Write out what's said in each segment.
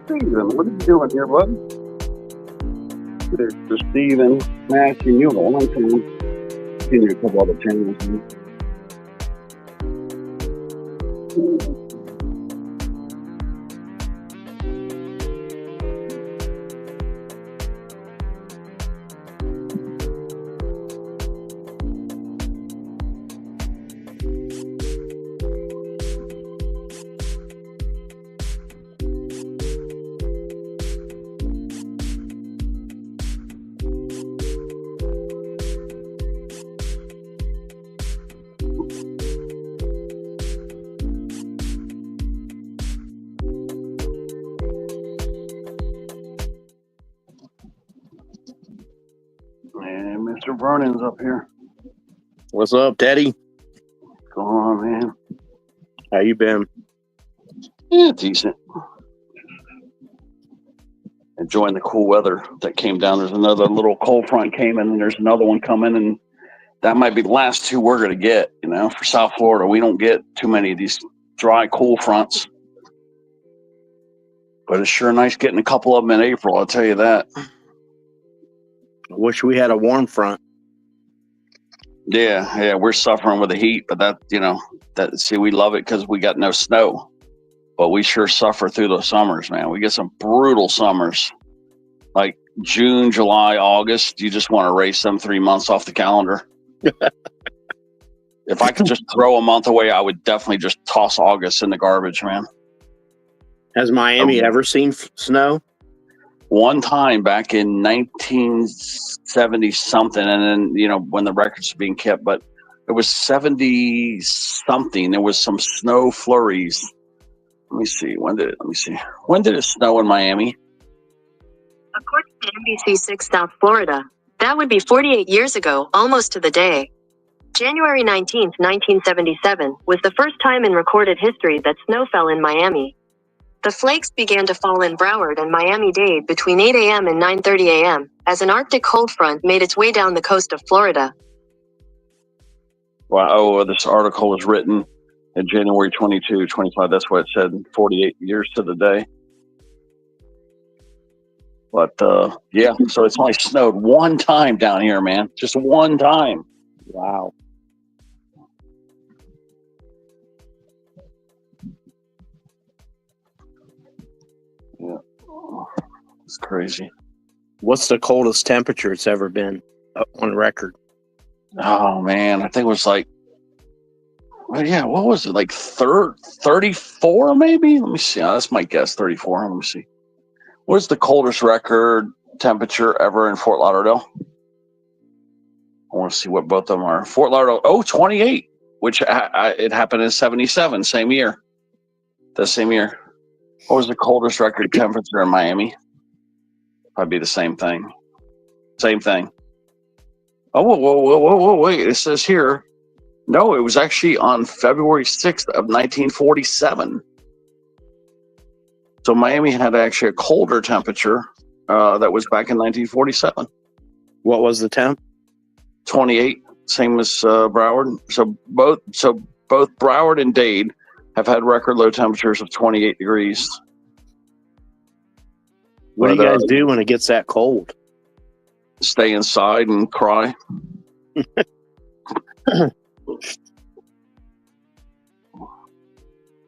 Steven, what are you doing here, bud? Mr. Steven Matthew Newell. I'm seen you a couple other channels. And Mr. Vernon's up here. What's up, Teddy? What's going on, man? How you been? Yeah, decent. Enjoying the cool weather that came down. There's another little cold front came in, and there's another one coming, and that might be the last two we're going to get. You know, for South Florida, we don't get too many of these dry, cool fronts. But it's sure nice getting a couple of them in April, I'll tell you that. I wish we had a warm front. Yeah, we're suffering with the heat, but we love it because we got no snow. But we sure suffer through those summers, man. We get some brutal summers. Like June, July, August, you just want to erase them 3 months off the calendar. If I could just throw a month away, I would definitely just toss August in the garbage, man. Has Miami ever seen snow? One time back in 1970 something, and then when the records were being kept, but it was 70 something. There was some snow flurries. Let me see. When did it snow in Miami? According to NBC6 South Florida, that would be 48 years ago, almost to the day. January 19th, 1977 was the first time in recorded history that snow fell in Miami. The flakes began to fall in Broward and Miami-Dade between 8 a.m. and 9:30 a.m. as an Arctic cold front made its way down the coast of Florida. Wow, this article was written in January 22, 25. That's what it said, 48 years to the day. But, so it's only snowed one time down here, man. Just one time. Wow. Yeah. It's crazy. What's the coldest temperature it's ever been on record? Oh, man. I think it was what was it? Like 34 maybe? Let me see. That's my guess, 34. Let me see. What's the coldest record temperature ever in Fort Lauderdale? I want to see what both of them are. Fort Lauderdale, 28, which it happened in 77, same year. The same year. What was the coldest record temperature in Miami? Probably the same thing. Same thing. Oh, whoa, wait. It says here. No, it was actually on February 6th of 1947. So Miami had actually a colder temperature that was back in 1947. What was the temp? 28, same as Broward. So both Broward and Dade have had record low temperatures of 28 degrees. What do you guys do when it gets that cold? Stay inside and cry.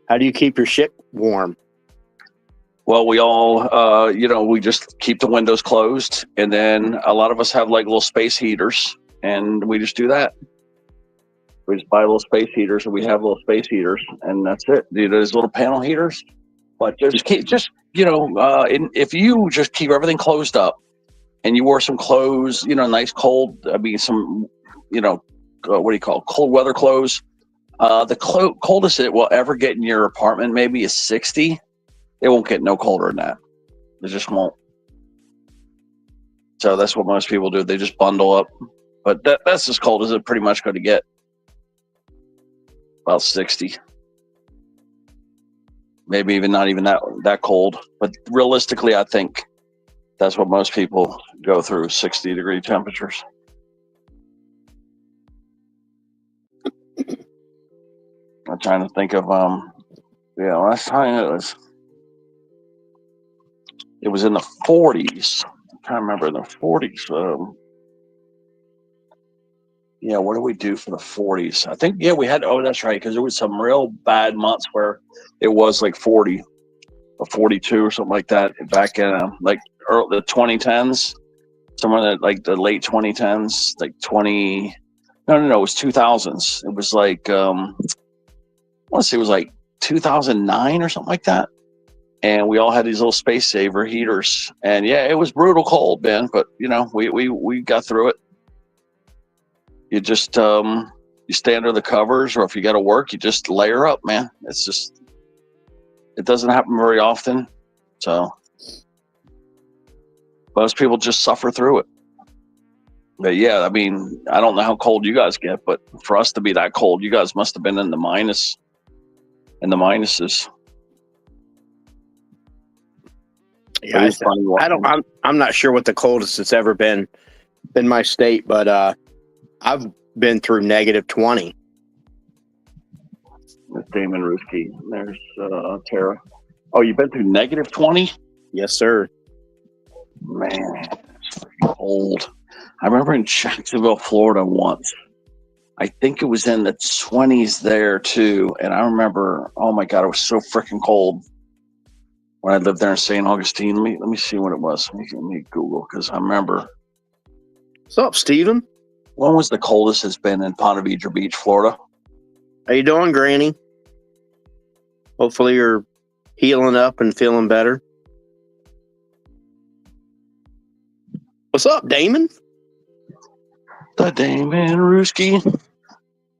How do you keep your shit warm? Well, we all, we just keep the windows closed, and then a lot of us have like little space heaters, and we just do that. We just buy little space heaters, and we have little space heaters, and that's it. Those little panel heaters. But if you just keep everything closed up, and you wear some clothes, nice cold, some, what do you call it? Cold weather clothes. The coldest it will ever get in your apartment maybe is 60. It won't get no colder than that. It just won't. So that's what most people do. They just bundle up. But that's as cold as it pretty much going to get. About 60. Maybe even not even that cold. But realistically, I think that's what most people go through, 60-degree temperatures. I'm trying to think of last time it was It was in the 40s. I'm trying to remember in the 40s. Yeah, what did we do for the 40s? I think, yeah, we had, oh, that's right, because there was some real bad months where it was like 40 or 42 or something like that back in like the 2010s, somewhere in like the late 2010s, like it was 2000s. It was like, I want to say it was like 2009 or something like that. And we all had these little space saver heaters. And yeah, it was brutal cold, man, but you know, we got through it. You just you stay under the covers, or if you got to work, you just layer up, man. It doesn't happen very often, so most people just suffer through it. But yeah, I mean, I don't know how cold you guys get, but for us to be that cold, you guys must have been in the minuses. Yeah, I'm not sure what the coldest it's ever been in my state, but I've been through -20. That's Damon Ruski. There's Tara. Oh, you've been through -20? Yes, sir. Man, it's cold. I remember in Jacksonville, Florida once. I think it was in the 20s there too. And I remember, oh my God, it was so freaking cold when I lived there in St. Augustine. Let me see what it was. Let me Google, because I remember. What's up, Steven? When was the coldest it's been in Ponte Vedra Beach, Florida? How you doing, Granny? Hopefully you're healing up and feeling better. What's up, Damon? The Damon Ruski.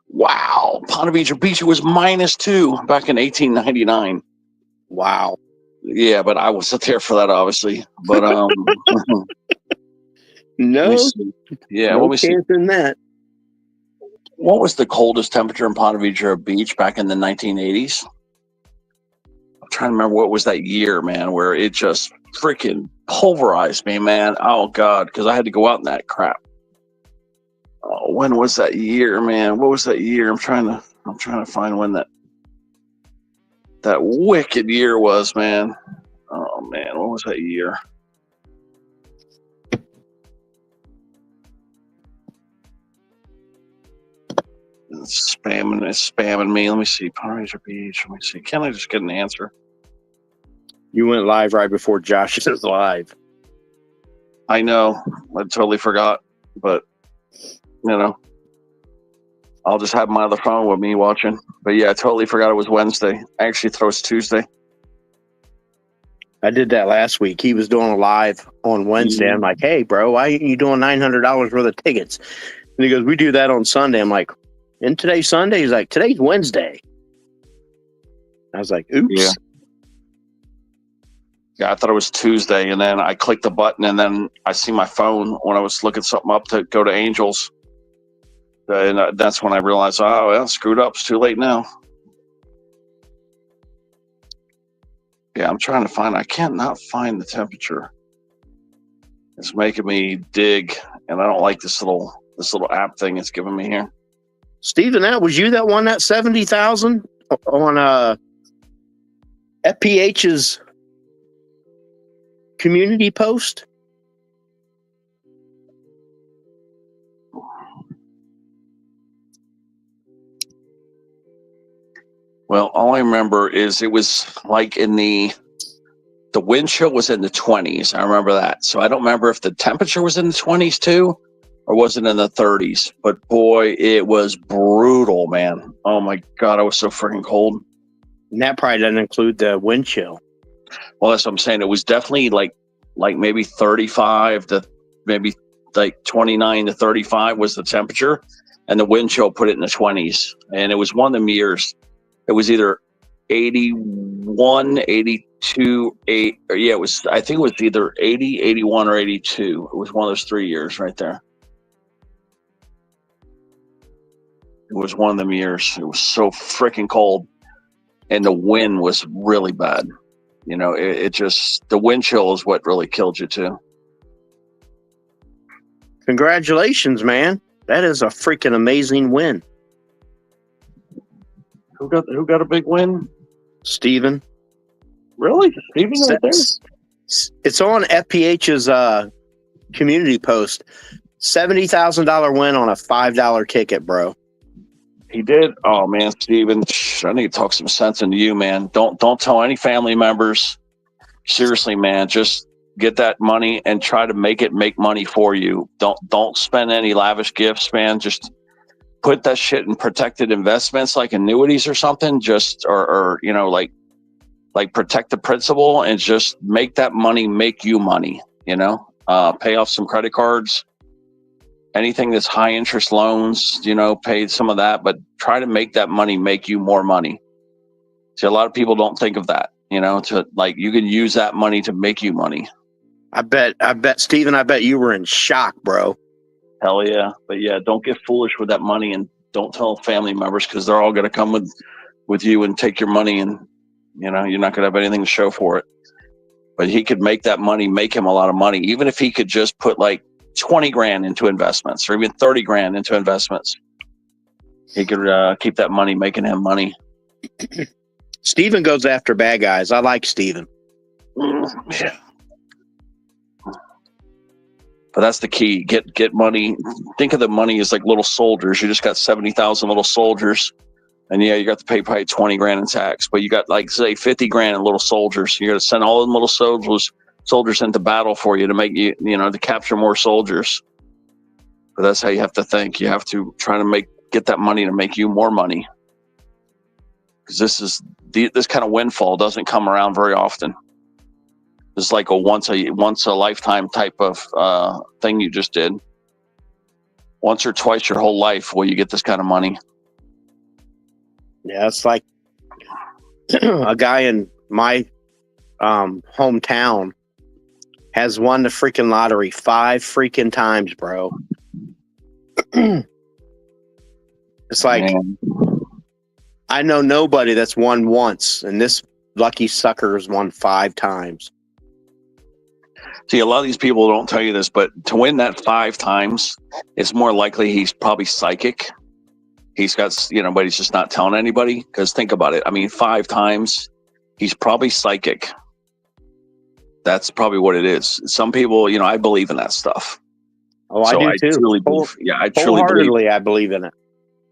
Wow. Ponte Vedra Beach, it was -2 back in 1899. Wow. Yeah, but I wasn't there for that, obviously. But no. Yeah, no let me see. In that. What was the coldest temperature in Ponte Vedra Beach back in the 1980s? I'm trying to remember what was that year, man, where it just freaking pulverized me, man. Oh God, because I had to go out in that crap. Oh, when was that year, man? What was that year? I'm trying to find when that wicked year was, man. Oh man, what was that year? It's spamming me. Let me see. Ponte Vedra Beach. Let me see. Can I just get an answer? You went live right before Josh is live. I know. I totally forgot. But, you know, I'll just have my other phone with me watching. But yeah, I totally forgot it was Wednesday. I actually thought it was Tuesday. I did that last week. He was doing a live on Wednesday. I'm like, hey, bro, why are you doing $900 worth of tickets? And he goes, we do that on Sunday. I'm like, and today's Sunday? He's like, today's Wednesday. I was like, oops. Yeah, I thought it was Tuesday, and then I clicked the button, and then I see my phone when I was looking something up to go to Angels. And that's when I realized, oh, well, screwed up. It's too late now. Yeah, I'm trying to find. I can't not find the temperature. It's making me dig, and I don't like this little app thing it's giving me here. Steven, that was you that won that 70,000 on FPH's community post? Well, all I remember is it was like in the wind chill was in the 20s. I remember that. So I don't remember if the temperature was in the 20s too, or was it in the 30s. But boy, it was brutal, man. Oh my God, I was so freaking cold. And that probably doesn't include the wind chill. Well, that's what I'm saying. It was definitely like maybe 35 to maybe like 29 to 35 was the temperature, and the wind chill put it in the 20s. And it was one of them years. It was either 81, 82, 8, or yeah, I think it was either 80, 81, or 82. It was one of those 3 years right there. It was one of them years. It was so freaking cold, and the wind was really bad. You know, it just, the wind chill is what really killed you too. Congratulations, man. That is a freaking amazing win. Who got a big win? Steven. Really? Steven right there? It's on FPH's community post. $70,000 win on a $5 ticket, bro. He did. Oh man, Steven, I need to talk some sense into you, man. Don't tell any family members. Seriously, man, just get that money and try to make money for you. Don't spend any lavish gifts, man. Just put that shit in protected investments like annuities or something. Just or you know, like protect the principal and just make that money make you money. You know, pay off some credit cards. Anything that's high interest loans, you know, pay some of that, but try to make that money make you more money. See, a lot of people don't think of that, you know, to like you can use that money to make you money. I bet, Steven, I bet you were in shock, bro. Hell yeah. But yeah, don't get foolish with that money and don't tell family members because they're all going to come with you and take your money and, you know, you're not going to have anything to show for it. But he could make that money, make him a lot of money, even if he could just put like 20 grand into investments or even 30 grand into investments. He could keep that money making him money. Steven goes after bad guys. I like Steven. Yeah. But that's the key. Get money. Think of the money as like little soldiers. You just got 70,000 little soldiers. And yeah, you got to pay probably 20 grand in tax, but you got like say 50 grand in little soldiers. You got to send all them little soldiers into battle for you to make you know, to capture more soldiers. But that's how you have to think. You have to try to get that money to make you more money. Because this kind of windfall doesn't come around very often. It's like a once a lifetime type of thing you just did. Once or twice your whole life will you get this kind of money. Yeah, it's like a guy in my hometown has won the freaking lottery 5 freaking times, bro. It's like, man. I know nobody that's won once, and this lucky sucker has won 5 times. See, a lot of these people don't tell you this, but to win that 5 times, it's more likely he's probably psychic. He's got, you know, but he's just not telling anybody. Because think about it. I mean, 5 times, he's probably psychic. That's probably what it is. Some people, you know, I believe in that stuff. Oh, so I do too. Truly believe, I truly believe. I believe in it.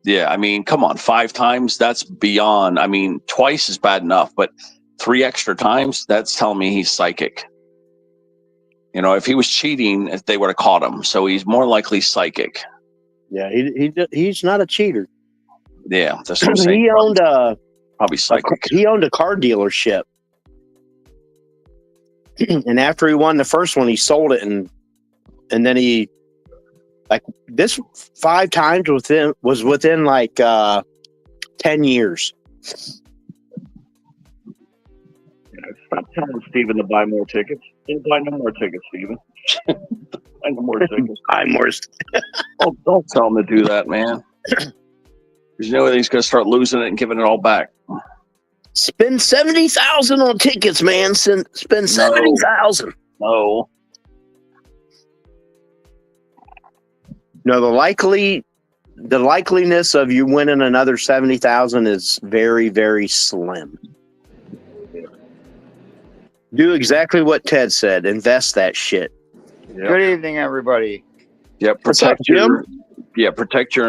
Yeah, I mean, come on, 5 times, that's beyond. I mean, twice is bad enough, but 3 extra times, that's telling me he's psychic. You know, if he was cheating, if they would have caught him. So he's more likely psychic. Yeah, he's not a cheater. Yeah, that's what I'm saying. He owned probably psychic. He owned a car dealership. And after he won the first one, he sold it, and then he, like, this 5 times was within like 10 years. Stop telling Steven to buy more tickets. Don't buy no more tickets, Steven. Buy no more tickets. Buy more. Don't tell him to do that, man. Because you know he's going to start losing it and giving it all back. Spend $70,000 on tickets, man. Spend $70,000. No. No, the likeliness of you winning another $70,000 is very, very slim. Do exactly what Ted said. Invest that shit. Yep. Good evening, everybody. Yeah, protect your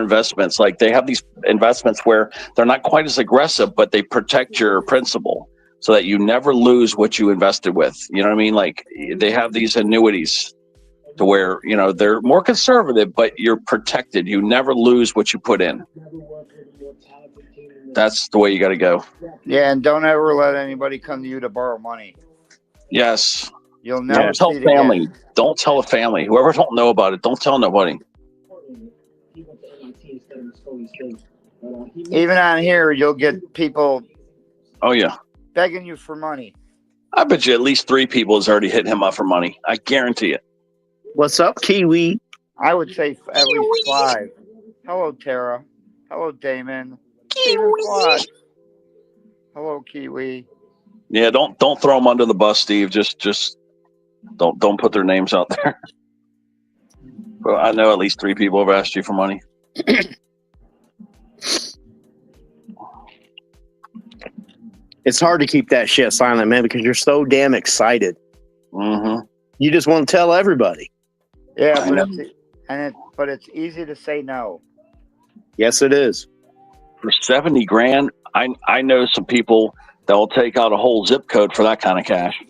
investments. Like, they have these investments where they're not quite as aggressive, but they protect your principal so that you never lose what you invested with. You know what I mean? Like, they have these annuities to where, you know, they're more conservative, but you're protected. You never lose what you put in. That's the way you got to go. Yeah, and don't ever let anybody come to you to borrow money. Yes. You'll never tell family. Again. Don't tell a family. Whoever don't know about it, don't tell nobody. Even on here, you'll get people. Oh yeah. Begging you for money. I bet you at least 3 people has already hit him up for money. I guarantee it. What's up, Kiwi? I would say at least 5. Hello, Tara. Hello, Damon. Kiwi. Hello, Kiwi. Yeah, don't throw them under the bus, Steve. Just don't put their names out there. Well, I know at least 3 people have asked you for money. It's hard to keep that shit silent, man, because you're so damn excited. Mm-hmm. You just want to tell everybody. Yeah, I but it's easy to say no. Yes, it is. For 70 grand, I know some people that will take out a whole zip code for that kind of cash.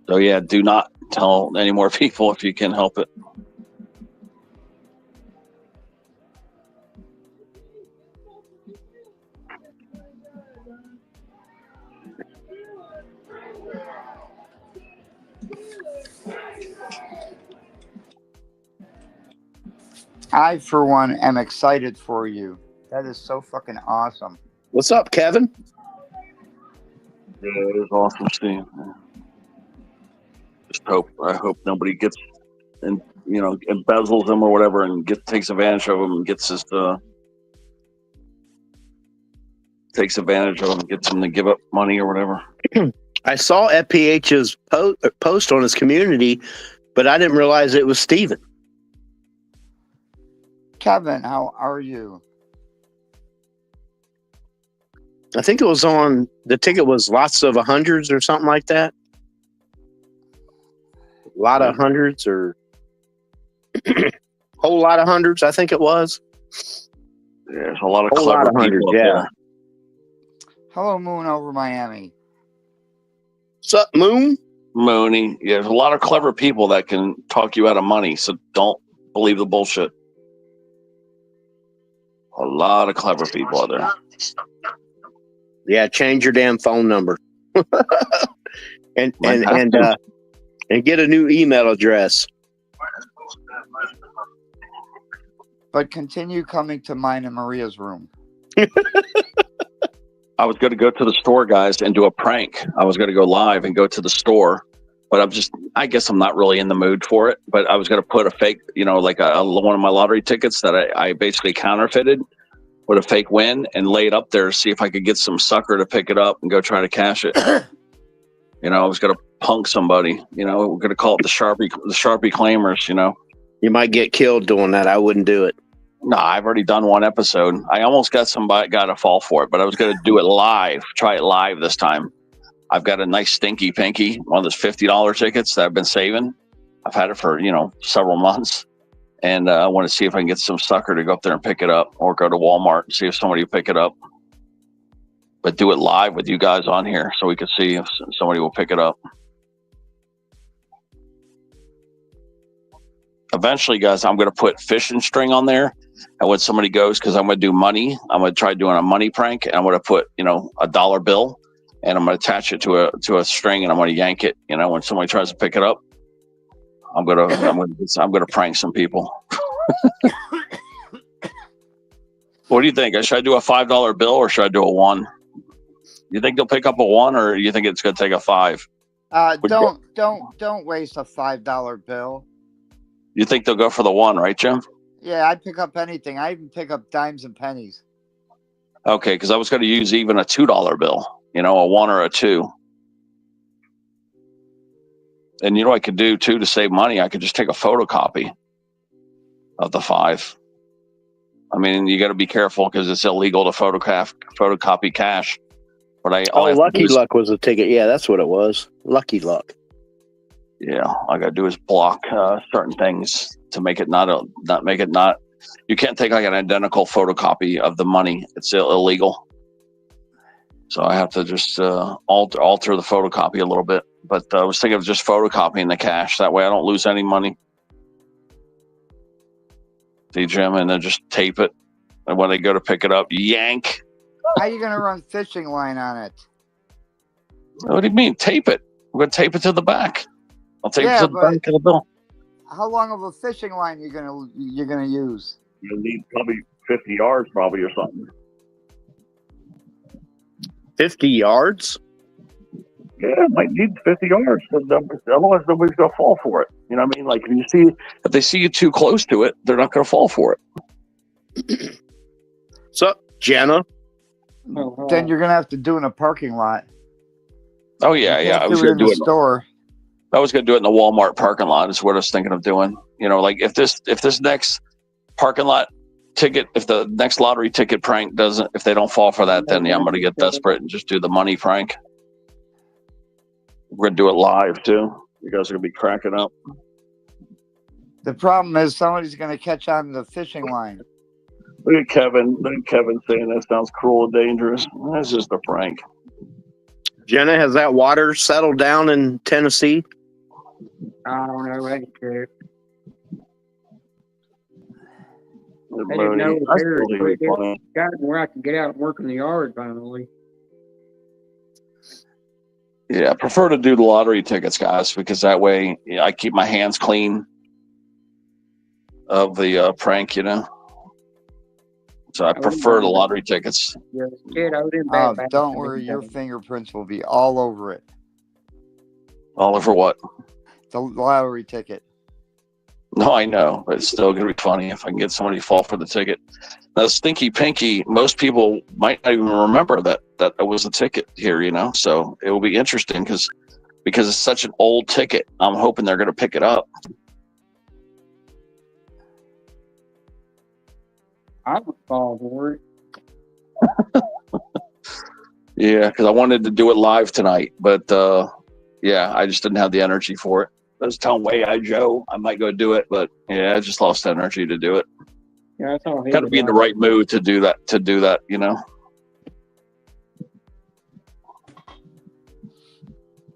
So yeah, do not tell any more people if you can help it. I, for one, am excited for you. That is so fucking awesome. What's up, Kevin? Yeah, it was awesome, Steve. I hope nobody gets and embezzles them or whatever and takes advantage of them and gets takes advantage of them and gets them to give up money or whatever. I saw FPH's post on his community, but I didn't realize it was Steven. Kevin, how are you? I think it was on the ticket was lots of hundreds or something like that. A lot of hundreds or whole lot of hundreds, I think it was. Yeah, there's a lot of Whole clever lot of hundreds, people yeah. up there. Hello, Moon over Miami. What's up, Moon? Mooney. Yeah, there's a lot of clever people that can talk you out of money, so don't believe the bullshit. A lot of clever people out there. Yeah, change your damn phone number. and get a new email address. But continue coming to mine and Maria's room. I was going to go to the store, guys, and do a prank. I was going to go live and go to the store, but I guess I'm not really in the mood for it. But I was going to put a fake, like one of my lottery tickets that I basically counterfeited with a fake win and lay it up there to see if I could get some sucker to pick it up and go try to cash it. I was going to punk somebody, we're going to call it the Sharpie claimers, You might get killed doing that. I wouldn't do it. No, I've already done one episode. I almost got to fall for it, but I was going to do it live, try it live this time. I've got a nice stinky pinky, one of those $50 tickets that I've been saving. I've had it for, several months. And I want to see if I can get some sucker to go up there and pick it up or go to Walmart and see if somebody will pick it up. But do it live with you guys on here so we can see if somebody will pick it up. Eventually, guys, I'm going to put fishing string on there. And when somebody goes, because I'm going to do money, I'm going to try doing a money prank. And I'm going to put, a dollar bill and I'm going to attach it to a string and I'm going to yank it. When somebody tries to pick it up, I'm going to prank some people. What do you think? Should I do a $5 bill or should I do a $1? You think they'll pick up a $1 or you think it's going to take a $5? Don't waste a $5 bill. You think they'll go for the $1, right, Jim? Yeah, I'd pick up anything. I even pick up dimes and pennies. Okay, because I was going to use even a $2 bill, a 1 or a 2. And what I could do too to save money? I could just take a photocopy of the 5. I mean, you got to be careful because it's illegal to photocopy cash. But Lucky Luck was a ticket. Yeah, that's what it was. Lucky Luck. Yeah, all I got to do is block certain things to make it not. You can't take like an identical photocopy of the money. It's illegal. So I have to just alter the photocopy a little bit. But I was thinking of just photocopying the cash. That way I don't lose any money. See, Jim, and then just tape it. And when they go to pick it up, yank. How are you going to run fishing line on it? What do you mean? Tape it. We're going to tape it to the back. I'll tape it to the back of the bill. How long of a fishing line you're gonna use? You'll need probably 50 yards, probably, or something. 50 yards? Yeah, might need 50 yards. Otherwise, nobody's going to fall for it. You know what I mean? Like, if they see you too close to it, they're not going to fall for it. What's up, Jenna? Then you're going to have to do it in a parking lot. Oh, yeah. I was going to do it in the store. I was going to do it in the Walmart parking lot is what I was thinking of doing. Like if this next parking lot ticket, if the next lottery ticket prank if they don't fall for that, then I'm going to get desperate and just do the money prank. We're going to do it live too. You guys are gonna be cracking up. The problem is somebody's going to catch on the fishing line. Look at Kevin. Look at Kevin saying that sounds cruel and dangerous. That's just a prank. Jenna, has that water settled down in Tennessee? I don't know. I ain't care. I didn't know it was there, still think it'd be but funny. Got it where I can get out and work in the yard finally. Yeah, I prefer to do the lottery tickets, guys, because that way I keep my hands clean of the prank, you know. So I prefer the lottery tickets. Yeah, kid, I was in Oh, bad. don't worry, your fingerprints will be all over it. All over what? The lottery ticket. No, I know, but it's still gonna be funny if I can get somebody to fall for the ticket. Now, Stinky Pinky, most people might not even remember that was a ticket here, you know. So it will be interesting because it's such an old ticket. I'm hoping they're gonna pick it up. I would fall for it. Yeah, because I wanted to do it live tonight, but yeah, I just didn't have the energy for it. I was telling Way I Joe I might go do it, but yeah, I just lost energy to do it. Yeah, that's all. Got to be in the right mood to do that. You know.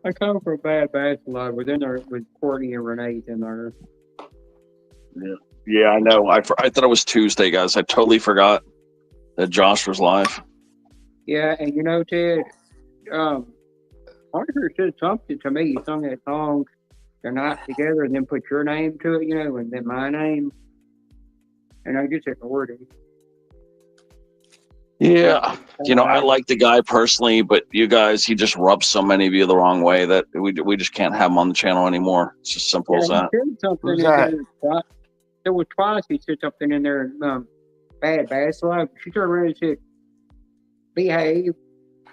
I come from bad basketball, but then there with Courtney and Renee in there. Yeah, I know. I thought it was Tuesday, guys. I totally forgot that Josh was live. Yeah, and you know, Ted, Arthur said something to me. He sung that song, "They're Not Together," and then put your name to it, you know, and then my name. And I just ignored it. Yeah, you know, I like the guy personally, but you guys, he just rubs so many of you the wrong way that we just can't have him on the channel anymore. It's just simple as that. He said something Who's in that? there. There was twice he said something in there. Bad basketball. She turned around and said, "Behave,"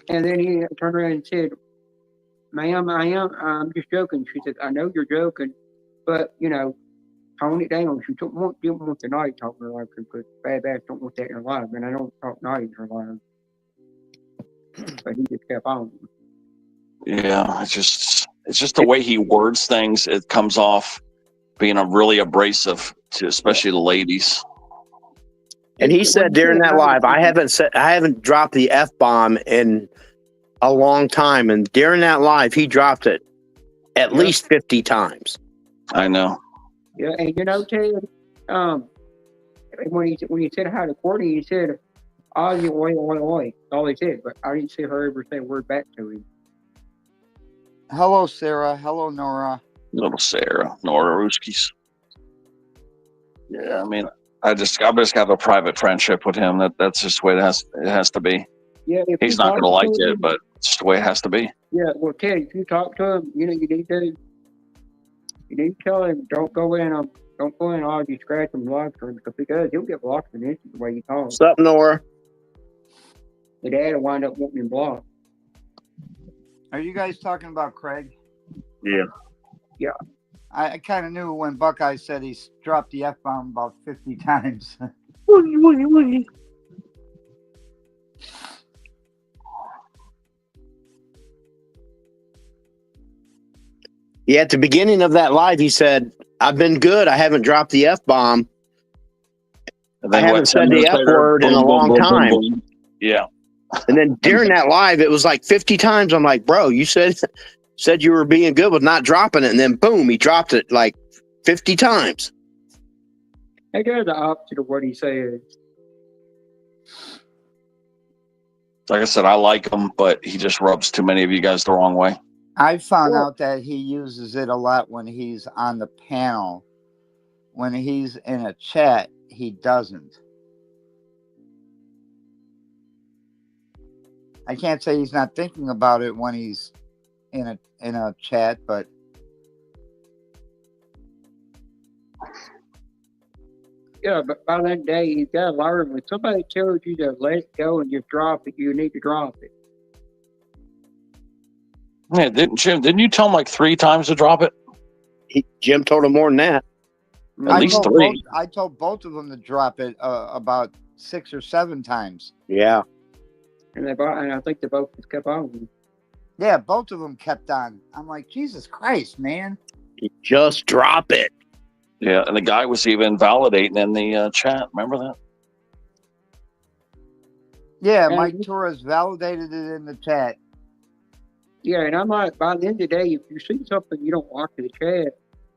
and then he turned around and said, "Ma'am, I'm just joking." She said, "I know you're joking, but you know, tone it down." She didn't want the night talking to her life because bad bass don't want that in her life, and I don't talk night in her life. But he just kept on. Yeah, it's just the way he words things. It comes off being a really abrasive to especially the ladies. And he said during that live, I haven't dropped the F-bomb in a long time. And during that live, he dropped it at least 50 times. I know. Yeah, and you know, Ted, when he said hi to Courtney, he said, "Ozzy, oi, oi, oi." That's all he said, but I didn't see her ever say a word back to him. Hello, Sarah. Hello, Nora. Little Sarah, Nora Ruskis. Yeah, I mean, I just have a private friendship with him. That's just the way it has to be. Yeah, if He's you not talk going to like him- it, but it's just the way it has to be. Yeah, well, Ted, if you talk to him, you know, you need to tell him don't go in Ozzy scratch him block for him, because if he does, he'll get blocked in an instant the way you talk. What's up, Nora? The dad will wind up wanting him blocked. Are you guys talking about Craig? Yeah. I kind of knew when Buckeye said he's dropped the F-bomb about 50 times. Yeah, at the beginning of that live, he said, "I've been good. I haven't dropped the F-bomb. And I haven't said the F word in a long time." boom. Yeah. And then during that live, it was like 50 times. I'm like, bro, you said you were being good with not dropping it. And then boom, he dropped it like 50 times. He does the opposite of what he says. Like I said, I like him, but he just rubs too many of you guys the wrong way. I found Well- out that he uses it a lot when he's on the panel. When he's in a chat, he doesn't. I can't say he's not thinking about it when he's in a chat, but Yeah, but by that day, he's got to learn when somebody tells you to let it go and just drop it, you need to drop it. Yeah, didn't you tell him like 3 times to drop it? Jim told him more than that. At least 3. I told both of them to drop it about 6 or 7 times. Yeah. And I think they both just kept on. Yeah, both of them kept on. I'm like, Jesus Christ, man. Just drop it. Yeah, and the guy was even validating in the chat. Remember that? Yeah, And Mike Torres validated it in the chat. yeah, and I'm like, by the end of the day, if you see something you don't like in the chat,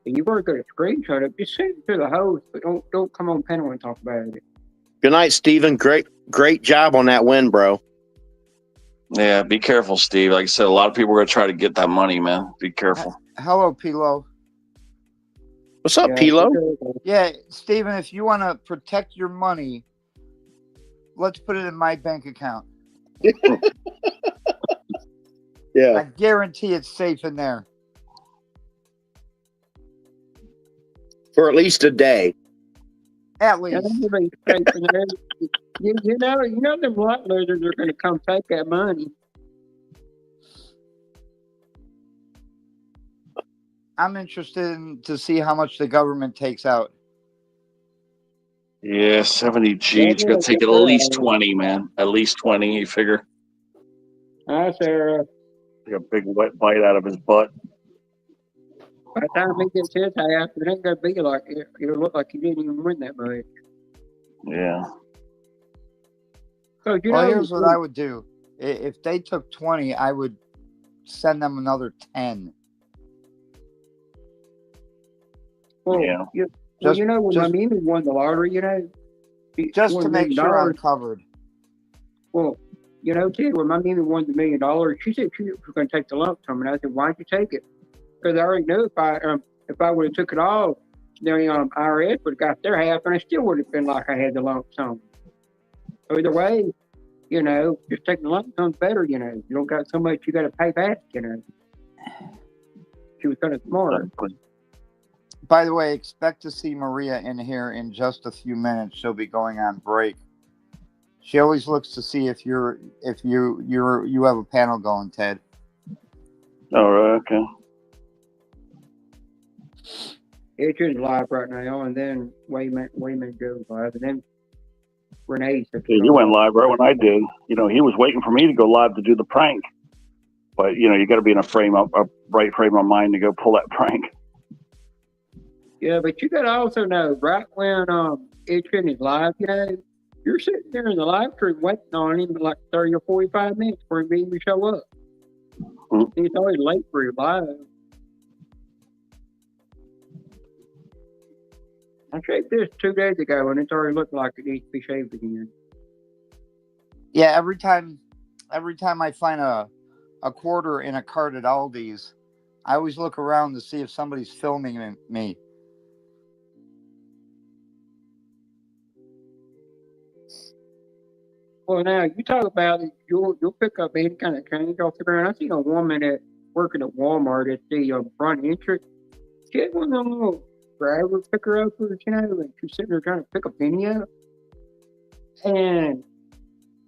and you've already got a screenshot of, just send it to the host, but don't come on panel and talk about it. Good night, Steven. Great job on that win, bro. Yeah, be careful, Steve. Like I said, a lot of people are going to try to get that money, man. Be careful. Hello, Pilo. What's up, Yeah, Pilo? Yeah, Steven, if you want to protect your money, let's put it in my bank account. Yeah. I guarantee it's safe in there. For at least a day. At Yeah, least. they'll be safe in there. You know them lot losers are going to come take that money. I'm interested to see how much the government takes out. Yeah, 70 G. It's going to take at least 20, man. At least 20, you figure. I said, Take a big wet bite out of his butt. by the time he gets his half, it ain't going to be like it. It'll look like he didn't even win that much. Yeah. So, Well, here's what I would do. If they took 20, I would send them another 10. Well, Yeah. when my Mimi won the lottery, Just won to $1 make million. sure I'm covered. Well, Ted, when my Mimi won the $1 million, she said she was going to take the lump sum, and I said, "Why'd you take it?" Because I already knew if I would have took it all, the IRS would have got their half, and it still would have been like I had the lump sum. So either way, just taking the lump sum's better. You don't got so much you got to pay back. She was kind of smart. By the way, expect to see Maria in here in just a few minutes. She'll be going on break. She always looks to see if you have a panel going, Ted. All right, okay. It's just live right now, and then Wayman goes live, and then Renee. Yeah, you went live right when I did. He was waiting for me to go live to do the prank. But, you got to be in a right frame of mind to go pull that prank. Yeah, but you got to also know, right when Itchin is live, you're sitting there in the live stream waiting on him for like 30 or 45 minutes for him to even show up. Mm-hmm. He's always late for your live. I shaved this 2 days ago, and it's already looking like it needs to be shaved again. Yeah, every time I find a quarter in a cart at Aldi's, I always look around to see if somebody's filming me. Well, now you talk about it, you'll pick up any kind of change off the ground. I seen a woman working at Walmart at the front entrance. She had one of them little driver picker uppers, and she's sitting there trying to pick a penny up. And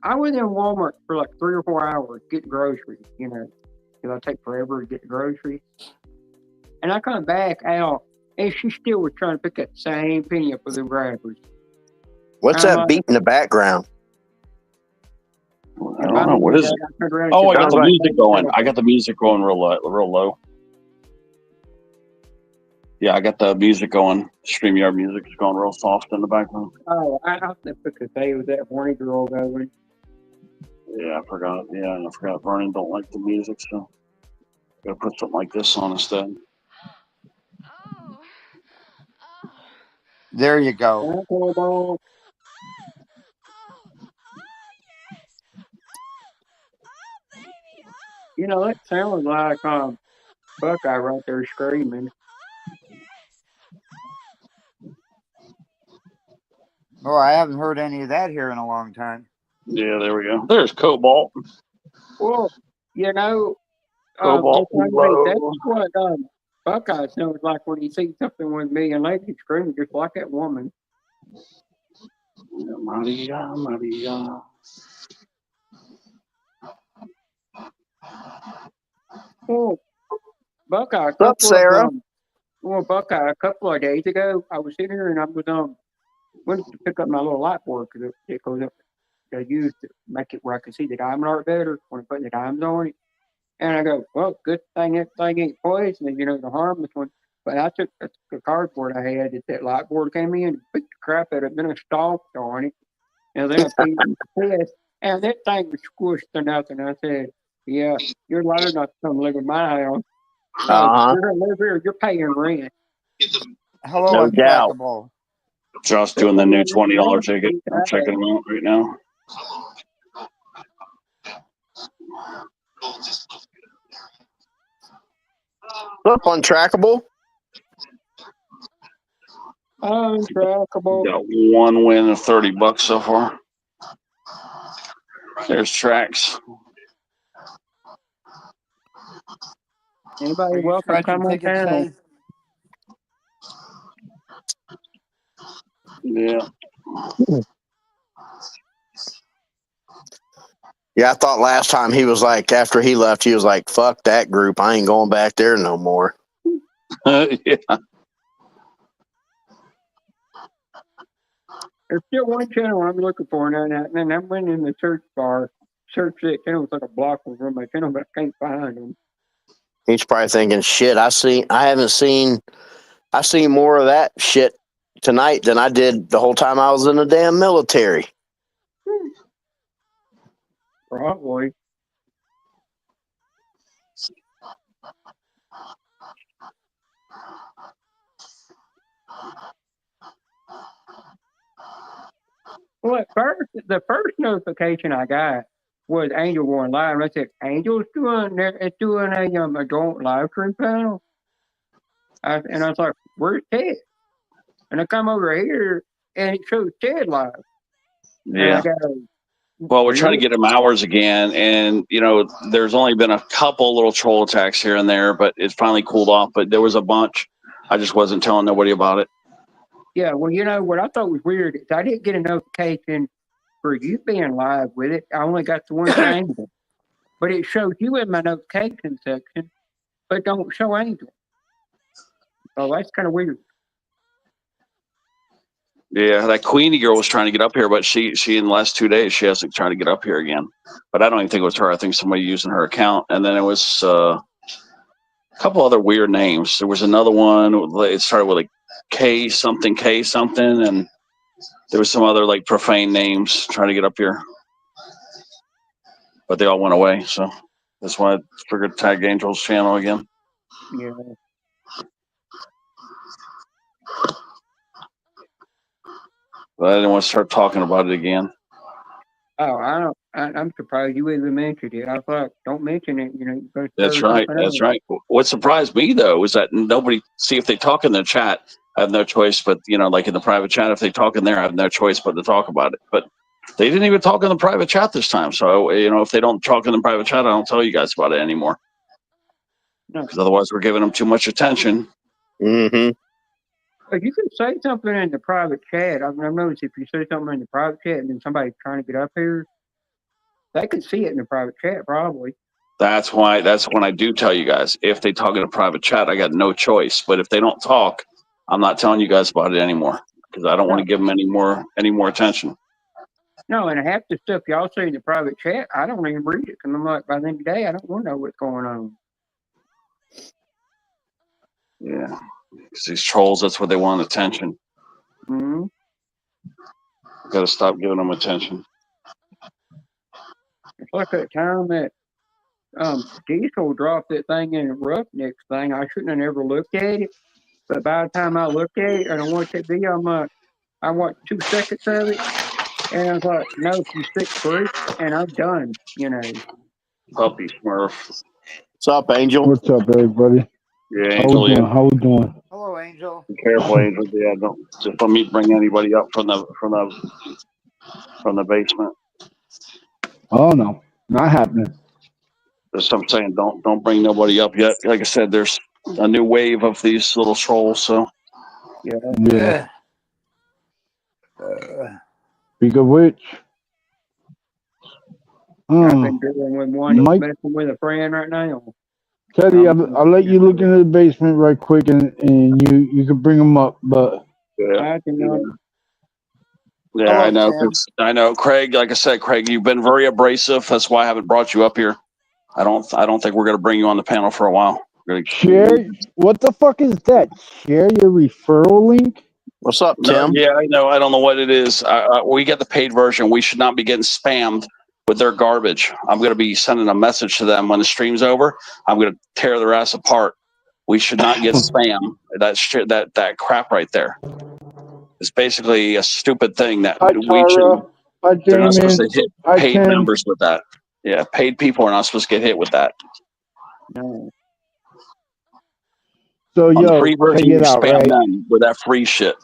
I was in Walmart for like 3 or 4 hours getting groceries, because I take forever to get the groceries. And I come back out, and she still was trying to pick that same penny up with the drivers. What's that beat in the background? I don't know. What is it? Oh, I got the music going. I got the music going real low. Yeah, I got the music going. StreamYard music is going real soft in the background. Oh, I think because they was that horny girl going. Yeah, I forgot. Yeah, and I forgot Vernon don't like the music, so gotta put something like this on instead. There you go. That sounds like Buckeye right there screaming. Oh, I haven't heard any of that here in a long time. Yeah, there we go. There's Cobalt. Well, Cobalt. that's what Buckeye sounds like when he sees something with a million ladies screaming just like that woman. Maria. Well, Buckeye, What's up, Sarah? Buckeye, a couple of days ago, I was sitting here and I was went to pick up my little light board because it goes up. I used to make it where I could see the diamond art better when I put the diamonds on it. And I go, well, good thing that thing ain't poison, the harmless one. But I took the cardboard I had that light board came in, beat the crap out of it, then I stomped on it, and then I beat it pissed, and that thing was squished to nothing. I said, "Yeah, you're allowed not to come live in my house. Uh-huh. You're gonna live here. You're paying rent." Hello, No doubt. Untrackable. Just doing the new $20 ticket. I'm checking them out right now. What's up, Untrackable? Untrackable. Got one win of $30 so far. There's Tracks. Anybody Are you welcome? scratching Come on tickets, down. Faith? Yeah. Yeah, I thought last time he was like, after he left, he was like, fuck that group. I ain't going back there no more. Yeah. There's still one channel I'm looking for now, and I went in the search bar, searched that channel. It's like a block from my channel, but I can't find them. He's probably thinking, shit, I seen more of that shit tonight than I did the whole time I was in the damn military. Probably. Well, at first, the first notification I got was Angel going live. And I said, "Angel's doing a adult live stream panel." And I was like, "Where's Ted?" And I come over here, and it shows Ted live. And I Yeah. go, Well, we're trying to get him hours again, and there's only been a couple little troll attacks here and there, but it's finally cooled off. But there was a bunch. I just wasn't telling nobody about it. Yeah, well, what I thought was weird is I didn't get a notification for you being live with it. I only got the one for Angel. But it shows you in my notification section, but don't show Angel. So that's kind of weird. Yeah, that Queenie girl was trying to get up here, but she in the last 2 days she hasn't tried to get up here again. But I don't even think it was her. I think somebody using her account, and then it was a couple other weird names. There was another one. It started with like K something, and there was some other like profane names trying to get up here, but they all went away. So that's why I figured to tag Angel's channel again. Yeah. But I didn't want to start talking about it again. Oh, I'm surprised you even mentioned it. I thought, don't mention it. You're going to That's right. That's right. What surprised me though was that nobody. See, if they talk in the chat, I have no choice. But like in the private chat, if they talk in there, I have no choice but to talk about it. But they didn't even talk in the private chat this time. So if they don't talk in the private chat, I don't tell you guys about it anymore. No. Because otherwise, we're giving them too much attention. Mm-hmm. But you can say something in the private chat. I've noticed if you say something in the private chat and then somebody's trying to get up here, they can see it in the private chat probably. That's when I do tell you guys. If they talk in a private chat, I got no choice. But if they don't talk, I'm not telling you guys about it anymore because I don't want to give them any more attention. No, and half the stuff y'all say in the private chat, I don't even read it because I'm like, by the end of the day, I don't want to know what's going on. Yeah, because these trolls, that's what they want, attention. Mm-hmm. Got to stop giving them attention. It's like that time that Diesel dropped that thing in the Roughnecks thing. I shouldn't have never looked at it, but by the time I looked at it and I watched that video, I watched 2 seconds of it, and I was like, no, you sick freak, and I'm done. Puppy Smurf. What's up, Angel? What's up, everybody? Yeah, Angel. How we doing? Hello, Angel. Be careful, Angel. Yeah, don't just let me bring anybody up from the basement. Oh no, not happening. That's what I'm saying. Don't bring nobody up yet. Like I said, there's a new wave of these little trolls. So Yeah. Speak of which, I've been dealing with one Mike, messing with a friend right now. Teddy, I'll let you look into the basement right quick, and you can bring them up. But yeah, I can, yeah, I know. Sam. I know, Craig. Like I said, Craig, you've been very abrasive. That's why I haven't brought you up here. I don't think we're going to bring you on the panel for a while. Really- Share. What the fuck is that? Share your referral link. What's up, No, Tim? yeah, I know. I don't know what it is. We get the paid version. We should not be getting spammed with their garbage. I'm going to be sending a message to them when the stream's over. I'm going to tear their ass apart. We should not get spam. That shit, that crap right there. It's basically a stupid thing that Hi, we Tara. should. Hi, They're not supposed Damon. to hit Hi, paid Tim. members with that. Yeah, paid people are not supposed to get hit with that. No. So, On the yo, free check version, you it out, spam right? them with that free shit.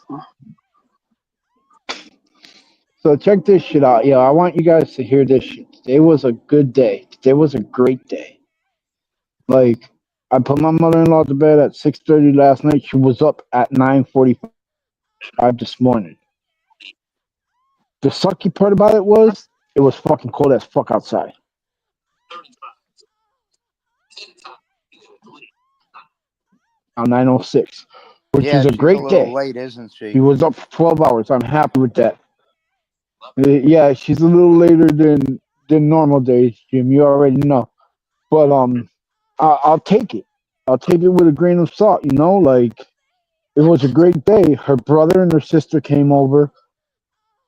So, check this shit out. Yo, I want you guys to hear this shit. Today was a good day. Today was a great day. Like, I put my mother-in-law to bed at 6:30 last night. She was up at 9:45 this morning. The sucky part about it was fucking cold as fuck outside. On 9:06, which Yeah, is a she's great a little day. late, isn't She she? was up for 12 hours. I'm happy with that. Yeah, she's a little later than normal days, Jim. You already know. But I'll take it. I'll take it with a grain of salt. You know, like it was a great day. Her brother and her sister came over,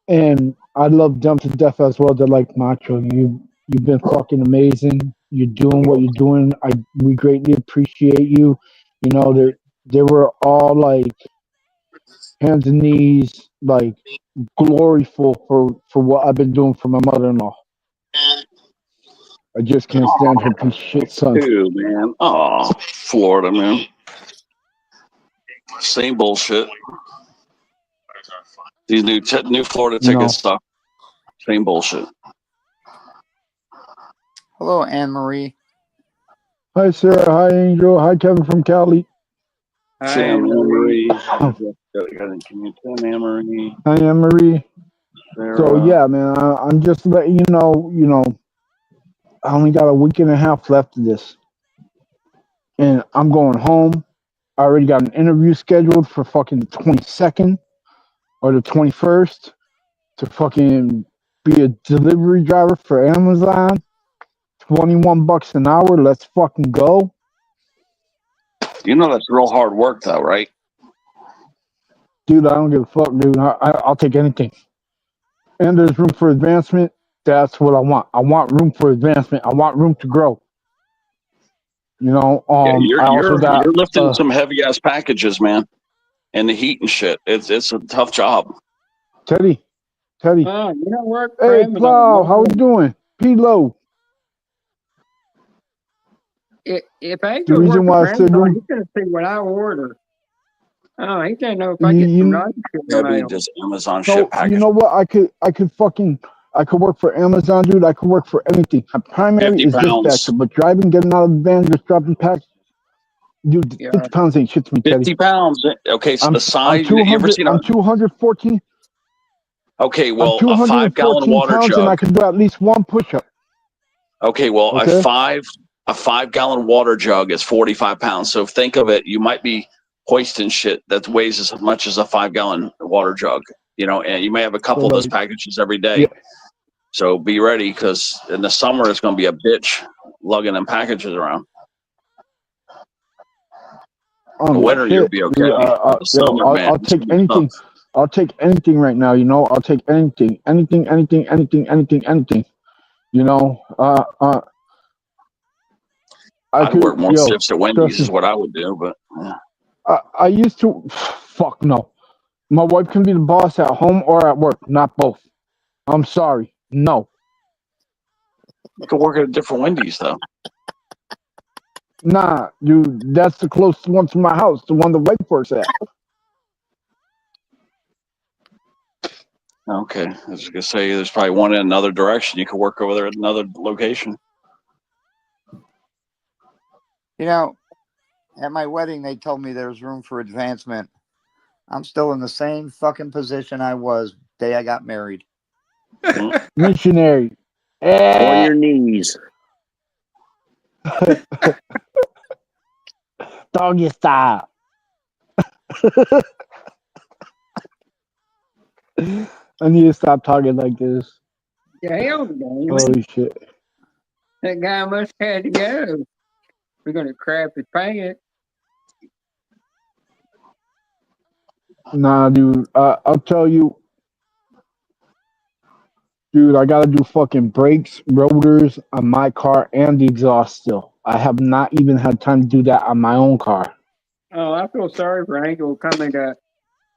and I love them to death as well. They're like, Macho, you've been fucking amazing. You're doing what you're doing. We greatly appreciate you. You know, they were all like hands and knees, like gloryful for what I've been doing for my mother-in-law. I just can't stand her piece of shit son. Dude, man. Oh, Florida, man. Same bullshit. These new Florida tickets stuff. Same bullshit. Hello, Anne Marie. Hi, Sarah. Hi, Angel. Hi, Kevin from Cali. Sam, Anne-Marie. Can you tell Anne-Marie? Hi, Anne Marie. Sarah. So yeah, man, I'm just letting you know, I only got a week and a half left of this, and I'm going home. I already got an interview scheduled for fucking the 22nd or the 21st to fucking be a delivery driver for Amazon. $21 an hour. Let's fucking go. You know that's real hard work, though, right? Dude, I don't give a fuck, dude. I'll take anything. And there's room for advancement. That's what I want. I want room for advancement. I want room to grow. You know, Yeah, I also got you're lifting some heavy ass packages, man, and the heat and shit. It's a tough job. Teddy. You don't work for Hey, Amazon. Plow, how we doing? P-Low. If I The go reason work why I for said Amazon, room, he's gonna see what I order. Oh, he doesn't know if I get some nice shit in the That'd be mail. just Amazon so shit package. you know what? I could work for Amazon, dude. I could work for anything. My primary 50 is pounds. dispatcher, but driving, getting out of the van, just dropping packs. Dude, Yeah. 50 pounds ain't shit to me, Teddy. 50 pounds. Okay, so I'm the size. I'm You ever 200. seen I'm 214. Okay, well, I'm a 5 gallon 214 water pounds, and I jug. can do at least one push-up. Okay, well, Okay. a 5 gallon water jug is 45 pounds. So think of it. You might be hoisting shit that weighs as much as a 5 gallon water jug. You know, and you may have a couple of those packages every day. Yeah. So be ready, because in the summer it's going to be a bitch lugging them packages around. Oh, The winter shit. you'll be okay. The summer, man, I'll it's take gonna be anything. tough. I'll take anything right now. You know, I'll take anything. You know, I'd work more shifts at Wendy's trust me. is what I would do, but yeah. I used to. Fuck no. My wife can be the boss at home or at work, not both. I'm sorry. No. You could work at a different Wendy's though. Nah, dude, that's the closest one to my house, the one the wife works at. Okay, I was gonna say there's probably one in another direction. You could work over there at another location. You know, at my wedding, they told me there's room for advancement. I'm still in the same fucking position I was the day I got married. Missionary. On your knees. Doggy style. I need to stop talking like this. Damn, Damon. Holy shit. That guy must have had to go. We're gonna crap his pants. Nah, dude. I'll tell you, dude. I gotta do fucking brakes, rotors on my car, and the exhaust still. I have not even had time to do that on my own car. Oh, I feel sorry for Angel coming to.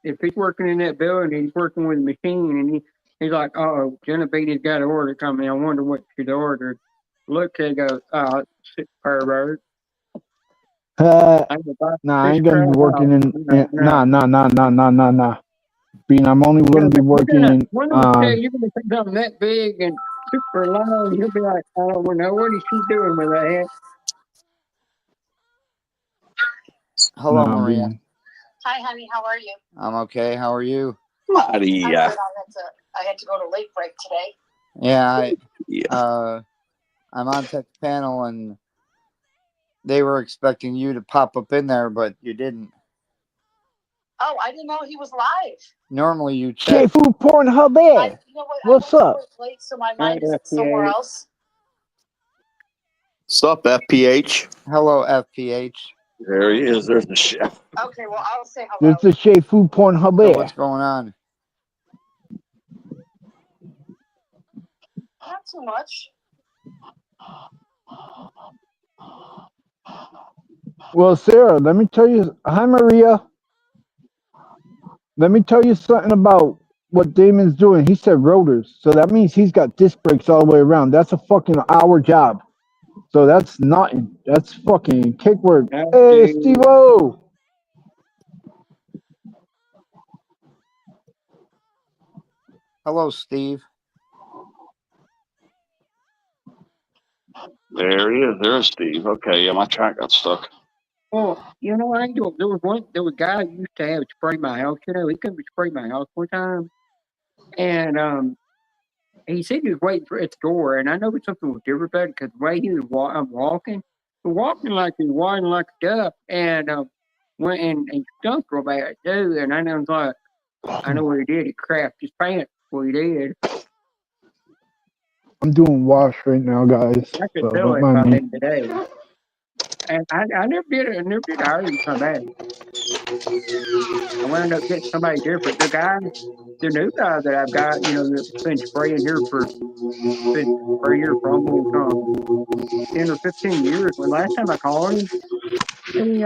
If he's working in that building, he's working with a machine, and he's like, "Oh, Genevieve's got an order coming. I wonder what she's ordered." Look, he goes, "Oh, shit, pervert." Nah, I go, "Buy I this ain't gonna be crap working out." in. No. Nah. Being I'm only gonna be working in. One of them say you're gonna take something that big and super long. You'll be like, "Oh, well, no, what is she doing with that?" Hello, Nah, Maria. dude. Hi, honey. How are you? I'm okay. How are you? Maria. I had to go to late break today. Yeah, Yeah. I'm on tech panel, and they were expecting you to pop up in there, but you didn't. Oh, I didn't know he was live. Normally you J check. Food Pornhub there. You know what? What's I up? was late, so my mind is somewhere else. What's up, FPH? Hello, FPH. There he is. There's the chef. Okay, well, I'll say hello. This is J Food Pornhub So there. what's going on? Not too much. Well, Sarah, let me tell you. Hi, Maria. Let me tell you something about what Damon's doing. He said rotors, so that means he's got disc brakes all the way around. That's a fucking hour job. So that's nothing. That's fucking kick work. Hey, Steve-O! Hello, Steve. There he is. There's Steve. Okay, yeah, my track got stuck. Well, you know, Angel, there was a guy who used to have spray my house. You know, he came to spray my house one time, and he said he was waiting for at the door, and I know something was different about it because the way he was walking like he was walking like a duck, and went and stunk real bad too. And I was like, I know what he did. He crapped his pants. What he did. I'm doing wash right now, guys. I could So tell don't it by mind me. him today. And I never did it. I never did hire him to come back. I wound up getting somebody different. The new guy that I've got, you know, that's been spraying here for almost 10 or 15 years. When last time I called him, he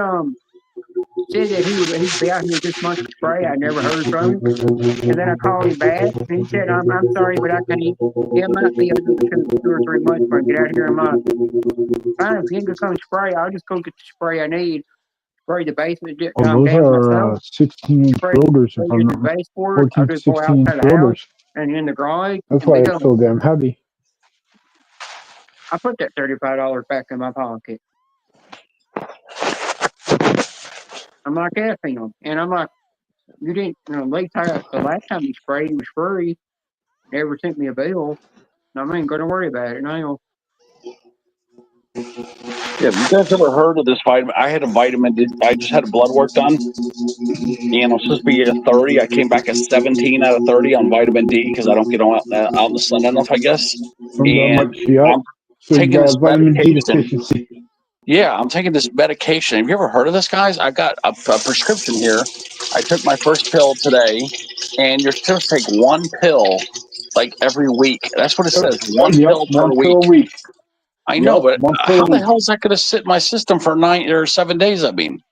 said that he'd be out here this month to spray. I never heard from him. And then I called him back, and he said, I'm sorry, but I can't. It might be another 2 or 3 months when I get out here. I'm like, fine, if you ain't gonna come spray, I'll just go get the spray I need. Spray the basement Oh, those down are myself. 16-inch Spray rotors, if I'm in the not mistaken. baseboard. I'll 14, just go 16-inch outside the house rotors. and in the garage That's and why be it's gone. so damn heavy. I put that $35 back in my pocket. I'm like asking him, and I'm like, you didn't, you know, the last time you sprayed, it was free. Never sent me a bill. I ain't gonna worry about it now. Yeah, have you guys ever heard of this vitamin? I had a vitamin. I just had blood work done, and I'm supposed to be at 30. I came back at 17 out of 30 on vitamin D because I don't get out in the sun enough, I guess. From that And much, yep. I'm So you taking got this vitamin D medication. deficiency. Yeah, I'm taking this medication. Have you ever heard of this, guys? I got a prescription here. I took my first pill today, and you're supposed to take one pill like every week. That's what it says. One pill per one week. pill a week. I know, but one pill how a the week. hell is that going to sit in my system for 9 or 7 days? I mean,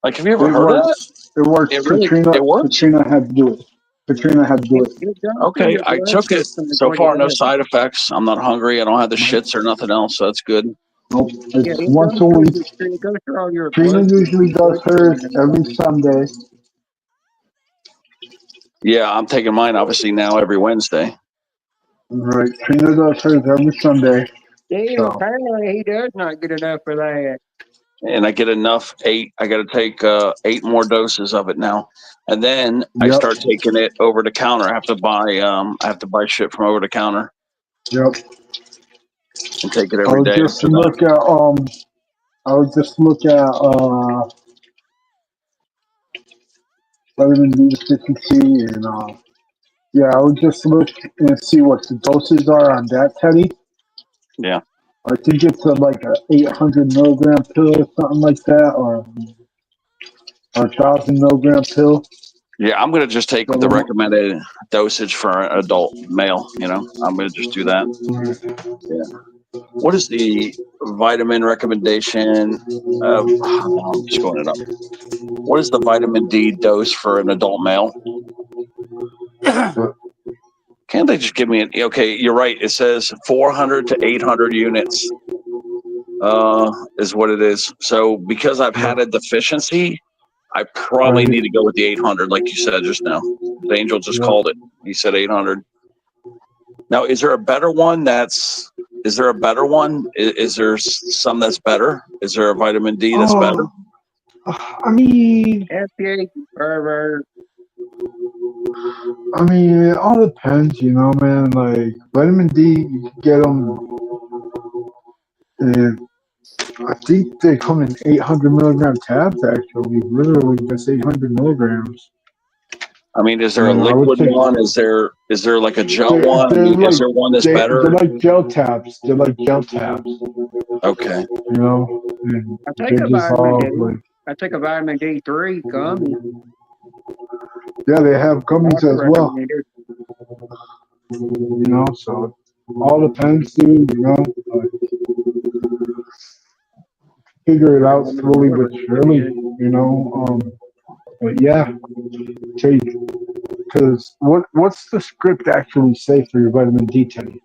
like, have you ever It heard of that? works. It works. It works? Katrina had to do it. Katrina had to do it. Okay, I took it. So far, no side effects. I'm not hungry. I don't have the shits or nothing else, so that's good. Nope. It's once a week. Katrina usually does hers every Sunday. Yeah, I'm taking mine, obviously, now every Wednesday. Right. Katrina does hers every Sunday. Yeah, apparently he does not get enough for that. And I get enough 8. I got to take 8 more doses of it now, and then I start taking it over the counter. I have to buy shit from over the counter. Yep. And take it every day. I would just look at vitamin D deficiency and I would just look and see what the doses are on that, Teddy. Yeah. I think it's like a 800 milligram pill or something like that, or 1,000 milligram pill. Yeah, I'm gonna just take the recommended dosage for an adult male. I'm gonna just do that. What is the vitamin recommendation? I'm just going it up. What is the vitamin D dose for an adult male? Can't they just give me an? Okay, you're right. It says 400 to 800 units is what it is. So because I've had a deficiency, I probably need to go with the 800, like you said just now. Angel just called it. He said 800. Now, is there a better one? Is there a better one? Is there some that's better? Is there a vitamin D that's better? I mean, FDA, forever. I mean, it all depends, man. Like vitamin D, you can get them. And I think they come in 800 milligram tabs. Actually, literally just 800 milligrams. I mean, is there a liquid one? Is there like a gel one? I mean, is there one that's better? They're like gel tabs. Okay. I take a vitamin D. I take a vitamin D3 gummy. Yeah, they have gummies as well. So all depends, dude. Figure it out slowly but surely. But yeah, take. Because what's the script actually say for your vitamin D, Teddy?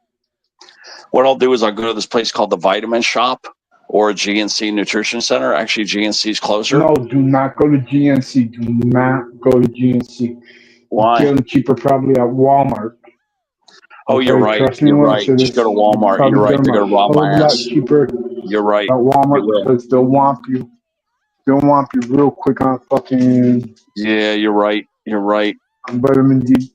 What I'll do is I'll go to this place called the Vitamin Shop or GNC Nutrition Center. Actually, GNC is closer. No, do not go to GNC. Do not go to GNC. Why? Get them cheaper probably at Walmart. Oh, you're right. You're right. Just go to Walmart. You're right. They're going to rob my ass. Cheaper you're right. At Walmart because they'll womp you. They'll womp you real quick on fucking. Yeah, you're right. You're right. On vitamin D,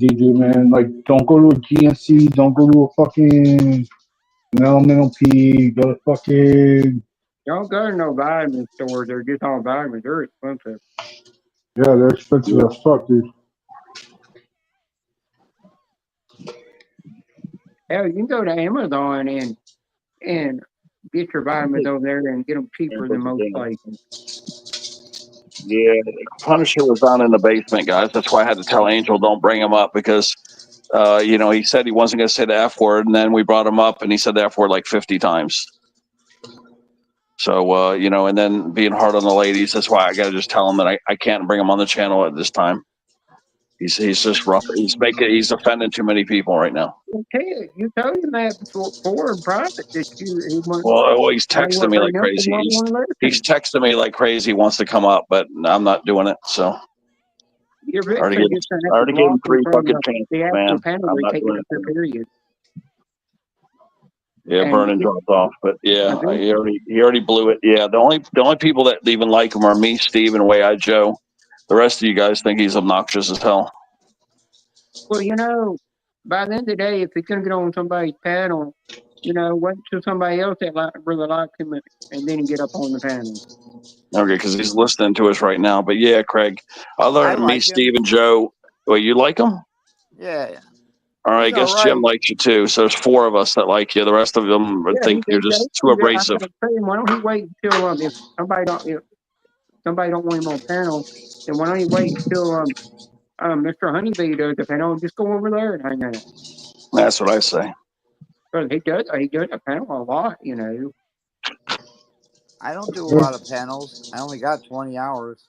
dude, man. Like, don't go to a GNC. Don't go to a fucking Elemental P. Go to fucking. Don't go to no vitamin stores. They're just all vitamins. They're expensive. Yeah, they're expensive as fuck, dude. Hell, you can go to Amazon and get your vitamins over there and get them cheaper than most places. Yeah, Punisher was down in the basement, guys. That's why I had to tell Angel don't bring him up because, he said he wasn't going to say the F word, and then we brought him up, and he said the F word like 50 times. So, and then being hard on the ladies, that's why I got to just tell him that I can't bring him on the channel at this time. He's just rough. He's offending too many people right now. Okay, you told him that before in private that Well, he's texting me like crazy. He's texting me like crazy. He wants to come up, but I'm not doing it. So I already gave him 3 fucking chances, man. I'm not doing it. Yeah, Vernon dropped off, but yeah, he already blew it. Yeah, the only people that even like him are me, Steve, and Way Eye Joe. The rest of you guys think he's obnoxious as hell. Well, by the end of the day, if he's going to get on somebody's panel, wait till somebody else that really likes him and then he get up on the panel. Okay, because he's listening to us right now. But yeah, Craig, other than me, Steve, and Joe, you like him? Yeah. All right, I guess Jim likes you too. So there's 4 of us that like you. The rest of them think you're just too abrasive. Why don't he wait until if somebody don't want him on panel, then why don't he wait until Mr. Honeybee does the panel and just go over there and hang out? That's what I say. But he does a panel a lot, I don't do a lot of panels. I only got 20 hours.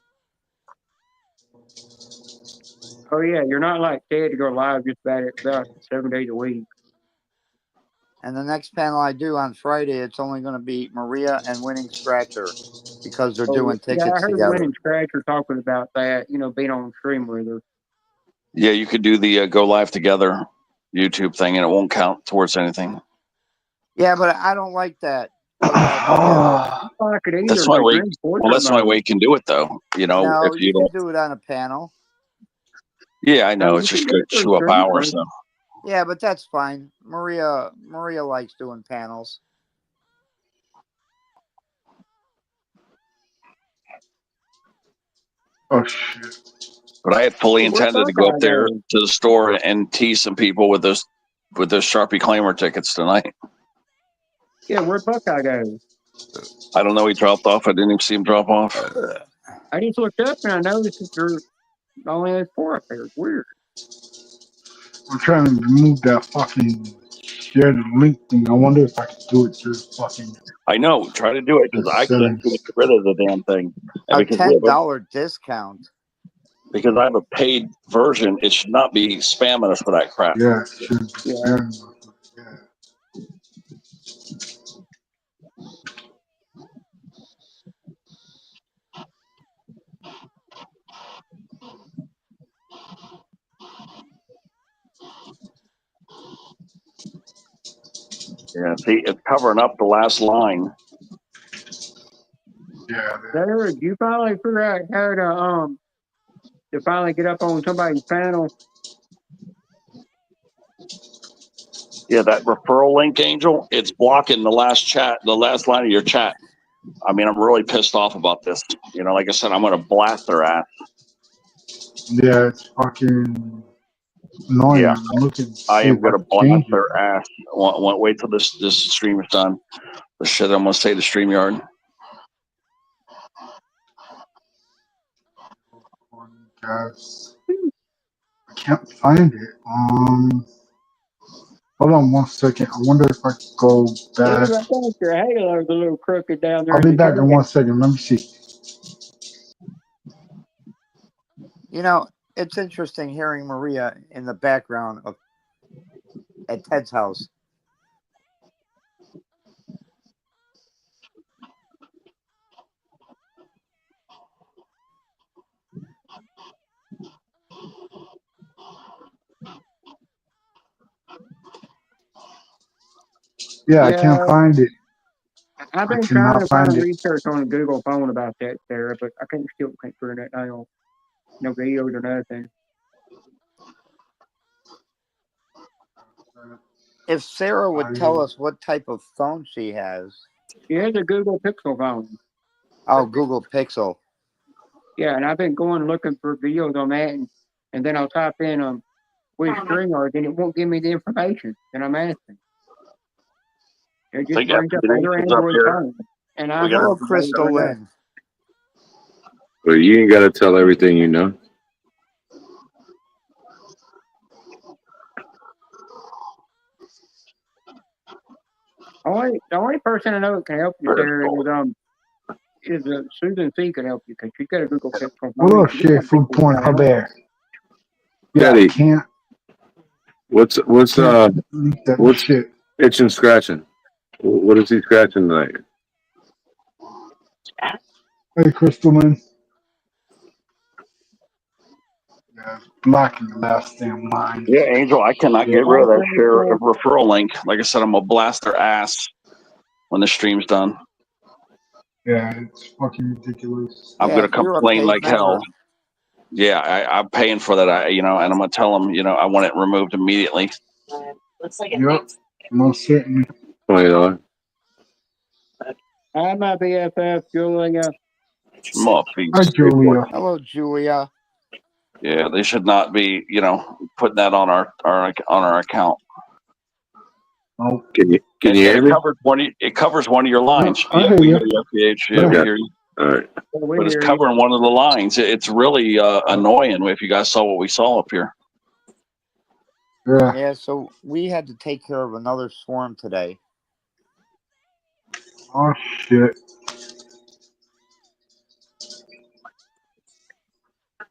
Oh yeah, you're not like Ted to go live just about 7 days a week. And the next panel I do on Friday, it's only going to be Maria and Winning Scratcher because they're doing tickets together. I heard Winning Scratcher talking about that, being on stream with her. Yeah, you could do the Go Live Together YouTube thing, and it won't count towards anything. Yeah, but I don't like that. That's the only way you can do it, though. No, if you can do it on a panel. Yeah, I know. It's just good to chew up hours, though. Yeah, but that's fine. Maria likes doing panels. Oh shit! But I had fully intended to go up there to the store and tease some people with those Sharpie Claimer tickets tonight. Yeah, where'd Buckeye go? I don't know. He dropped off. I didn't even see him drop off. I just looked up and I noticed that there only has 4 up there. It's weird. I'm trying to remove that fucking share the link thing. I wonder if I can do it through fucking I know. Try to do it because I can't settings. get rid of the damn thing. And A because we have $10 discount. because I have a paid version, it should not be spamming us for that crap. Yeah, it should be Yeah. there. Yeah. Yeah, see, it's covering up the last line. Yeah. There, you finally figure out how to finally get up on somebody's panel. Yeah, that referral link, Angel, it's blocking the last line of your chat. I mean, I'm really pissed off about this. You know, like I said, I'm going to blast their ass. Yeah, it's fucking annoying. Yeah. I'm looking to see I am if going to can blast change it. their ass. Wait till this stream is done. The shit I'm going to say to StreamYard. Guys, I can't find it. Hold on 1 second. I wonder if I can go back. I think your halo's a little crooked down there. I'll be back in 1 second. Let me see. You know, it's interesting hearing Maria in the background at Ted's house. Yeah, I can't find it. I've been I trying to cannot find find it. research on the Google phone about that, Sarah, but I still can't figure that out. No videos or nothing. If Sarah would tell us what type of phone she has. She has a Google Pixel phone. Oh, Google Pixel. Yeah, and I've been going looking for videos on that, and then I'll type in which StreamYard, and it won't give me the information that I'm asking. It They just got brings up the other nations up Android here. phones. And I Hello, Crystal Lynn. Well, you ain't got to tell everything you know. The only person I know that can help you there is Susan C. can help you because she's got a Google Pixel phone. What up, shit? Food point. How bad? Yeah, Daddy, I can't. what's That shit. itching scratching? What is he scratching tonight? Hey, Crystal Lynn. Yeah, it's blocking the last damn line. Yeah, Angel, I cannot get rid of that referral link. Like I said, I'm going to blast their ass when the stream's done. Yeah, it's fucking ridiculous. I'm going to complain like hell. Yeah, I'm paying for that, and I'm going to tell them, I want it removed immediately. Yep, most certainly. $20. Hi, my BFF, Julia. Hi, Julia. Hello, Julia. Yeah, they should not be, putting that on our account. Oh, can you hear me? It covers one of your lines. I hear we you. hear you. We hear you. All right. But it's covering one of the lines. It's really annoying if you guys saw what we saw up here. Yeah, so we had to take care of another swarm today. Oh, shit.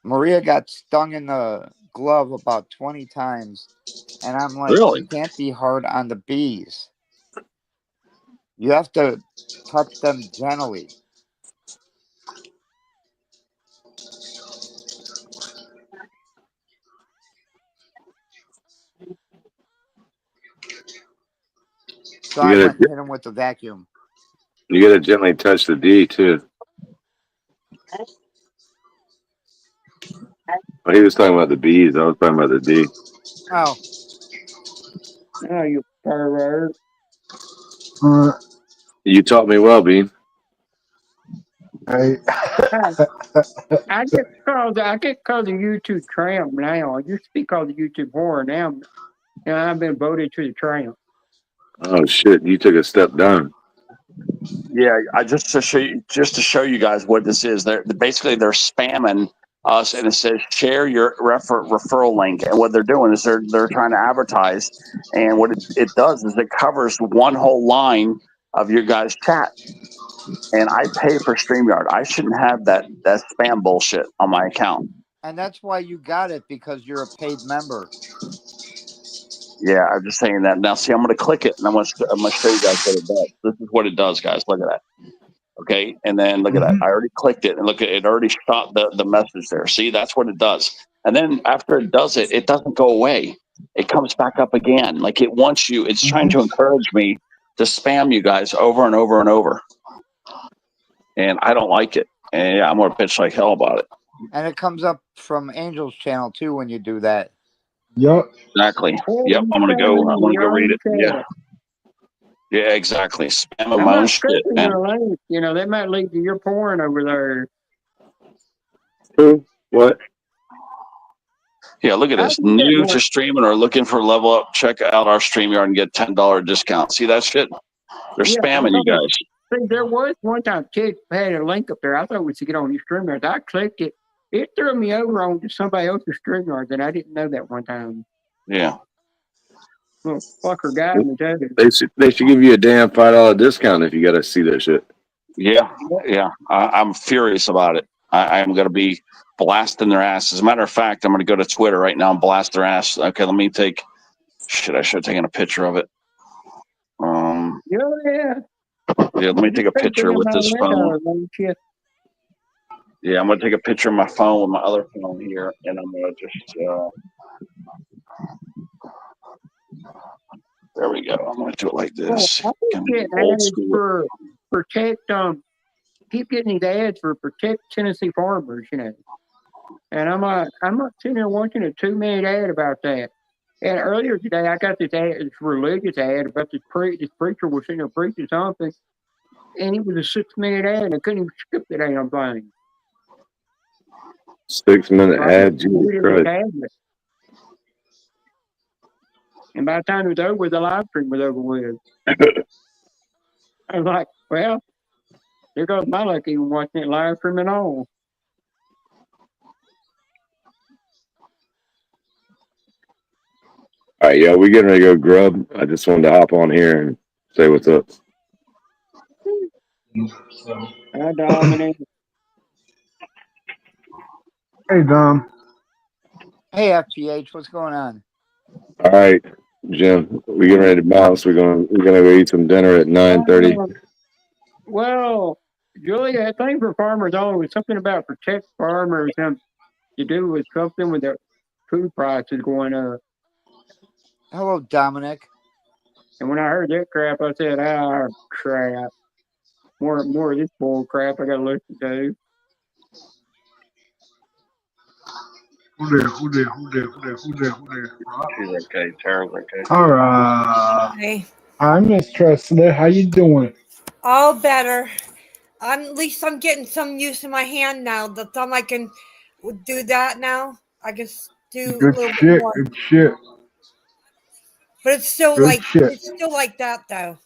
Maria got stung in the glove about 20 times. And I'm like, Really? You can't be hard on the bees. You have to touch them gently. So I went and hit him with the vacuum. You got to gently touch the D, too. Well, he was talking about the B's. I was talking about the D. Oh. Oh, you pervert. You taught me well, Bean. Hey. I get called the YouTube tramp now. I used to be called the YouTube whore. Now I've been voted to the tramp. Oh shit! You took a step down. Yeah, I just to show you guys what this is. They're spamming us, and it says share your referral link. And what they're doing is they're trying to advertise, and what it does is it covers one whole line of your guys' chat. And I pay for StreamYard. I shouldn't have that spam bullshit on my account. And that's why you got it, because you're a paid member. Yeah, I'm just saying that. Now, see, I'm going to click it, and I'm going to show you guys what it does. This is what it does, guys. Look at that. Okay, and then look at that. I already clicked it, and look at it. Already shot the message there. See, that's what it does. And then after it does it, it doesn't go away. It comes back up again. Like it wants you. It's trying to encourage me to spam you guys over and over and over. And I don't like it. And yeah, I'm going to bitch like hell about it. And it comes up from Angel's channel too when you do that. Yep. Exactly. Yep. I'm gonna go read it. Yeah. Yeah, exactly. Spamming my own shit, man. You know, they might lead to your porn over there. Who? What? Yeah, look at this. New to streaming or looking for level up, check out our StreamYard and get $10 discount. See that shit? They're spamming you guys. See, there was one time Ted had a link up there. I thought we should get on your StreamYard. I clicked it. It threw me over onto somebody else's StreamYard, and I didn't know that one time. Yeah. Little fucker guy in the desert. They should give you a damn $5 discount if you got to see that shit. Yeah. I'm furious about it. I'm going to be blasting their ass. As a matter of fact, I'm going to go to Twitter right now and blast their ass. Okay, let me take. Shit, I should have taken a picture of it. Yeah, let me take a picture with this phone. Yeah, I'm going to take a picture of my phone with my other phone here, and I'm going to just. There we go. I'm going to do it like this. Well, I keep getting ads for protect. Keep getting these ads for protect Tennessee farmers, you know. And I'm not sitting there watching a 2-minute ad about that. And earlier today, I got this ad, this religious ad about this preacher was sitting there preaching something, and it was a 6-minute ad, and I couldn't even skip the damn thing. 6-minute ad, Jesus Christ. And by the time it was over, the live stream was over with. I was like, well, there goes my luck even watching it live stream at all. All right, yeah, we getting ready to go grub. I just wanted to hop on here and say what's up. I dominate. Hey, Dom. Hey, FTH, what's going on? All right, Jim, we getting ready to bounce. We're gonna go eat some dinner at 9:30. Well, Julia, I think for Farmers Only was something about protect farmers to do with something with the food prices going up. Hello, Dominic. And when I heard that crap, I said, crap. More of this bull crap I gotta listen to. Who there? She's okay. Tara's okay. All right. Hey. Hi, Miss Tressler. How you doing? All better. At least I'm getting some use in my hand now. The thumb I can do that now. I can do Good a little shit. bit more. Good shit. But it's still Good like shit. it's still like that though.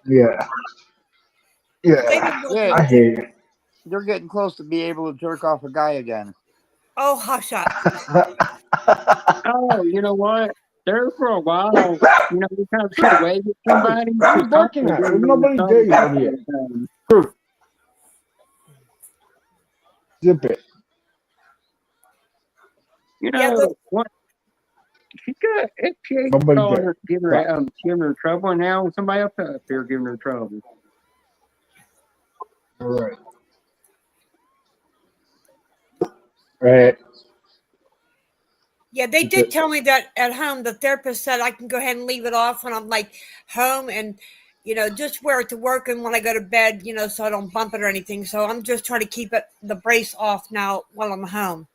Yeah. Yeah. Yeah, I hear you. you're getting close to be able to jerk off a guy again. Oh, hush up. Oh, you know what? There for a while, you know, we kind of should wave at somebody. What are you barking at? There's nobody there yet. Proof. Zip it. You Yeah, know what? She got FPA Nobody calling there. her, giving her trouble, and now somebody else up there giving her trouble. All right. Right. Yeah, they did tell me that at home. The therapist said I can go ahead and leave it off when I'm like home and, you know, just wear it to work and when I go to bed, you know, so I don't bump it or anything. So I'm just trying to keep the brace off now while I'm home.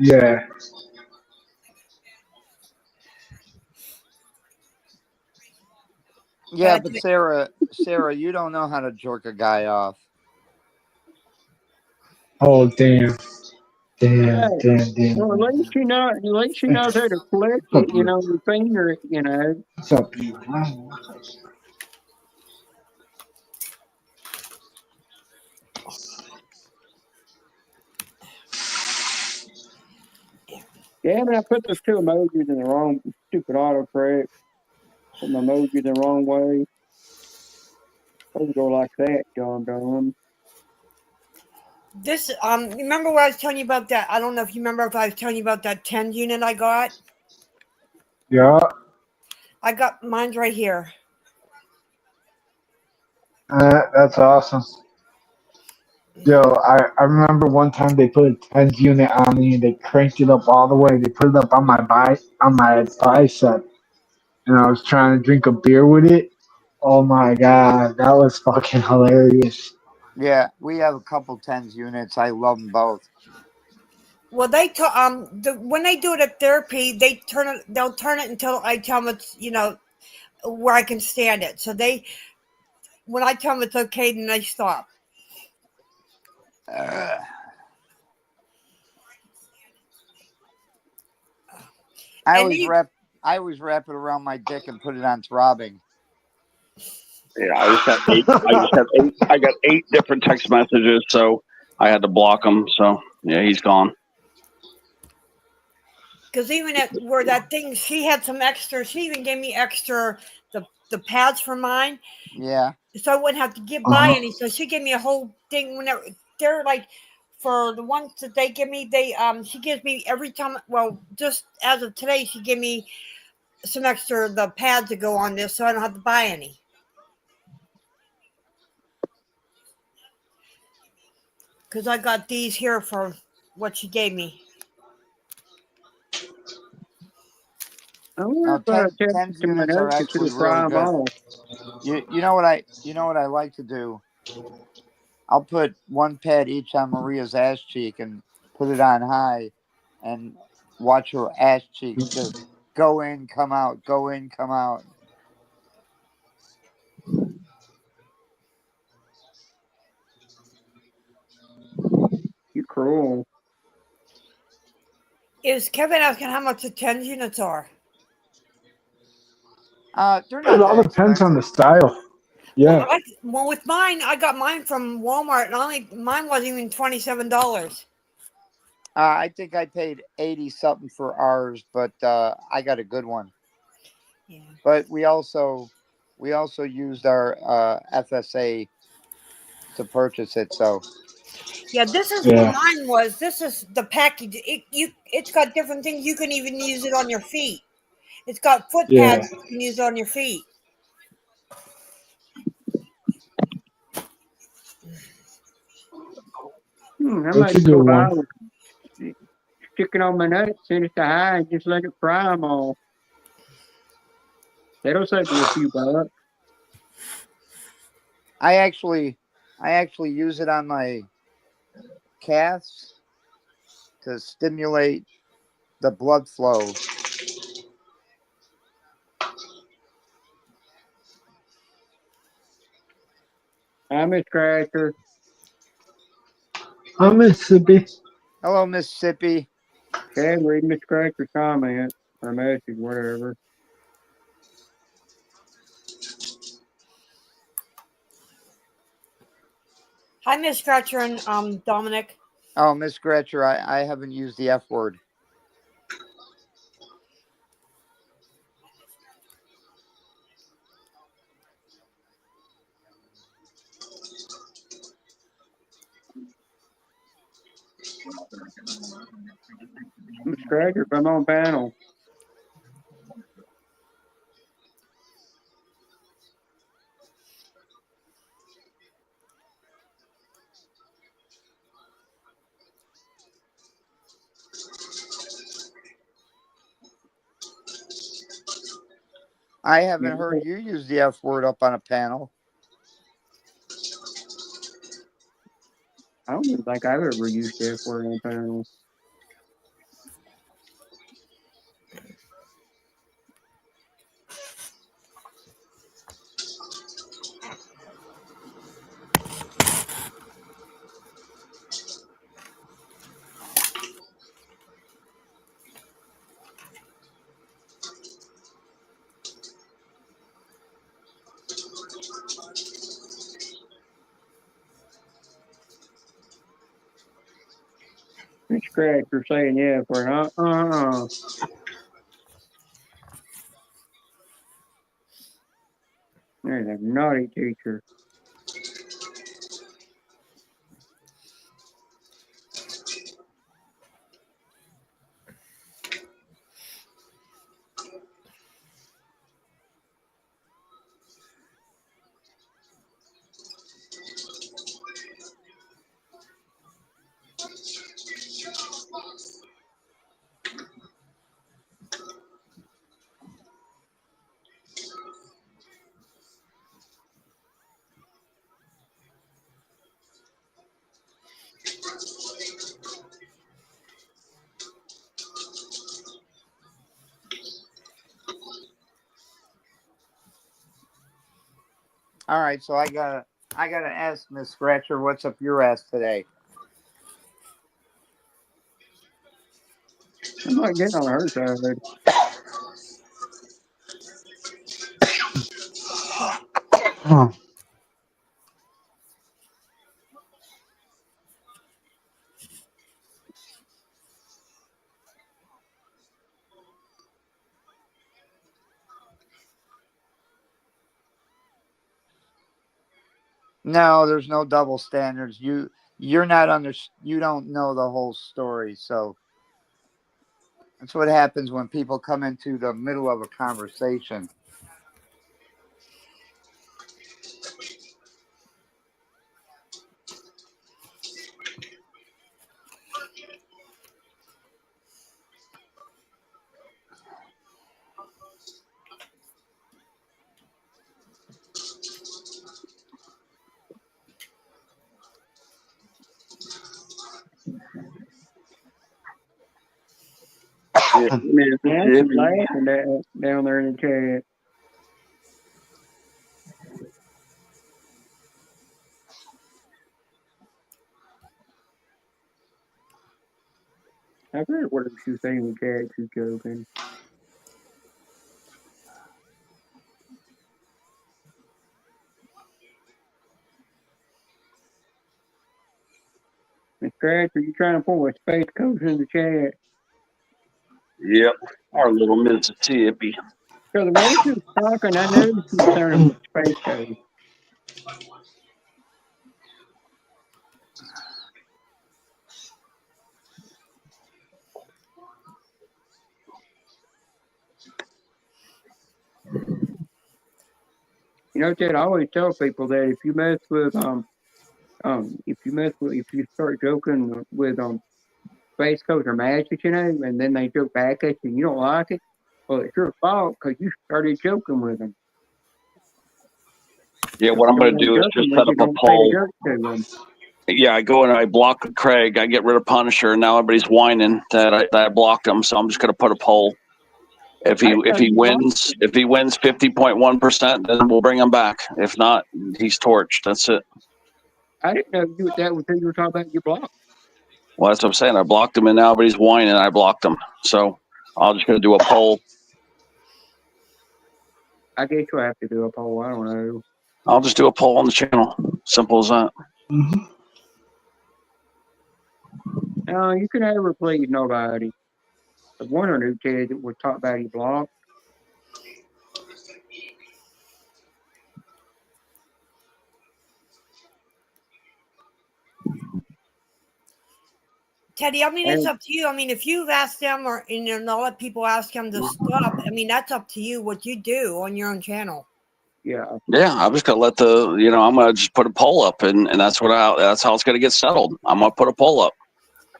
Yeah. Yeah, but Sarah, you don't know how to jerk a guy off. Oh, damn. Damn, Hey, damn, damn. well, at least she knows how to flick it, your finger, What's up? Damn it, I put those two emojis in the wrong stupid autocorrect. Put my emoji the wrong way. Supposed to go like that, dumb. This remember what I was telling you about that? I don't know if you remember if I was telling you about that 10 unit I got. Yeah, I got mine's right here. that's awesome. Yo, I remember one time they put a 10 unit on me and they cranked it up all the way. They put it up on my bicep, and I was trying to drink a beer with it. Oh my god, that was fucking hilarious. Yeah, we have a couple tens units. I love them both. Well, when they do it at therapy, they'll turn it until I tell them it's where I can stand it. So when I tell them it's okay, then they stop. I always wrap it around my dick and put it on throbbing. Yeah, I just have eight. I got 8 different text messages, so I had to block him. So yeah, he's gone. Because even at where that thing, she had some extra. She even gave me extra the pads for mine. Yeah. So I wouldn't have to buy any. So she gave me a whole thing. Whenever they're like, for the ones that they give me, she gives me every time. Well, just as of today, she gave me some extra the pads to go on this, so I don't have to buy any. Because I got these here for what she gave me. I 10 units are actually really good. You know what I like to do? I'll put one pad each on Maria's ass cheek and put it on high and watch her ass cheeks just go in, come out, go in, come out. You cruel. Is Kevin asking how much the 10 units are? They're not It all that depends on expensive. the style. Yeah. Well, with mine, I got mine from Walmart, and mine wasn't even $27. I think I paid 80 something for ours, but I got a good one. Yeah. But we also used our FSA to purchase it. So yeah, this is what mine was. This is the package. It's got different things. You can even use it on your feet. It's got foot pads you can use on your feet. I might go buy one. Stick it on my nuts, send it to high, and just let it fry them all. That'll save me a few bucks. I actually use it on my calves to stimulate the blood flow. Hi, Miss Scratcher. Hi, Mississippi. Hello, Mississippi. Okay, read Miss Scratcher's comment or message, whatever. Hi, Miss Scratcher and Dominic. Oh, Miss Scratcher, I haven't used the F word. Miss Scratcher, I'm on panel. I haven't heard you use the F word up on a panel. I don't even think I've ever used the F word on panel. And Scratcher saying yeah for an There's a naughty teacher. All right, so I gotta ask Miss Scratcher, what's up your ass today? I'm not getting on her side. Huh. No, there's no double standards. You're not you don't know the whole story, so that's what happens when people come into the middle of a conversation. Yeah, Mississippi. Nancy's laughing down there in the chat. I've heard what she's saying in the chat. She's joking. Miss Scratcher, you trying to pull a space coach in the chat? Yep, our little Mississippi. So the way she was talking, I know she was sounding with space coach. You know, Ted, I always tell people that if you mess with if you start joking with space coach or magic, you know, and then they joke back at you and you don't like it, well, it's your fault because you started joking with them. Yeah, what I'm going to do is just set up a poll. Yeah, I go and I block Craig. I get rid of Punisher, and now everybody's whining that I blocked him. So I'm just going to put a poll. If he wins 50.1%, then we'll bring him back. If not, he's torched. That's it. I didn't know that was who you were talking about. You blocked. Well, that's what I'm saying. I blocked him, and now everybody's whining. I blocked him. So I'm just going to do a poll. I guess you'll have to do a poll. I don't know. I'll just do a poll on the channel. Simple as that. No, you can never please nobody. The one or two Ted that was talking about he blocked. Teddy, I mean, it's up to you. I mean, if you've asked them or not let people ask him to stop, I mean, that's up to you what you do on your own channel. Yeah. Yeah, I'm just gonna let I'm gonna just put a poll up, and that's that's how it's gonna get settled. I'm gonna put a poll up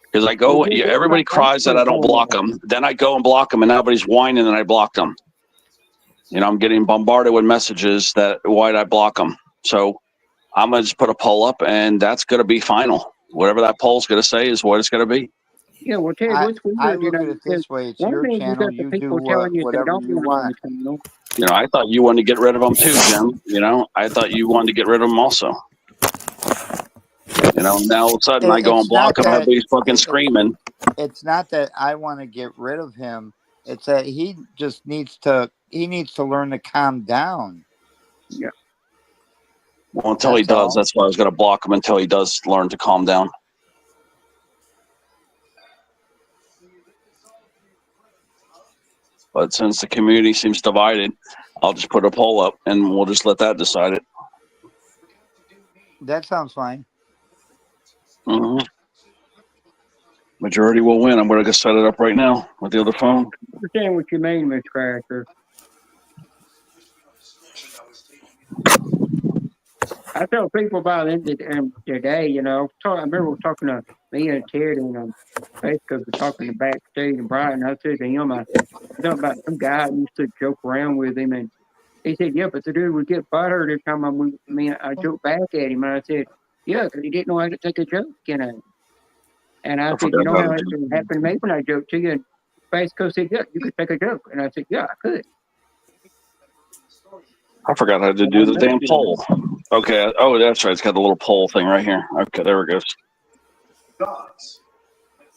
because I go. Everybody cries that I don't block them. Then I go and block them, and everybody's whining that I blocked them. You know, I'm getting bombarded with messages that why did I block them? So I'm gonna just put a poll up, and that's gonna be final. Whatever that poll's gonna say is what it's gonna be. Yeah, well, Ted, I look at it this way: it's your channel. You do whatever you want. You know, I thought you wanted to get rid of them too, Jim. You know, I thought you wanted to get rid of them also. You know, now all of a sudden I go and block him. Everybody's fucking screaming. It's not that I want to get rid of him. It's that he just needs to learn to calm down. Yeah. Well, until he does, that's why I was going to block him until he does learn to calm down. But since the community seems divided, I'll just put a poll up and we'll just let that decide it. That sounds fine. hmm Majority will win. I'm going to go set it up right now with the other phone. I understand what you mean, Miss Crasher. I tell people about it today, you know. I remember talking to me and Ted and Facebook were talking to backstage and Brian. I said to him, I talking about some guy I used to joke around with him, and he said, "Yeah, but the dude would get butthurt every time I joked back at him." And I said, "Yeah, because he didn't know how to take a joke, you know." And I said, forgot "You know about how it. it happened to me when I joked to you?" And Facebook said, "Yeah, you could take a joke." And I said, "Yeah, I could." I forgot how to do the damn poll. Okay. Oh, that's right. It's got the little poll thing right here. Okay, there it goes.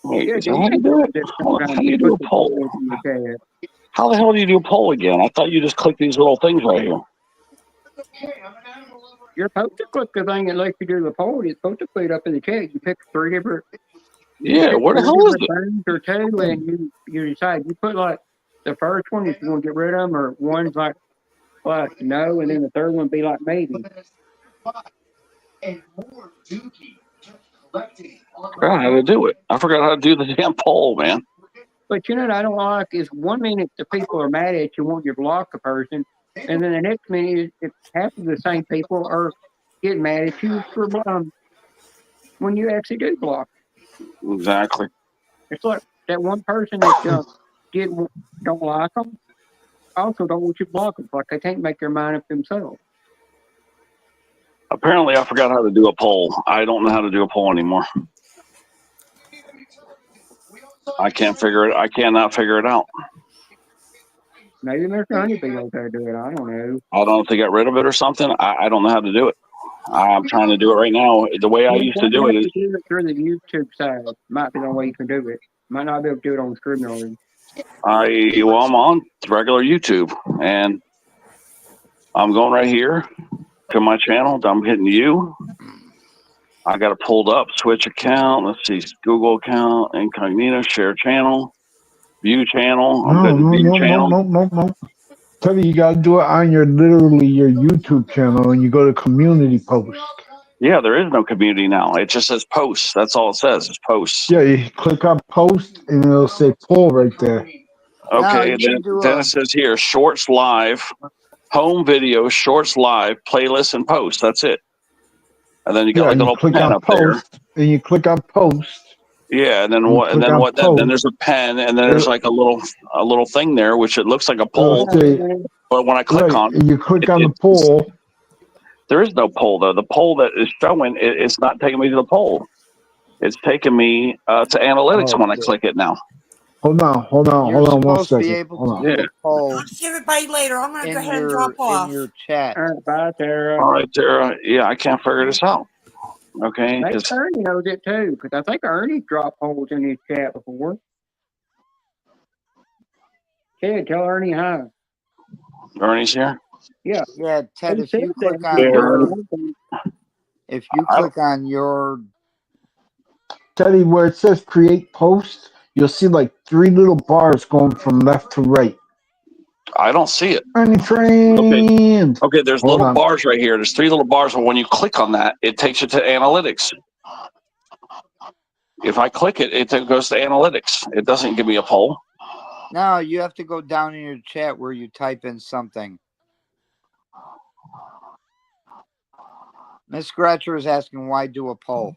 Wait, Yeah, is that how you do it? Hold on, how do you do a poll? Okay. How the hell do you do a poll again? I thought you just click these little things right here. You're supposed to click the thing and let you do the poll. You're supposed to put it up in the chat. You pick three different. Yeah, where the hell is it? Things or two, and you decide. You put like the first one if you want to get rid of them, or one's like no, and then the third one be like maybe. I forgot how to do it. I forgot how to do the damn poll, man. But you know what I don't like is 1 minute the people are mad at you, want you to block a person, and then the next minute if half of the same people are getting mad at you for when you actually do block. Exactly. It's like that one person that don't like them, also don't want you to block them. Like they can't make their mind up themselves. Apparently, I forgot how to do a poll. I don't know how to do a poll anymore. I can't figure it. I cannot figure it out. Maybe Mr. Honeybee out there do it. I don't know. I don't know if they got rid of it or something. I don't know how to do it. I'm trying to do it right now. The way I used to do it is through the YouTube side. Might be the way you can do it. Might not be able to do it on StreamYard. I'm on regular YouTube and I'm going right here to my channel. I'm hitting you. I got it pulled up. Switch account. Let's see. Google account. Incognito. Share channel. View channel. I'm good. View channel. No. Tell you gotta do it on your YouTube channel, and you go to community post. Yeah, there is no community now. It just says posts. That's all it says. It's posts. Yeah, you click on post, and it'll say poll right there. Okay, then it says here shorts live, home video, shorts live, playlist, and post. That's it. And then you got like a little pen up there. And you click on post. Yeah, and then what? And then what? Then there's a pen, and then there's like a little thing there, which it looks like a poll. But when I click on, and you click on the poll. There is no poll though. The poll that is showing it's not taking me to the poll. It's taking me to analytics when I click it now. Hold on 1 second. Be able to do a poll. I'll see everybody later. I'm gonna go ahead and drop off. In your chat. All right, bye, Tara. All right, Tara. Yeah, I can't figure this out. Okay. I think Ernie knows it too, because I think Ernie dropped polls in his chat before. Ted, tell Ernie hi. Ernie's here. Yeah. Yeah, Ted. If you click on your Teddy, where it says create post, you'll see like 3 little bars going from left to right. I don't see it. Okay, there's little bars right here. There's 3 little bars, but when you click on that, it takes you to analytics. If I click it, it goes to analytics. It doesn't give me a poll. No, you have to go down in your chat where you type in something. Miss Scratcher is asking why do a poll.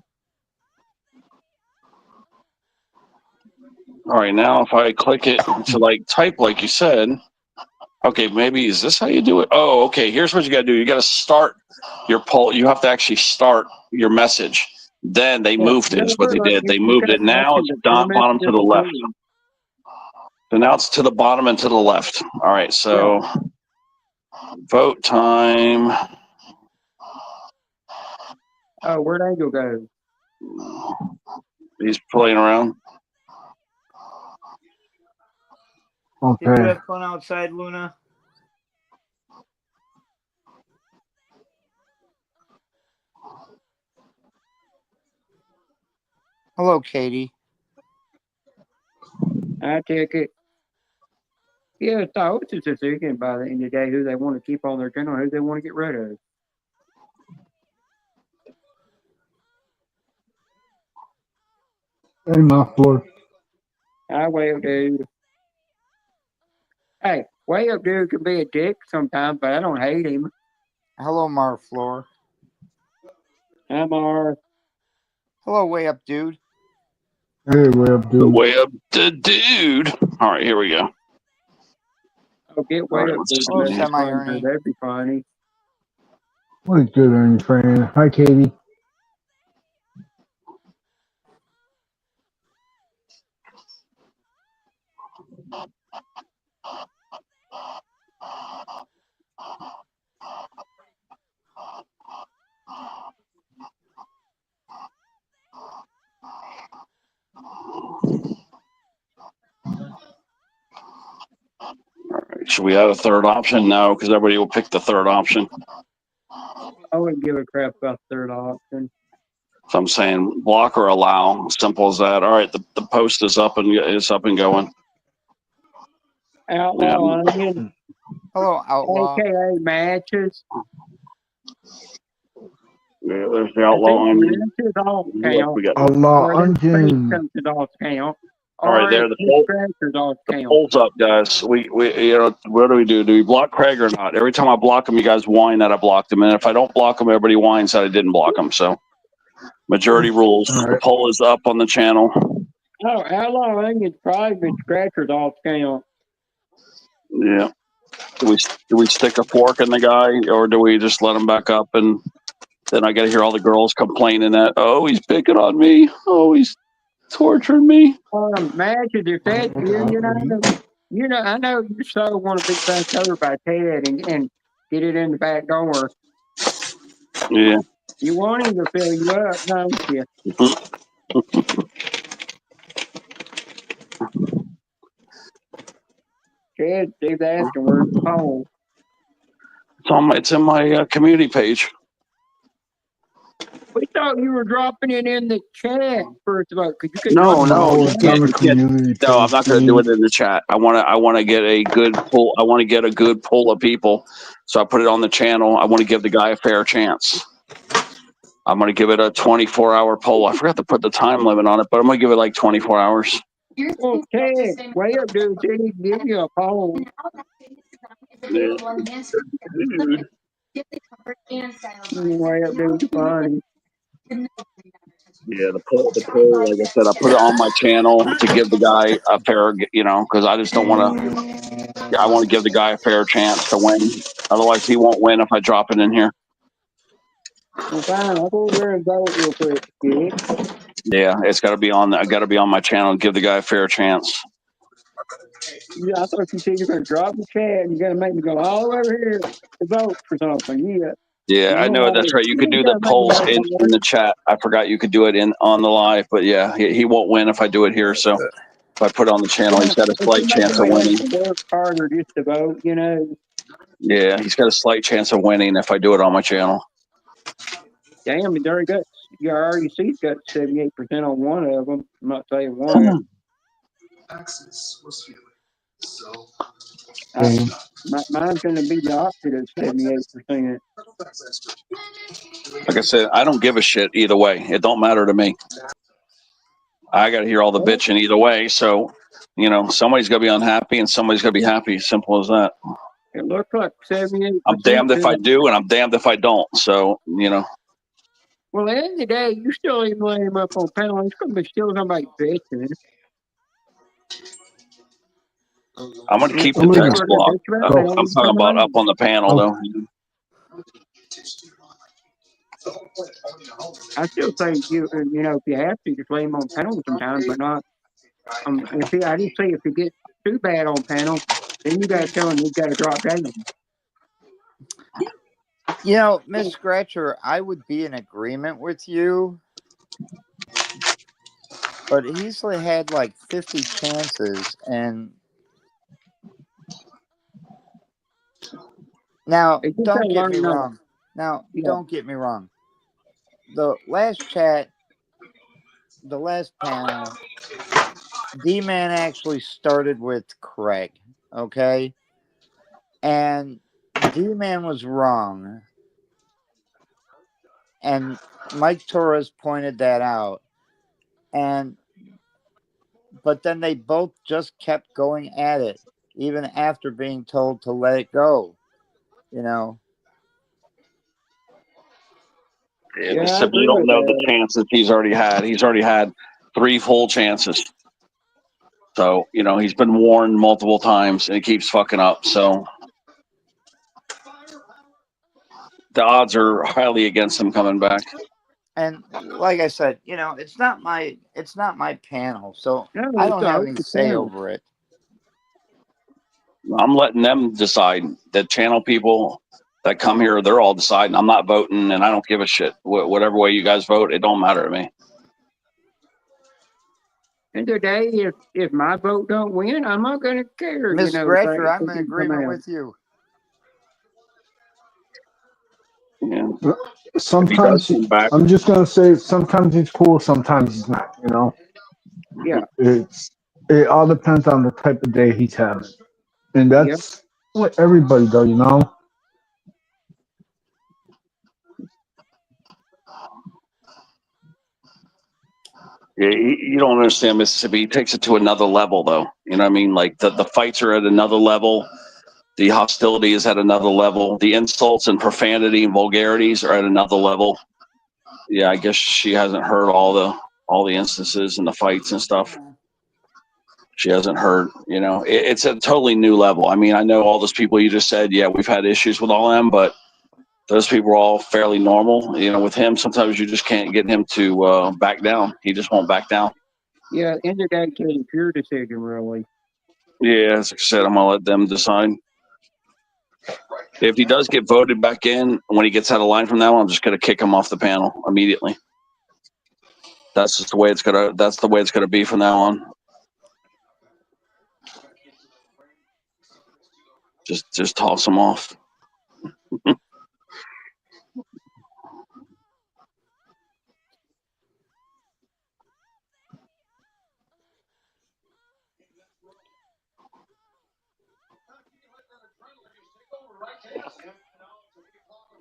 All right, now if I click it to like type like you said, okay, maybe is this how you do it? Oh, okay, here's what you got to do. You got to start your poll. You have to actually start your message. Then they moved it is what they did. They moved it. Now it's bottom to the left. So now it's to the bottom and to the left. All right, so vote time. Oh, where'd Angel go? He's playing around. Okay. Did you have fun outside, Luna? Hello, Katie. I take it. Yeah, so it's just a decision by the end of the day who they want to keep on their channel, who they want to get rid of. Hey, my floor. I Way Up Dude. Hey, Way Up Dude can be a dick sometimes, but I don't hate him. Hello, Marflor. I'm our Hello, way up, dude. Hey, way up, The dude. way up the dude. All right, here we go. get Way All right, Up let's Dude. see. Hello, That'd be Semi funny. Ernie. That'd be funny. What is good, Ernie friend? Hi, Katie. Should we add a third option? No, because everybody will pick the third option. I wouldn't give a crap about the third option. So I'm saying block or allow. Simple as that. All right, the post is up and going. Outlaw Onion, Hello, Outlaw. aka Matches. Yeah, there's the I outlaw think onion. Matches all What count. we got? Allah Or the space Onion. coaches all count. All right, there the Miss poll. Scratchers all The count. poll's up, guys. We what do we do? Do we block Craig or not? Every time I block him, you guys whine that I blocked him, and if I don't block him, everybody whines that I didn't block him. So majority rules. All The right. poll is up on the channel. Oh, Outlaw Onion's probably Miss Scratchers all count. Yeah. Do we stick a fork in the guy, or do we just let him back up? And then I got to hear all the girls complaining that, oh, he's picking on me. Oh, he's torturing me. Matches, if that's you, I know you so want to be back over by Ted and get it in the back door. Yeah. You want him to fill you up, don't you? Ted, Steve's asking where's the poll. It's in my community page. We thought you were dropping it in the chat first of all. Because you could No, drop no, No, you it's can't. on the You can't. community No, I'm page, not going to do dude. it in the chat. I want to get a good pool. I want to get a good pool of people. So I put it on the channel. I want to give the guy a fair chance. I'm going to give it a 24-hour poll. I forgot to put the time limit on it, but I'm going to give it like 24 hours. Well, Ted, Way Up Dude said he'd give you a poll. Dude. Way Up Dude's funny. Yeah, the poll, like I said, I put it on my channel to give the guy a fair, because I just don't want to. I want to give the guy a fair chance to win. Otherwise, he won't win if I drop it in here. Well, fine, I'll go over there and vote real quick, kid. Yeah, it's got to be on. I got to be on my channel and give the guy a fair chance. Yeah, I thought you said you're going to drop the chat and you're going to make me go all over here to vote for something. Yeah. Yeah, I know that's right. You could do the polls in the chat. I forgot you could do it on the live, but yeah, he won't win if I do it here. So if I put it on the channel, he's got a slight chance of winning. Work harder just to vote, Yeah, he's got a slight chance of winning if I do it on my channel. Damn, Dirty Guts. Your REC's got 78% on one of them. I'm not saying one. Mine's going to be the opposite of 78%. Like I said, I don't give a shit either way. It don't matter to me. I got to hear all the bitching either way. So, somebody's going to be unhappy and somebody's going to be happy. Simple as that. It looks like 78%. I'm damned if I do and I'm damned if I don't. So, Well, at the end of the day, you still ain't laying him up on panel. It's going to be still somebody bitching. I'm going to keep the text block. I'm talking about up on the panel, though. I still think if you have to, just lay him on panel sometimes, but not. I didn't say if you get too bad on panel, then you got to tell him you got to drop down. Miss Scratcher, I would be in agreement with you, but he's had like 50 chances, and now don't get me wrong. Don't get me wrong. The last panel, D-Man actually started with Craig. Okay. And D-Man was wrong. And Mike Torres pointed that out. But then they both just kept going at it, even after being told to let it go. You know. Yeah, Yeah, I except you agree don't with know the that. chances he's already had. He's already had 3 full chances. So, he's been warned multiple times and he keeps fucking up. So the odds are highly against him coming back. And like I said, it's not my panel, so No, I it's don't a have any hopeless say panel. over it. I'm letting them decide. The channel people that come here, they're all deciding. I'm not voting, and I don't give a shit. Whatever way you guys vote, it don't matter to me. And today, if my vote don't win, I'm not going to care. Miss The Scratcher, fact I'm that in you come agreement out. with you. Yeah. Sometimes come back. I'm just gonna say sometimes he's cool, sometimes he's not. Yeah, It all depends on the type of day he's having, and yeah. that's what everybody does. Yeah, you don't understand Mississippi. He takes it to another level, though. You know what I mean? Like the fights are at another level. The hostility is at another level. The insults and profanity and vulgarities are at another level. Yeah, I guess she hasn't heard all the instances and the fights and stuff. She hasn't heard. It's a totally new level. I mean, I know all those people you just said. Yeah, we've had issues with all them, but those people are all fairly normal. With him, sometimes you just can't get him to back down. He just won't back down. Yeah, in the day, it's your decision, really. Yeah, as I said, I'm gonna let them decide. If he does get voted back in, when he gets out of line from now, I'm just gonna kick him off the panel immediately. That's just the way it's gonna. That's the way it's gonna be from now on. Just toss him off.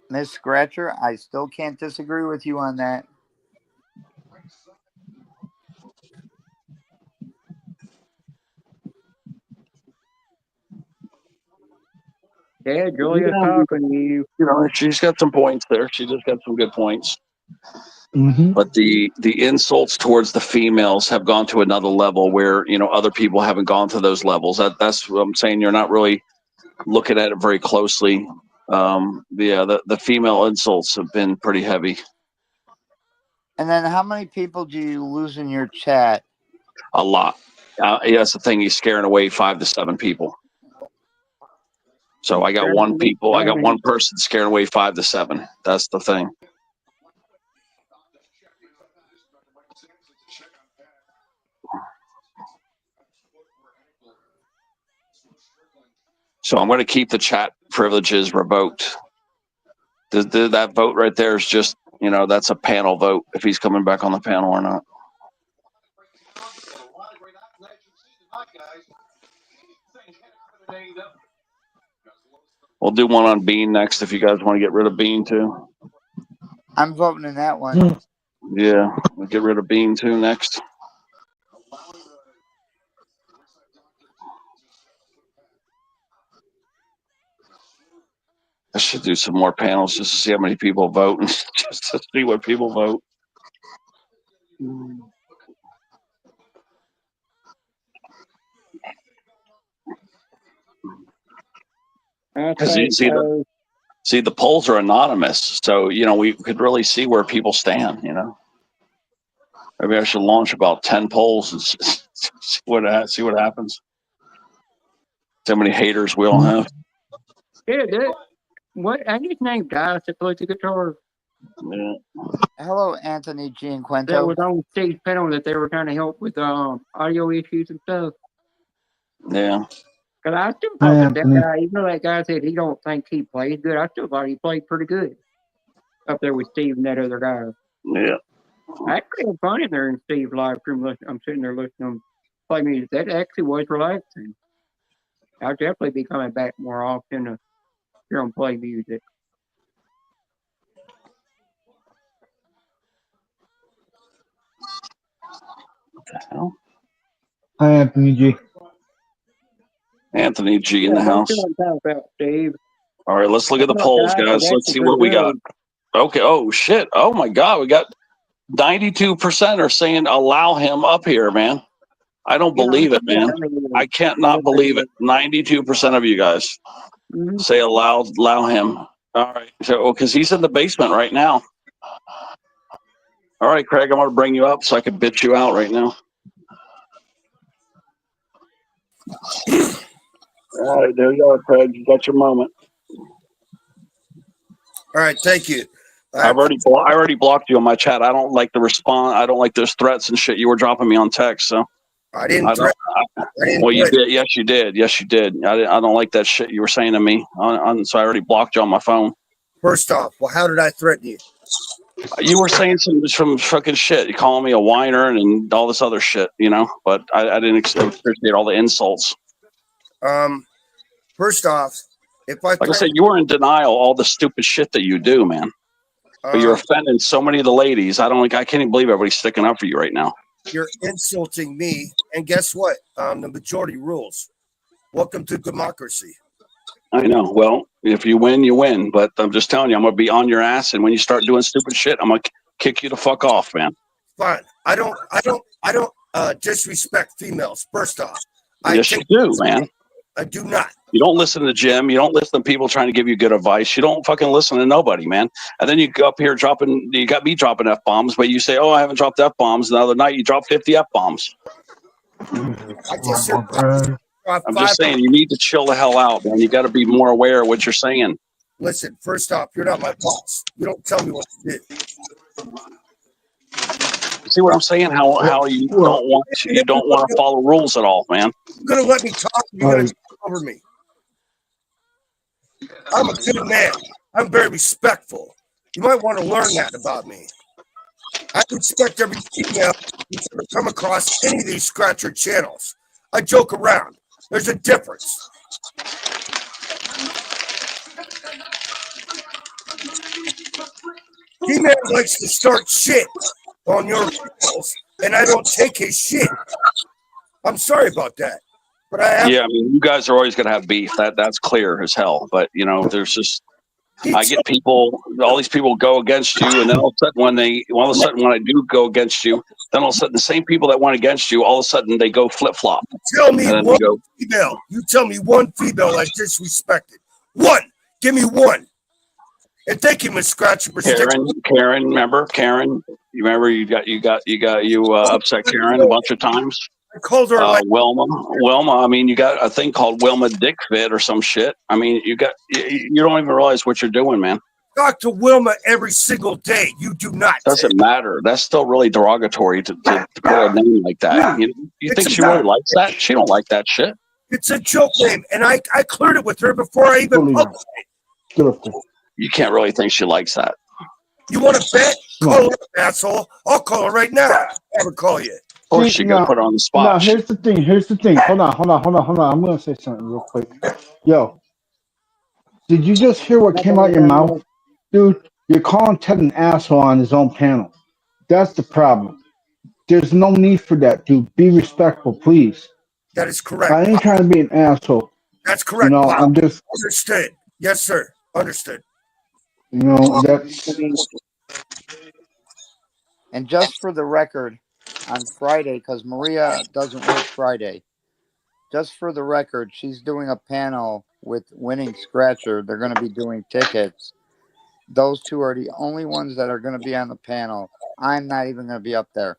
Miss Scratcher, I still can't disagree with you on that. Yeah, Julia's talking to you. She's got some points there. She just got some good points. Mm-hmm. But the insults towards the females have gone to another level where other people haven't gone to those levels. That's what I'm saying. You're not really looking at it very closely. The female insults have been pretty heavy. And then how many people do you lose in your chat? A lot. That's the thing. He's scaring away 5 to 7 people. So I got one person scaring away 5 to 7. That's the thing. So I'm going to keep the chat privileges revoked. That vote right there is just, that's a panel vote if he's coming back on the panel or not. We'll do one on Bean next if you guys want to get rid of Bean too. I'm voting in that one. Yeah, we'll get rid of Bean too next. I should do some more panels just to see how many people vote and just to see what people vote. Because you see the polls are anonymous, so we could really see where people stand. Maybe I should launch about 10 polls and see what happens. See how many haters we all have. Yeah, what? I just named guys that plays the guitar. Yeah. Hello, Anthony Gianquento. That was on Steve's panel that they were trying to help with audio issues and stuff. Yeah. Because I still thought that guy, even though that guy said he don't think he played good, I still thought he played pretty good up there with Steve and that other guy. Yeah. I actually had fun in there in Steve's live stream. I'm sitting there listening to him play music. That actually was relaxing. I'll definitely be coming back more often to hear them play music. What the hell? Hi, Anthony G. Anthony G in the What house. you on top about, Steve? All right, let's look at the What's up, polls, guys? guys. That's Let's see pretty what we got. good. Okay. Oh shit. Oh my God. We got 92% are saying allow him up here, man. I don't Yeah, I'm believe it, saying, man. I can't not believe it. 92% of you guys Mhm. say allow him. All right. So, because he's in the basement right now. All right, Craig, I'm going to bring you up so I can bitch you out right now. All right, there you go, Craig. You got your moment. All right, thank you. I already blocked you on my chat. I don't like the response. I don't like those threats and shit you were dropping me on text. So I didn't threaten. well, you did. Yes, you did. Yes, you did. I don't like that shit you were saying to me. So I already blocked you on my phone. First off, well, how did I threaten you? You were saying some fucking shit. You calling me a whiner and all this other shit, you know. But I didn't appreciate all the insults. First off, if I Like I said, you were in denial all the stupid shit that you do, man. But you're offending so many of the ladies. I can't even believe everybody's sticking up for you right now. You're insulting me, and guess what? The majority rules. Welcome to democracy. I know. Well, if you win, you win. But I'm just telling you, I'm gonna be on your ass, and when you start doing stupid shit, I'm gonna kick you the fuck off, man. Fine. I don't disrespect females. First off, Yes, you do, man. I do not. You don't listen to Jim. You don't listen to people trying to give you good advice. You don't fucking listen to nobody, man. And then you go up here you got me dropping F-bombs, but you say, oh, I haven't dropped F-bombs. The other night you dropped 50 F-bombs. I just said, I'm just saying, you need to chill the hell out, man. You got to be more aware of what you're saying. Listen, first off, you're not my boss. You don't tell me what to do. See what I'm saying? How you don't want to follow rules at all, man. You're gonna let me talk. You're gonna talk over me. I'm a good man. I'm very respectful. You might want to learn that about me. I respect every female who's ever come across any of these scratcher channels. I joke around. There's a difference. Female likes to start shit on your channels, and I don't take his shit. I'm sorry about that. But I mean, you guys are always going to have beef. That's clear as hell. But, you know, there's just, I get people, all these people go against you. And then all of a sudden when I do go against you, then all of a sudden the same people that went against you, all of a sudden they go flip flop. Tell me one female. You tell me one female I disrespected. One. Give me one. And thank you, Miss Scratch. Karen, remember Karen? You remember you upset Karen a bunch of times. I called her Wilma. I mean, you got a thing called Wilma Dick Fit or some shit. I mean, you don't even realize what you're doing, man. Talk to Wilma every single day. You do not. Doesn't matter. That's still really derogatory to call a name like that. You think she really likes that? She don't like that shit. It's a joke name, and I cleared it with her before I even published it. You can't really think she likes that. You want to bet? Call her, asshole. I'll call her right now. I'll call you. Or she could put her on the spot. No, here's the thing. Hold on. I'm going to say something real quick. Yo, did you just hear what came out your mouth? Dude, you're calling Ted an asshole on his own panel. That's the problem. There's no need for that, dude. Be respectful, please. That is correct. I ain't trying to be an asshole. That's correct. You know, I'm just... Understood. Yes, sir. Understood. You know, that's... And just for the record, on Friday, because Maria doesn't work Friday, just for the record, she's doing a panel with Winning Scratcher. They're going to be doing tickets. Those two are the only ones that are going to be on the panel. I'm not even going to be up there.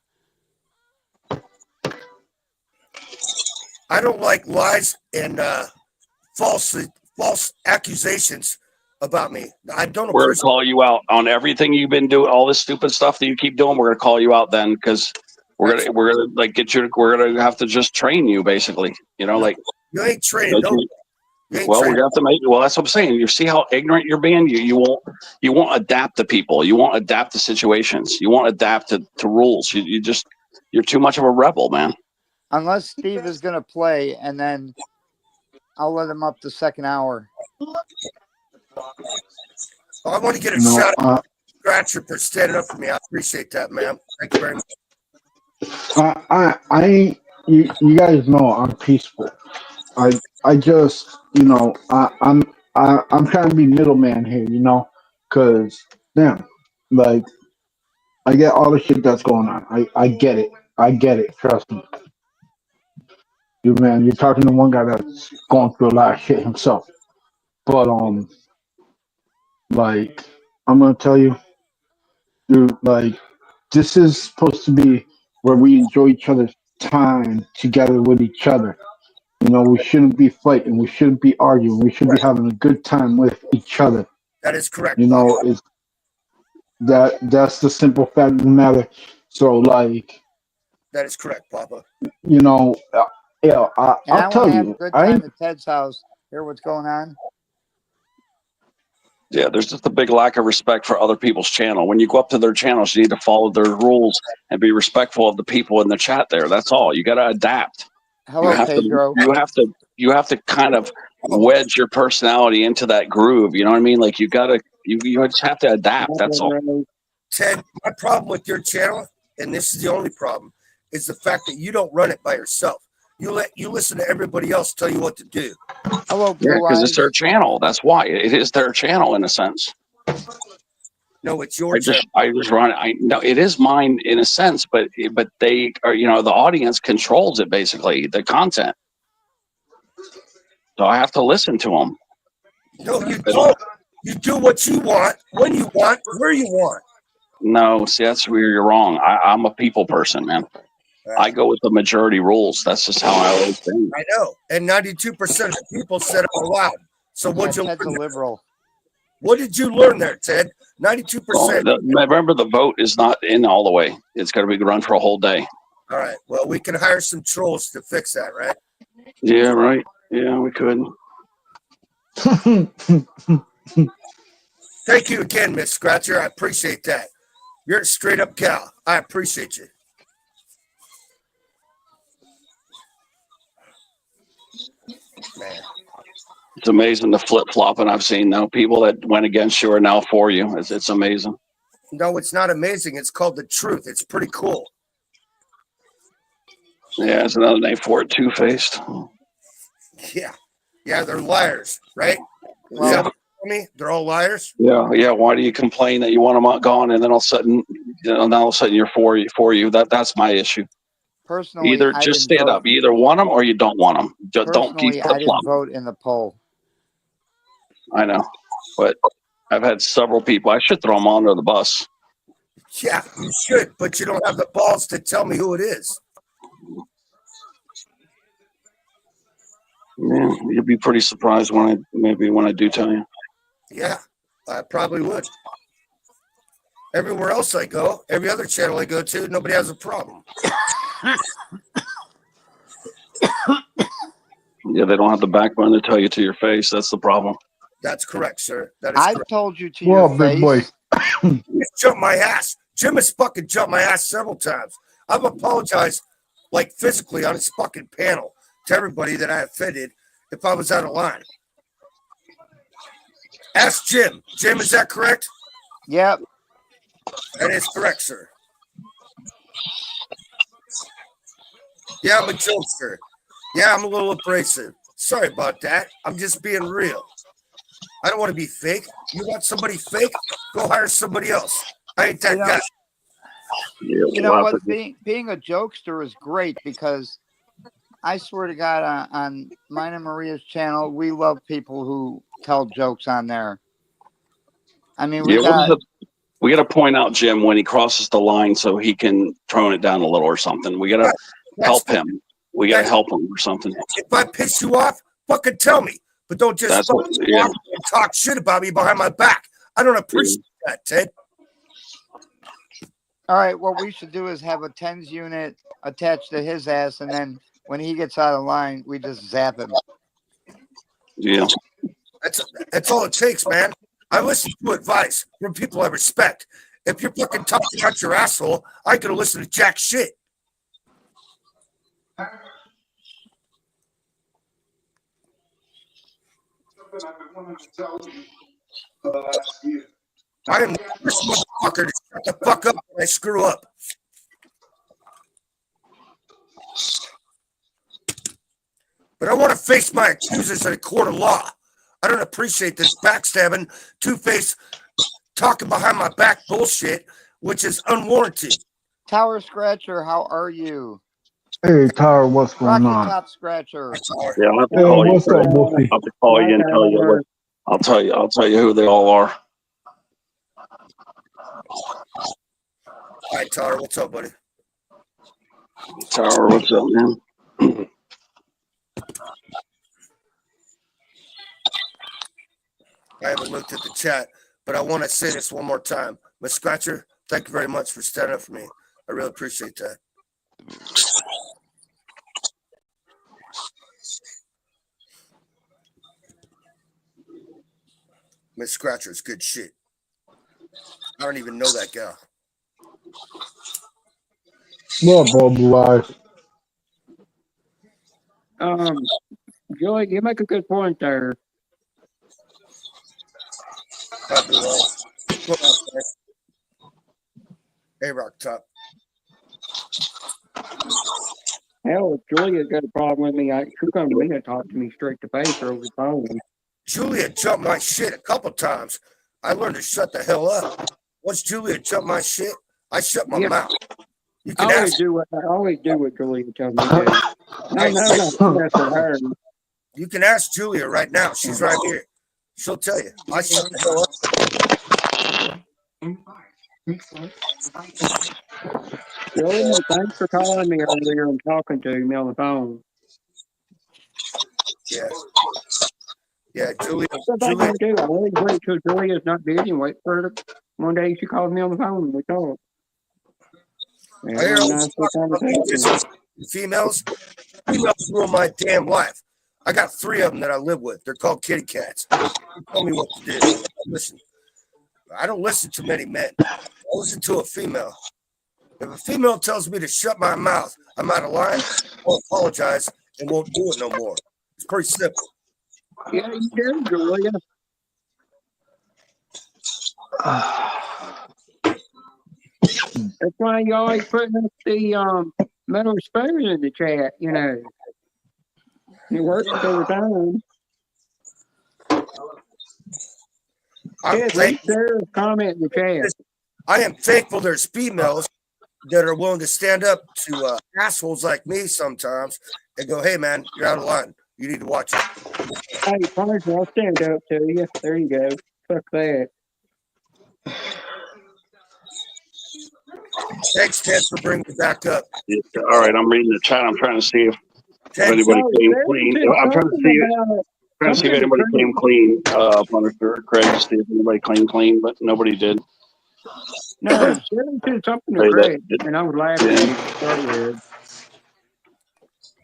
I don't like lies and false accusations about me. I don't. We're going to call you out on everything you've been doing, all this stupid stuff that you keep doing. We're going to call you out then, because we're gonna like get you. We're gonna have to just train you, basically. You know, like you ain't training. Well, we're gonna have to make. Well, that's what I'm saying. You see how ignorant you're being. You won't adapt to people. You won't adapt to situations. You won't adapt to rules. You're too much of a rebel, man. Unless Steve is going to play, and then I'll let him up the second hour. I want to get a No, shout out to Scratcher for standing up for me. I appreciate that, ma'am. Thank you very much. you guys know I'm peaceful. I just, I'm trying to be middleman here, because damn, like I get all the shit that's going on. I get it. I get it. Trust me. You're talking to one guy that's going through a lot of shit himself. But like I'm gonna tell you, dude, like this is supposed to be where we enjoy each other's time together with each other. We shouldn't be fighting. We shouldn't be arguing. We should be having a good time with each other. That is correct. It's that's the simple fact of the matter. So like, that is correct, Papa. I'll tell have a you. good time at Ted's house. Hear what's going on? Yeah, there's just a big lack of respect for other people's channel. When you go up to their channels, you need to follow their rules and be respectful of the people in the chat there. That's all. You got to adapt. Hello, Pedro. You have to kind of wedge your personality into that groove. You know what I mean? Like you just have to adapt. That's all. Ted, my problem with your channel, and this is the only problem, is the fact that you don't run it by yourself. You listen to everybody else tell you what to do. Hello, yeah, because it's their channel. That's why it is their channel in a sense. No, it's your channel. I just run it. No, it is mine in a sense, but they are, the audience controls it basically, the content. So I have to listen to them. No, you don't. You do what you want, when you want, where you want. No, see, that's where you're wrong. I'm a people person, man. I go with the majority rules. That's just how I always think. I know. And 92% of the people said it allowed. So what'd you learn? Ted's a liberal. What did you learn there, Ted? 92%. Remember, the vote is not in all the way. It's going to be run for a whole day. All right. Well, we can hire some trolls to fix that, right? Yeah, right. Yeah, we could. Thank you again, Miss Scratcher. I appreciate that. You're a straight up gal. I appreciate you. Man. It's amazing the flip flopping I've seen now. People that went against you are now for you. It's amazing. No, it's not amazing. It's called the truth. It's pretty cool. Yeah, it's another name for it. Two-faced. Yeah, they're liars, right? Well, they're all liars. Yeah. Why do you complain that you want them gone, and then all of a sudden, you're for you? That's my issue. Personally, either just stand up. You either want them or you don't want them. Just don't keep I didn't flip-flopping. vote in the poll. I know, but I've had several people. I should throw them under the bus. Yeah, you should, but you don't have the balls to tell me who it is. Yeah, you'd be pretty surprised when I do tell you. Yeah, I probably would. Everywhere else I go, every other channel I go to, nobody has a problem. Yeah, they don't have the backbone to tell you to your face. That's the problem. That's correct, sir. That is I've correct. told you to your big boy. face. You jumped my ass. Jim has fucking jumped my ass several times. I've apologized, like physically on his fucking panel, to everybody that I offended if I was out of line. Ask Jim. Jim, is that correct? Yep. That is correct, sir. Yeah, I'm a jokester. Yeah, I'm a little abrasive. Sorry about that. I'm just being real. I don't want to be fake. You want somebody fake? Go hire somebody else. I ain't that guy. Yeah, You know what? Being a jokester is great because I swear to God, on mine and Maria's channel, we love people who tell jokes on there. I mean, we got to point out Jim when he crosses the line so he can tone it down a little or something. We got to help him. We got to help him or something. If I piss you off, fucking tell me. But don't just talk shit about me behind my back. I don't appreciate that, Ted. All right, what we should do is have a TENS unit attached to his ass, and then when he gets out of line, we just zap him. Yeah. That's all it takes, man. I listen to advice from people I respect. If you're fucking talking about your asshole, I could listen to jack shit. I am the first motherfucker to shut the fuck up when I screw up. But I want to face my accusers in a court of law. I don't appreciate this backstabbing, two-faced, talking behind my back bullshit, which is unwarranted. Tower Scratcher, how are you? Hey, Tyler, what's going Rocky on? Top Scratcher. Yeah, I'll have to Hey, call you. what's up, Fred. Wolfie? I'll have to call you and tell you. What, I'll tell you who they all are. All right, Tyler, what's up, buddy? Tower, what's up, man? I haven't looked at the chat, but I want to say this one more time. Miss Scratcher, thank you very much for standing up for me. I really appreciate that. Miss Scratcher is good shit. I don't even know that gal. What, bro, Blue Eyes? Joey, you make a good point there. Hey, Rock Top. Hell, if Julia's got a problem with me, she'll come to me and talk to me straight to face or over the phone. Julia jumped my shit a couple times. I learned to shut the hell up. Once Julia jumped my shit, I shut my mouth. You can I ask. always do what Julia tells me to do. No, that's for her. You can ask Julia right now. She's right here. She'll tell you. I shut the hell up. Julia, thanks for calling me earlier and talking to me on the phone. Yeah. Yeah, Julia. What am I going to do? I always wait till Julia's not busy and wait for her. One day she called me on the phone and we talked. I hear all this talk about females. Females rule my damn life. I got 3 of them that I live with. They're called kitty cats. They tell me what to do. Listen, I don't listen to many men. I listen to a female. If a female tells me to shut my mouth, I'm out of line. I'll apologize and won't do it no more. It's pretty simple. Yeah, you do, Julia. That's why you always putting up the metal spoon in the chat, you know. It works every time. Comment in the chat. I am thankful there's females that are willing to stand up to assholes like me sometimes and go, hey, man, you're out of line. You need to watch it. Hey, Punisher, I'll stand up to you. There you go. Fuck that. Thanks, Ted, for bringing me back up. Yeah, all right, I'm reading the chat. I'm trying to see if anybody came clean. I'm trying to see if anybody came clean. Punisher, Craig, to see if anybody came clean, but nobody did. No, Jerry did something to Craig, and I was laughing at him.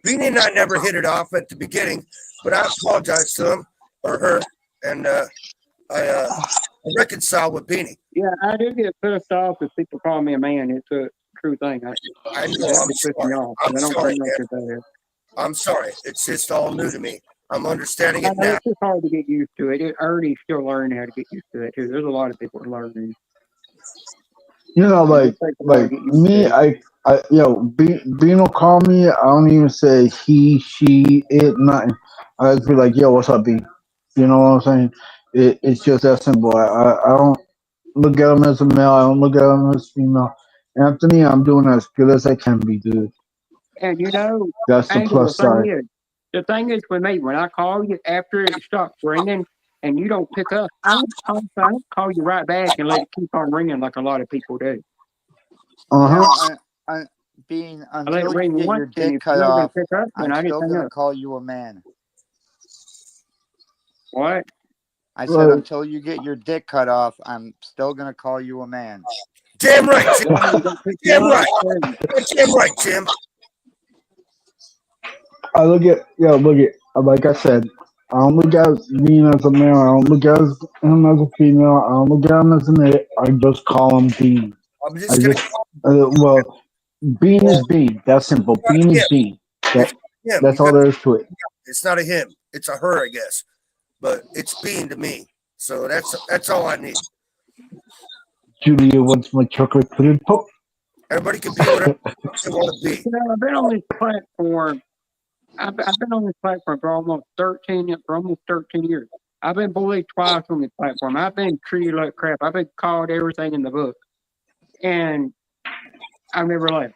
Beanie and I never hit it off at the beginning, but I apologize to him or her, and I reconcile with Beanie. Yeah, I do get pissed off if people call me a man. It's a true thing. I know. I'm sorry. It's just all new to me. I'm understanding it now. It's just hard to get used to it. Ernie's still learning how to get used to it too. There's a lot of people learning. You know, like me, Bean will call me. I don't even say he, she, it, nothing. I just be like, yo, what's up, Bean? You know what I'm saying? It's just that simple. I don't look at him as a male. I don't look at him as female. Anthony, I'm doing as good as I can be, dude. And you know, that's the plus side. The thing is with me, when I call you after it stops ringing and you don't pick up, I don't call you right back and let it keep on ringing like a lot of people do. Being until you get your dick cut off, I'm still going to call you a man. What? I said until you get your dick cut off, I'm still going to call you a man. Damn right, Jim. Damn right. Damn right, Jim. I look at, like I said, I don't look at Bean as a male. I don't look at him as a female. I don't look at him as an it. I just call him Bean. Bean is Bean. That's simple. Bean is Bean. That's all there is to it. It's not a him. It's a her, I guess. but it's being to me. So that's all I need. Julia wants my chocolate pudding pop. Everybody can be whatever they want to be. You know, I've been on this platform. I've been on this platform for almost 13 years. I've been bullied twice on this platform. I've been treated like crap. I've been called everything in the book, and I've never left.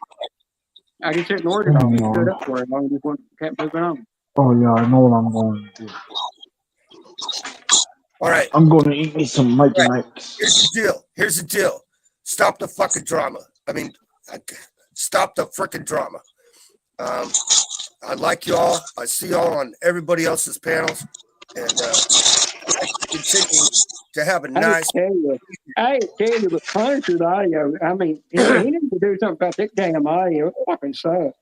I just ignored it all. Oh, Stood no. up for it. I just kept moving on. Oh yeah, I know what I'm going to do. All right. I'm going to eat me some Mikey Right. Nikes. Here's the deal. Stop the fucking drama. I mean, stop the freaking drama. I like y'all. I see y'all on everybody else's panels, and continue to have a nice. I tell you, but Punisher's audio. I mean, he needs to do something about that damn audio. It fucking sucks.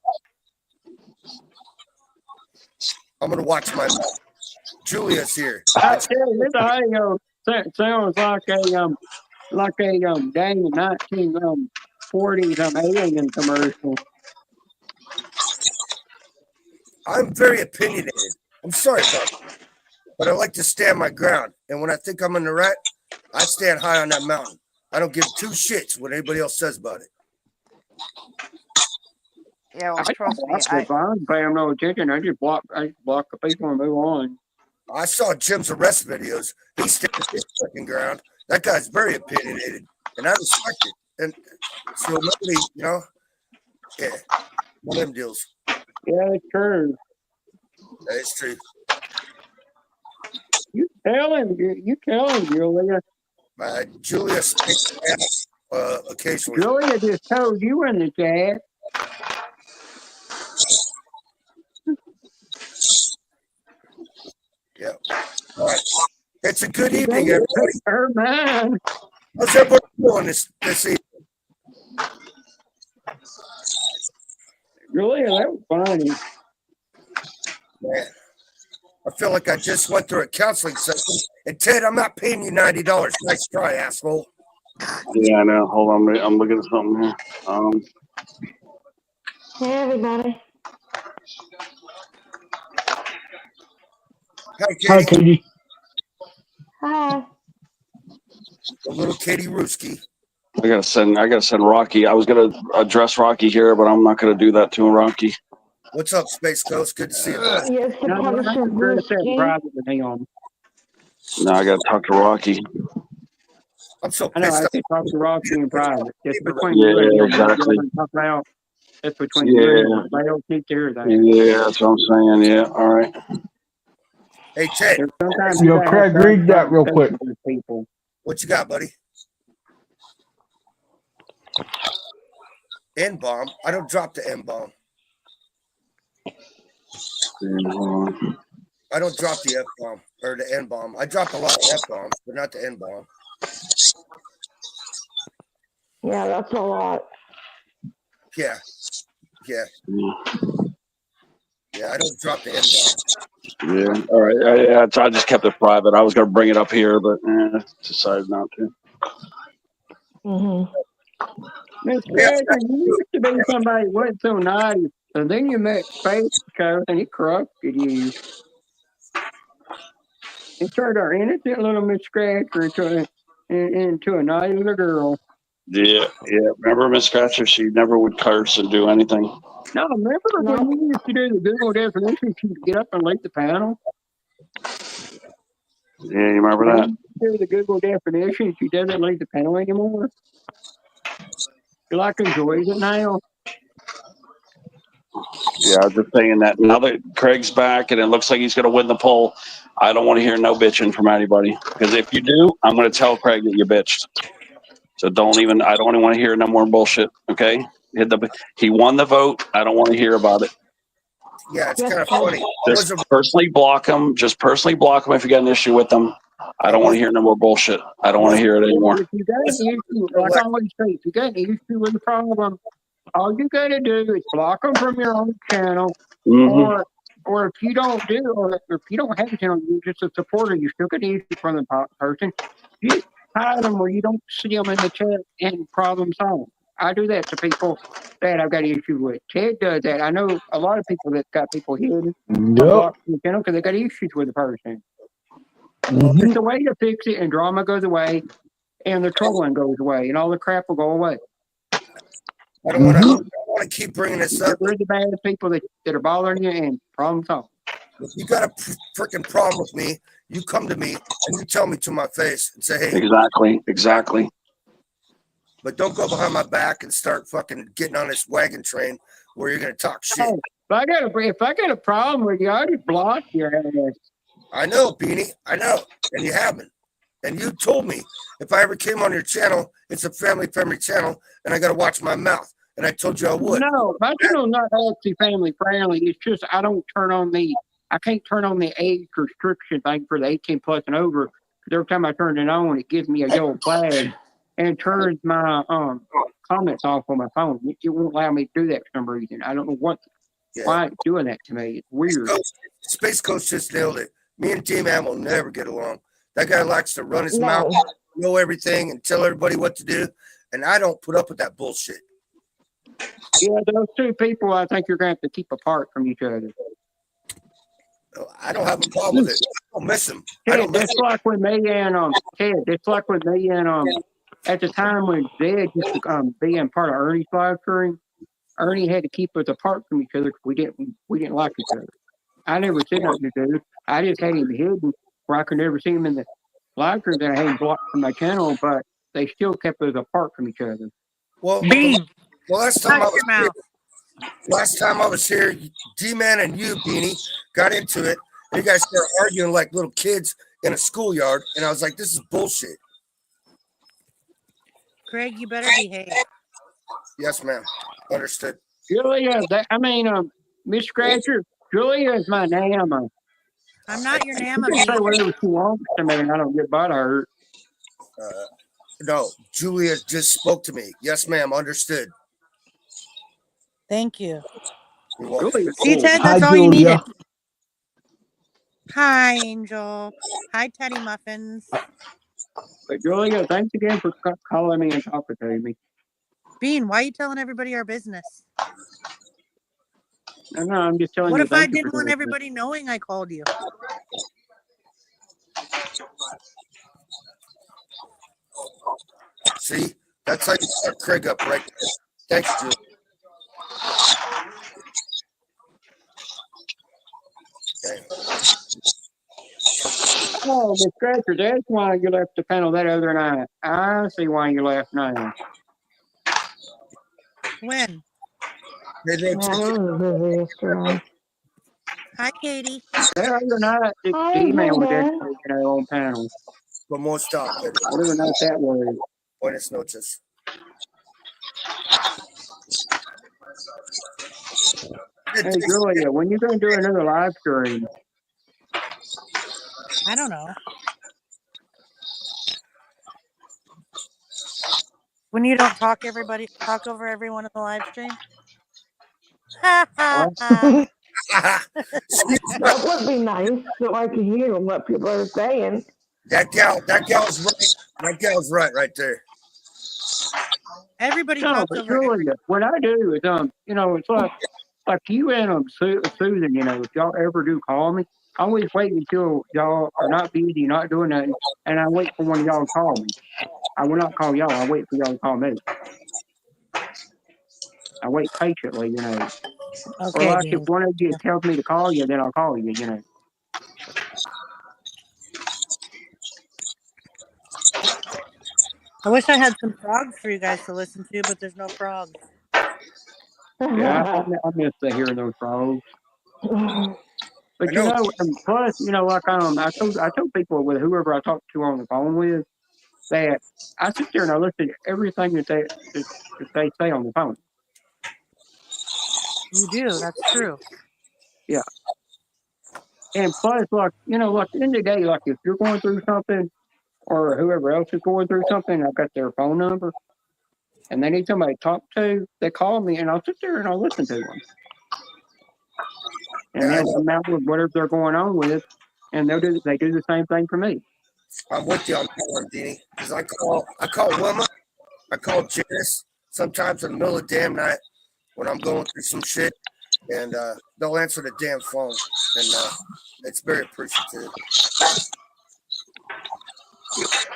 I'm gonna watch my mouth. Julia's here. I tell you, this audio sounds like a dang 1940s alien commercial. I'm very opinionated. I'm sorry about that, but I like to stand my ground. And when I think I'm in the right, I stand high on that mountain. I don't give two shits what anybody else says about it. Yeah, well, trust me. If I'm paying no attention, I just block the people and move on. I saw Jim's arrest videos. He stands his fucking ground. That guy's very opinionated, and I respect it. And so nobody, yeah, one of them deals. Yeah, it's true. That is true. You tell him, Julia. Julia speaks occasionally. Julia just told you in the chat. Yeah. All right. It's a good evening, everybody. Her man. How's everybody doing this evening? Julia, that was funny. Man, I feel like I just went through a counseling session. And Ted, I'm not paying you $90. Nice try, asshole. Yeah, I know. Hold on, I'm looking at something here. Hey, everybody. Hi, Katie. Hi, Katie. Hi. The little Katie Ruski. I gotta send Rocky. I was gonna address Rocky here, but I'm not gonna do that to Rocky. What's up, Space Coast? Good to see you. Yes, the No, Punisher I'm Brewski. private with him. Now I gotta talk to Rocky. I'm so I know, pissed I off. can talk to Rocky in private. It's between Yeah, you and him. exactly. It's between you and him. They don't keep to hear that. Yeah, that's what I'm saying. Yeah, all right. Hey, Ted. Sometimes Yo, Craig, read that real quick. People. What you got, buddy? N-bomb. I don't drop the N-bomb. I don't drop the F-bomb or the N-bomb. I drop a lot of F-bombs, but not the N-bomb. Yeah, that's a lot. Yeah. Yeah, I don't drop the N-bomb. Yeah, all right. I just kept it private. I was gonna bring it up here, but decided not to. Miss Gretchen, you used to be somebody who wasn't so nice, and then you met Space Coast and he corrupted you. He turned our innocent little Miss Scratcher into a nice little girl. Yeah. Remember Miss Scratcher? She never would curse and do anything. No, remember when you used to do the Google definition, she'd get up and leave the panel? Yeah, you remember that? Do the Google definition, she doesn't leave the panel anymore. She like enjoys it now. Yeah, I was just saying that now that Craig's back and it looks like he's going to win the poll, I don't want to hear no bitching from anybody. Because if you do, I'm going to tell Craig that you bitched. So I don't even want to hear no more bullshit. Okay? He won the vote. I don't want to hear about it. Yeah, it's kind of funny. Just personally block him. Just personally block him if you got an issue with them. I don't want to hear no more bullshit. I don't want to hear it anymore. If you got an issue, like I always say, if you got an issue with the problem, all you got to do is block them from your own channel, or if you don't or if you don't have a channel, you're just a supporter. You still get an issue from the person. You hide them where you don't see them in the chat and problem solve. I do that to people that I've got an issue with. Ted does that. I know a lot of people that got people hidden Yep. because they got issues with the person. Mhm. It's a way to fix it, and drama goes away, and the trolling goes away, and all the crap will go away. I don't want to keep bringing this Get up. rid of the bad people that are bothering you, and problem solved. If you got a freaking problem with me, you come to me and you tell me to my face and say, hey, Exactly. but don't go behind my back and start fucking getting on this wagon train where you're going to talk shit. Hey, if I got a problem with you, I just block your ass. I know, Beanie. I know. And you haven't. And you told me if I ever came on your channel, it's a family-friendly channel, and I got to watch my mouth. And I told you I would. No, my channel's not actually family friendly. It's just I can't turn on the age restriction thing for the 18 plus and over. Because every time I turn it on, it gives me a yellow flag and turns my comments off on my phone. It won't allow me to do that for some reason. I don't know why it's doing that to me. It's weird. Space Coast just nailed it. Me and D-Man will never get along. That guy likes to run his No. mouth, know everything, and tell everybody what to do. And I don't put up with that bullshit. Yeah, those two people I think you're going to have to keep apart from each other. I don't have a problem with it. I don't miss him. I Ted, don't miss that's him. like with me and at the time when Zed used to being part of Ernie's live stream, Ernie had to keep us apart from each other because we didn't like each other. I never said nothing to do. I just had him hidden where I could never see him in the live stream that I had him blocked from my channel, but they still kept us apart from each other. Well, Bean, last shut time I your was here, mouth. D-Man and you, Beanie, got into it. And you guys started arguing like little kids in a schoolyard. And I was like, this is bullshit. Craig, you better behave. Yes, ma'am. Understood. Julia, Miss Scratcher, Julia is my Nama. I'm not your She Nama, can say Bean. whatever she wants to me, and I don't get butt hurt. No, Julia just spoke to me. Yes, ma'am. Understood. Thank you. You're welcome. Julia's See, cool. Ted, Hi, that's all you Julia. needed. Hi, Angel. Hi, Teddy Muffins. But Julia, thanks again for calling me and talking to me. Bean, why are you telling everybody our business? No, I'm just telling What you. if I Thank you for didn't want doing this. everybody knowing I called you? See, that's how you start Craig up right there. Thanks, Julia. Okay. Oh, Miss Scratcher, that's why you left the panel that other night. I see why you left now. When? Hey, Yeah, I was busy yesterday. Hi, Katie. That other night, the Hi, email was Brenda. actually on panel. ¿Cómo está? Whatever night that was. Buenas noches. Hey, Julia, when you going to do another live stream? I don't know. When you don't talk over everyone in the live stream? Ha ha ha. That would be nice so I can hear what people are saying. That gal's right. That gal's right there. Everybody No, talks but over everyone. Julia, what I do is, it's like you and Susan, if y'all ever do call me, I always wait until y'all are not busy, not doing nothing, and I wait for one of y'all to call me. I will not call y'all. I wait for y'all to call me. I wait patiently, Or Okay, like Bean. if one of you tells me to call you, then I'll call you, I wish I had some frogs for you guys to listen to, but there's no frogs. Yeah, I miss hearing those frogs. But plus, I told people with whoever I talk to on the phone with that I sit there and I listen to everything that they say on the phone. You do. That's true. Yeah. And plus, at the end of the day, if you're going through something or whoever else is going through something, I've got their phone number and they need somebody to talk to, they call me and I'll sit there and I'll listen to them. And they'll come out with whatever they're going on with, and they do the same thing for me. I'm with you on that one, Deanie. Because I call Wilma, I call Janice sometimes in the middle of the damn night when I'm going through some shit, and they'll answer the damn phone, and it's very appreciative.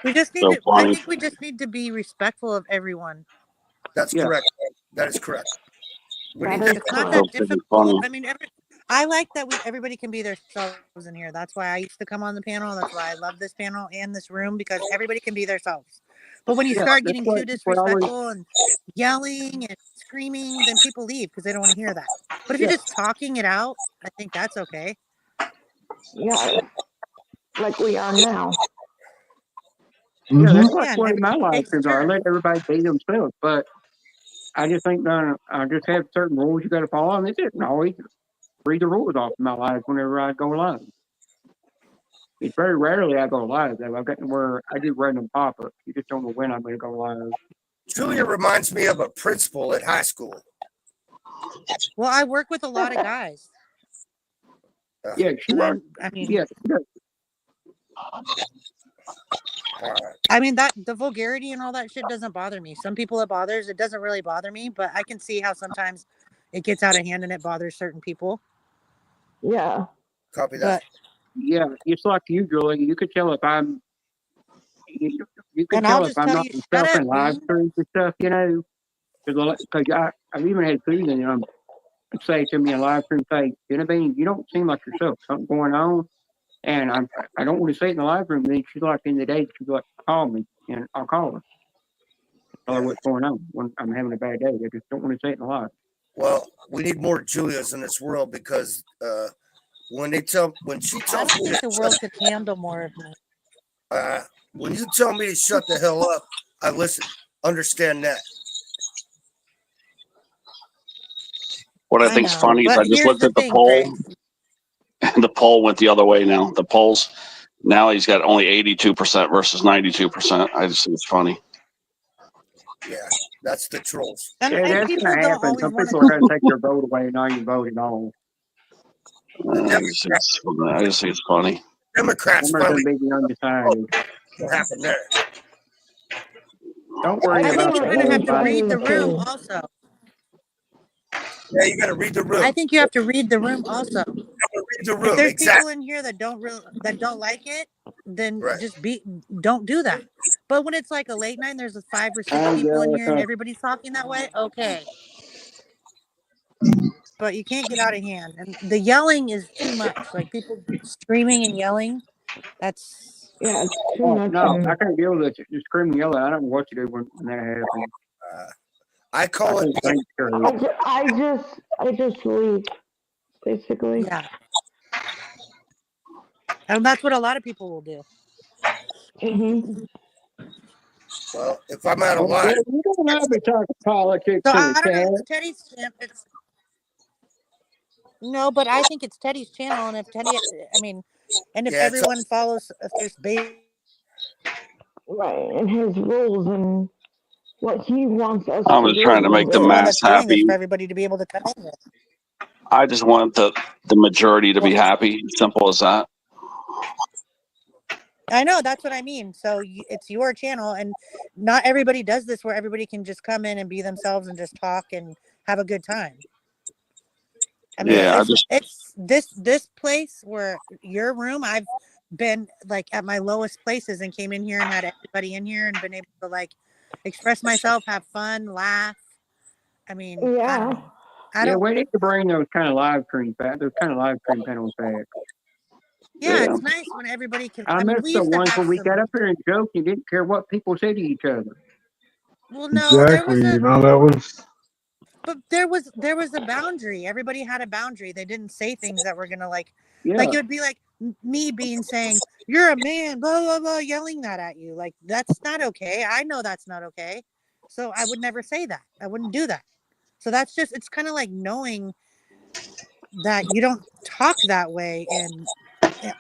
We just need So to. I funny. think we just need to be respectful of everyone. That's Yeah. correct. That is correct. We That need is to It's not So that freaking difficult. funny. I mean, I like that everybody can be themselves in here. That's why I used to come on the panel. That's why I love this panel and this room, because everybody can be themselves. But when you Yeah, start that's getting what too that's what I always. disrespectful and yelling and screaming, then people leave because they don't want to hear that. But if you're Yeah. just talking it out, I think that's okay. Yeah, like we are now. Yeah, Mm-hmm. that's Yeah, like and what my everybody live takes a streams are. I turn. let everybody be themselves, but I just think I just have certain rules you got to follow, and that's it. And I always read the rules off my live whenever I go live. It's very rarely I go live, though. I've gotten where I do random pop-ups. You just don't know when I'm going to go live. Julia reminds me of a principal at high school. Well, I work with a lot of guys. Yeah, she And works. I mean, Yeah, she does. I mean that the vulgarity and all that shit doesn't bother me. Some people it bothers. It doesn't really bother me, but I can see how sometimes it gets out of hand and it bothers certain people. Yeah. Copy that. But Yeah, it's like you, Julie. You could tell if I'm. You could and I'll tell if just I'm tell not you, shut myself up, in live Bean. streams and stuff, you know. Because I've even had Susan say to me in live stream, say, Bean, you don't seem like yourself. Something going on. And I don't want to say it in the live room. Then she's like, in the day, she's like, call me, and I'll call her. Tell her what's going on when I'm having a bad day. I just don't want to say it in the live. Well, we need more Julias in this world because when she I tells don't me think the world to could handle more of me. when you tell me to shut the hell up, I listen. Understand that. What I I think's know, funny is but I just here's looked the at the thing, poll, Greg. and the poll went the other way now. The polls now he's got only 82% versus 92%. I just think it's funny. Yeah, that's the trolls. And, Yeah, and that's people going to don't happen. always Some want people are going to to. take your vote away, and now you vote at all. I just think it's funny. Democrats Some are going finally to be the undecided. what happened there. Don't worry I think about you the kind of whole have to Biden. read the room too. also. Yeah, you got to read the room. I think you have to read the room also. Read the If room, there's exactly. people in here that don't like it, then Right. just don't do that. But when it's like a late night and there's 5 or 6 I people in yell here and at everybody's talking that way, okay. But you can't get out of hand. And the yelling is too much. Like people screaming and yelling, that's Yeah, it's too Oh, much. no, And I can't deal with it. Just scream and yell. I don't know what to do when that happens. I call I it. can't think straight. I just leave, basically. yeah. And that's what a lot of people will do. Mm-hmm. Well, if I'm out of Oh, line, Greg, you don't have to talk politics So to I the don't know. cat. It's Teddy's channel. No, but I think it's Teddy's channel, and if if yeah, it's everyone follows, if there's Right, and his rules and what he wants us I'm to just do. trying to well, make we'll the he's the one do. mass that's doing this happy. for everybody to be able to come in with. I just want the majority to be Well, happy. Simple as that. I know that's what I mean. So it's your channel, and not everybody does this where everybody can just come in and be themselves and just talk and have a good time. I mean, Yeah, it's this place where your room. I've been like at my lowest places and came in here and had everybody in here and been able to like express myself, have fun, laugh. I mean, I don't Yeah. know. I Yeah, don't. we need to bring those kind of live stream back. Those kind of live stream panels back. Yeah, Yeah. it's nice when everybody can. I I mean, miss we the used to ones have where we got some. up here and joked and didn't care what people said to each other. Well, no, there was Exactly. a. You know, that was. But there was a boundary. Everybody had a boundary. They didn't say things that were gonna like Yeah. it would be like me being saying you're a man, blah blah blah, yelling that at you. Like that's not okay. I know that's not okay. So I would never say that. I wouldn't do that. So that's just it's kind of like knowing that you don't talk that way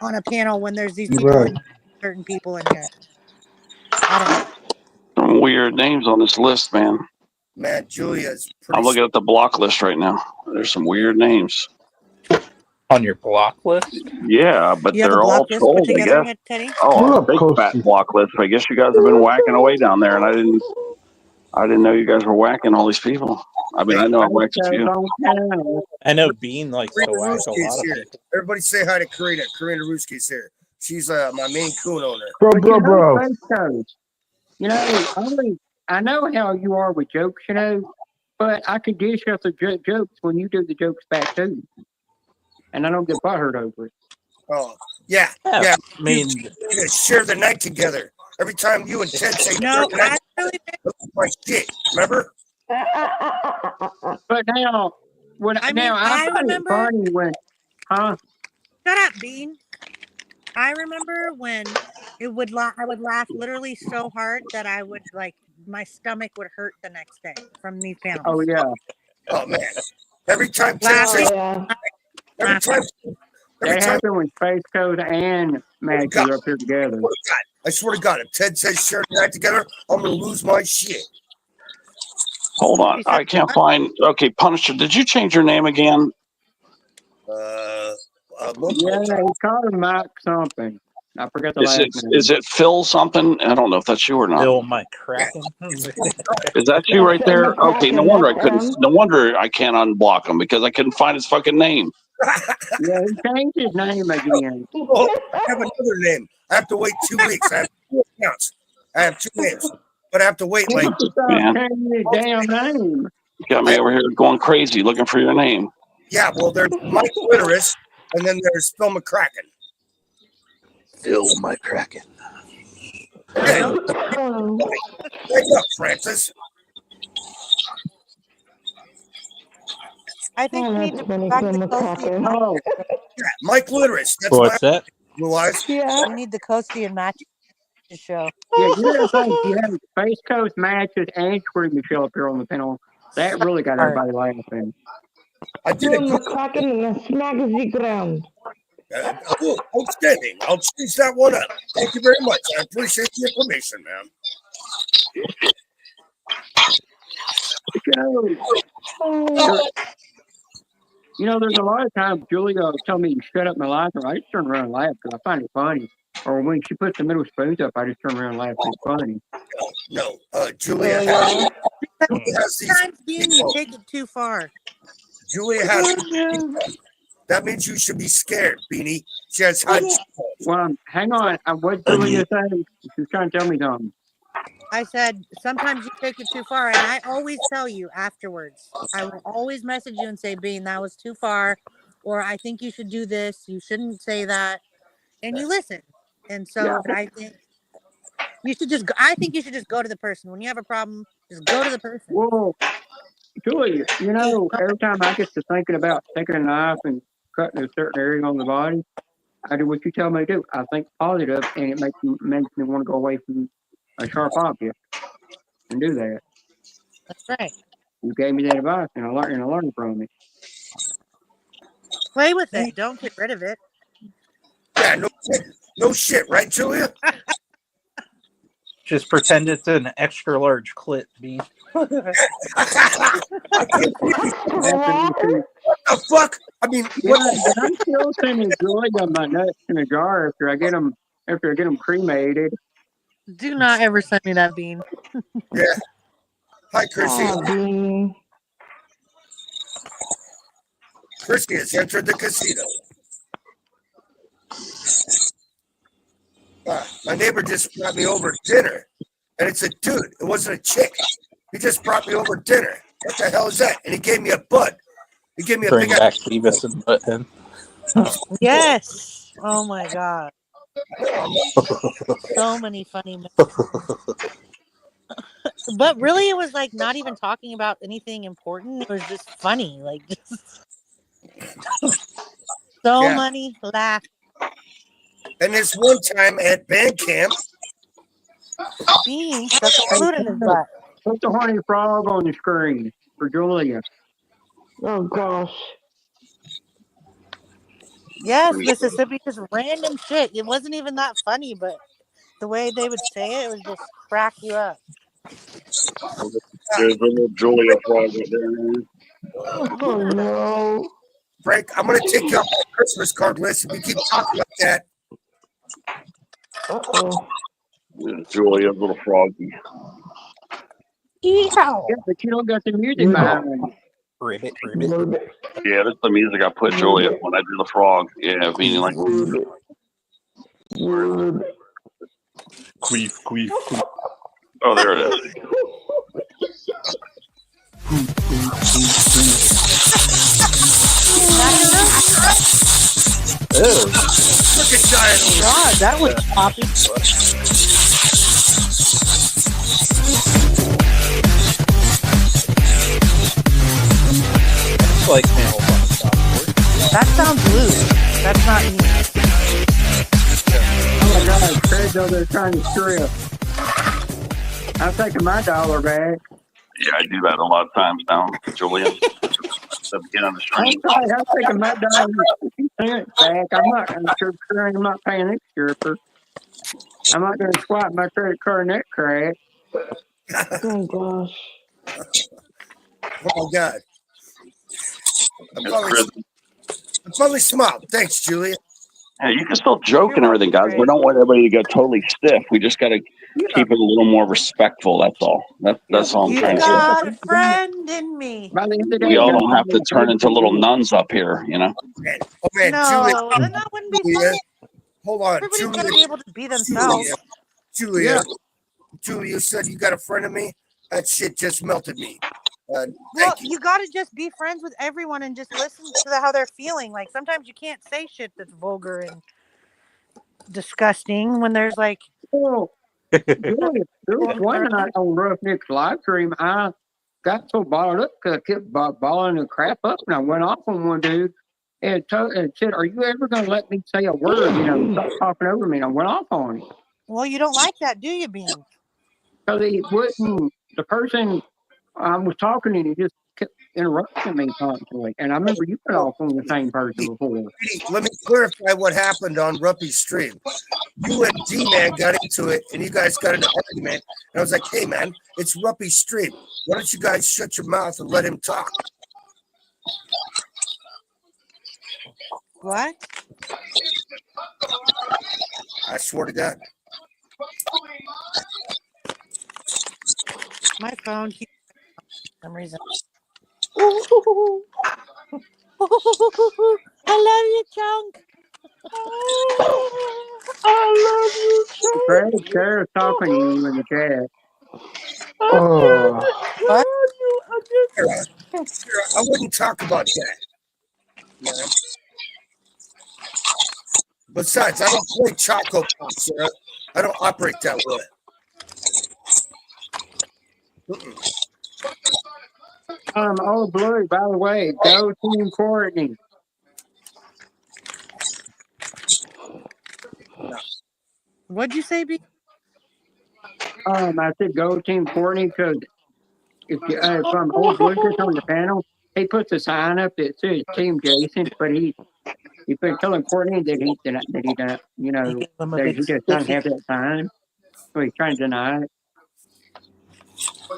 on a panel when there's these people Right. and certain people in here. I don't know. Some weird names on this list, man. man, Julia's pretty. I'm looking at the block list right now. There's some weird names. On your block list? Yeah, but You have a they're all block list put trolls, I together, guess. Teddy? Oh, What a up, big fat Coasty? block list. I guess you guys have been whacking away down there, and I didn't know you guys were whacking all these people. I mean, Hey, I know I I whacked a just few. don't know. I know Bean likes to Karina whack a Ruski's lot of here. people. Everybody say hi to Karina. Karina Ruski's here. She's my Maine Coon owner. Bro, But bro, you know, bro. Space Coast, you know, I know how you are with jokes, you know, but I can dish up the jokes when you do the jokes back too, and I don't get butthurt over it. Oh, yeah. Yeah, Yeah. I mean, You need to share the night together. Every time you and Ted say share No, the night, I really. look at my shit. Remember? But now, I mean, I I find it remember. funny when, huh? Shut up, Bean. I remember when it would I would laugh literally so hard that I would like my stomach would hurt the next day from these Oh panels. yeah. Oh man. Every time Ted Laugh, says, yeah. every laugh. time, every That time. happened when Space Coast and Max God. were up here together. I swear to God, if Ted says share the night together, I'm gonna lose my shit. Hold on. I can't find. Okay, Punisher. Did you change your name again? Yeah, he called him Mike something. I forgot the Is last name. it Phil something? I don't know if that's you or not. Bill my Kraken. Is that you right there? Okay, no wonder I couldn't. No wonder I can't unblock him because I couldn't find his fucking name. Yeah, he changed his name again. Oh, I have another name. I have to wait 2 weeks. I have 2 accounts. I have 2 names, but I have to wait like. Man, Changing his damn name. you got me over here going crazy looking for your name. Yeah, well, there's Mike Litteris, and then there's Phil McCracken. Bill my Kraken. Yeah. Wake up, Francis. I think we need to bring back the Coasty. Oh, Yeah, Mike Litteris. That's What's that? Blue eyes. Yeah. We need the Coasty and Match show. yeah, you know the thing. You have Space Coast matches and Screaming Michelle up here on the panel. That really got everybody laughing. I did a Bill good. McCracken and smack the ground. Oh, outstanding. I'll change that one up. Thank you very much. I appreciate the information, man. You know, there's a lot of times Julia will tell me to shut up my life, and I just turn around and laugh because I find it funny. Or when she puts the middle spoons up, I just turn around and laugh. It's funny. No, Julia has, Julia has these. Sometimes Bean, you take it too far. Julia has. That means you should be scared, Beanie. She has hot. Well, hang on. What Julia saying? She's trying to tell me something. I said, sometimes you take it too far, and I always tell you afterwards. I will always message you and say, Bean, that was too far, or I think you should do this. You shouldn't say that. And you listen. And so I think you should just go, I think you should just go to the person. When you have a problem, just go to the person. Well, Julia, you know, every time I get to thinking about taking a knife and cutting a certain area on the body, I do what you tell me to do. I think positive, and it makes me want to go away from a sharp object and do that. That's right. You gave me that advice, and I learned from it. Play with it. Don't get rid of it. Yeah, no shit, right, Julia? Just pretend it's an extra large clit, Bean. What the fuck? I mean, I'm still sending Julia my nuts in a jar after I get them cremated. Do not ever send me that, Bean. Yeah. Hi, Chrissy. Oh, Bean. Chrissy has entered the casino. My neighbor just brought me over dinner, and it's a dude. It wasn't a chick. He just brought me over dinner. What the hell is that? And he gave me a bud. He gave me a Bring big back Beavis and Butthead. Yes. Oh my God. So many funny. But really, it was like not even talking about anything important. It was just funny. Like just so many laughs. And this one time at band camp, Bean stuck a flute in his butt. Put the horny frog on the screen for Julia. Oh gosh. Yes, Mississippi, just random shit. It wasn't even that funny, but the way they would say it would just crack you up. There's a little Julia frog right there. Oh no. Frank, I'm going to take you off my Christmas card list if we keep talking like that. Uh-oh. Julia, little froggy. Yeehaw. Yeah, but you don't got the music behind it. Ribbit. Yeah, that's the music I put Julia when I do the frog. Yeah, meaning like. Word. Queef, queef, queef. Oh, there it is. Ew. Look at giant. God, that was poppy. It's like nails on a softboard. That sounds loose. That's not me. Oh my God, Craig's over there trying to strip. I'm taking my $1 back. Yeah, I do that a lot of times now, Julian. So get on the I'm stream. sorry, I'm taking my $1.50 back. I'm not paying this stripper. I'm not going to swipe my credit card in that crack. Oh gosh. Oh my God. I It's Chris. finally smiled. Thanks, Julia. Yeah, you can still joke and everything, guys. We don't want everybody to go totally stiff. We just got to keep it a little more respectful. That's all. That's all I'm You trying to say. got a friend in me. By the end of the day, We all don't have to turn into little nuns up here, you know. Oh man, No, then that wouldn't be Julia. fun. Hold on, Everybody's Julia. got to be able to be themselves. Julia, you said you got a friend of me. That shit just melted me. Well, you got to just be friends with everyone and just listen to how they're feeling. Like sometimes you can't say shit that's vulgar and disgusting when there's like. Oh, there was one night on Roughneck's live stream, I got so balled up because I kept balling the crap up, and I went off on one dude and said, "Are you ever going to let me say a word? You know, stop talking over me." And I went off on him. Well, you don't like that, do you, Bean? Because he wouldn't. The person I was talking to, he just kept interrupting me constantly. And I remember you went off on the same person before. Let me clarify what happened on Ruppy's stream. You and D-Man got into it, and you guys got into argument. And I was like, hey, man, it's Ruppy's stream. Why don't you guys shut your mouth and let him talk? What? I swear to God. My phone keeps for some reason. I love you, Chunk. I love you, Chunk. Sarah's talking to you in the chat. What? Sarah, I wouldn't talk about that. Man. Besides, I don't play Choco Pop, Sarah. I don't operate that way. Oh, Blue, by the way, go Team Courtney. What'd you say, B? I said go Team Courtney because if from old Lucas on the panel, he puts a sign up that says Team Jason, but he's been telling Courtney that he just doesn't have that sign, so he's trying to deny it.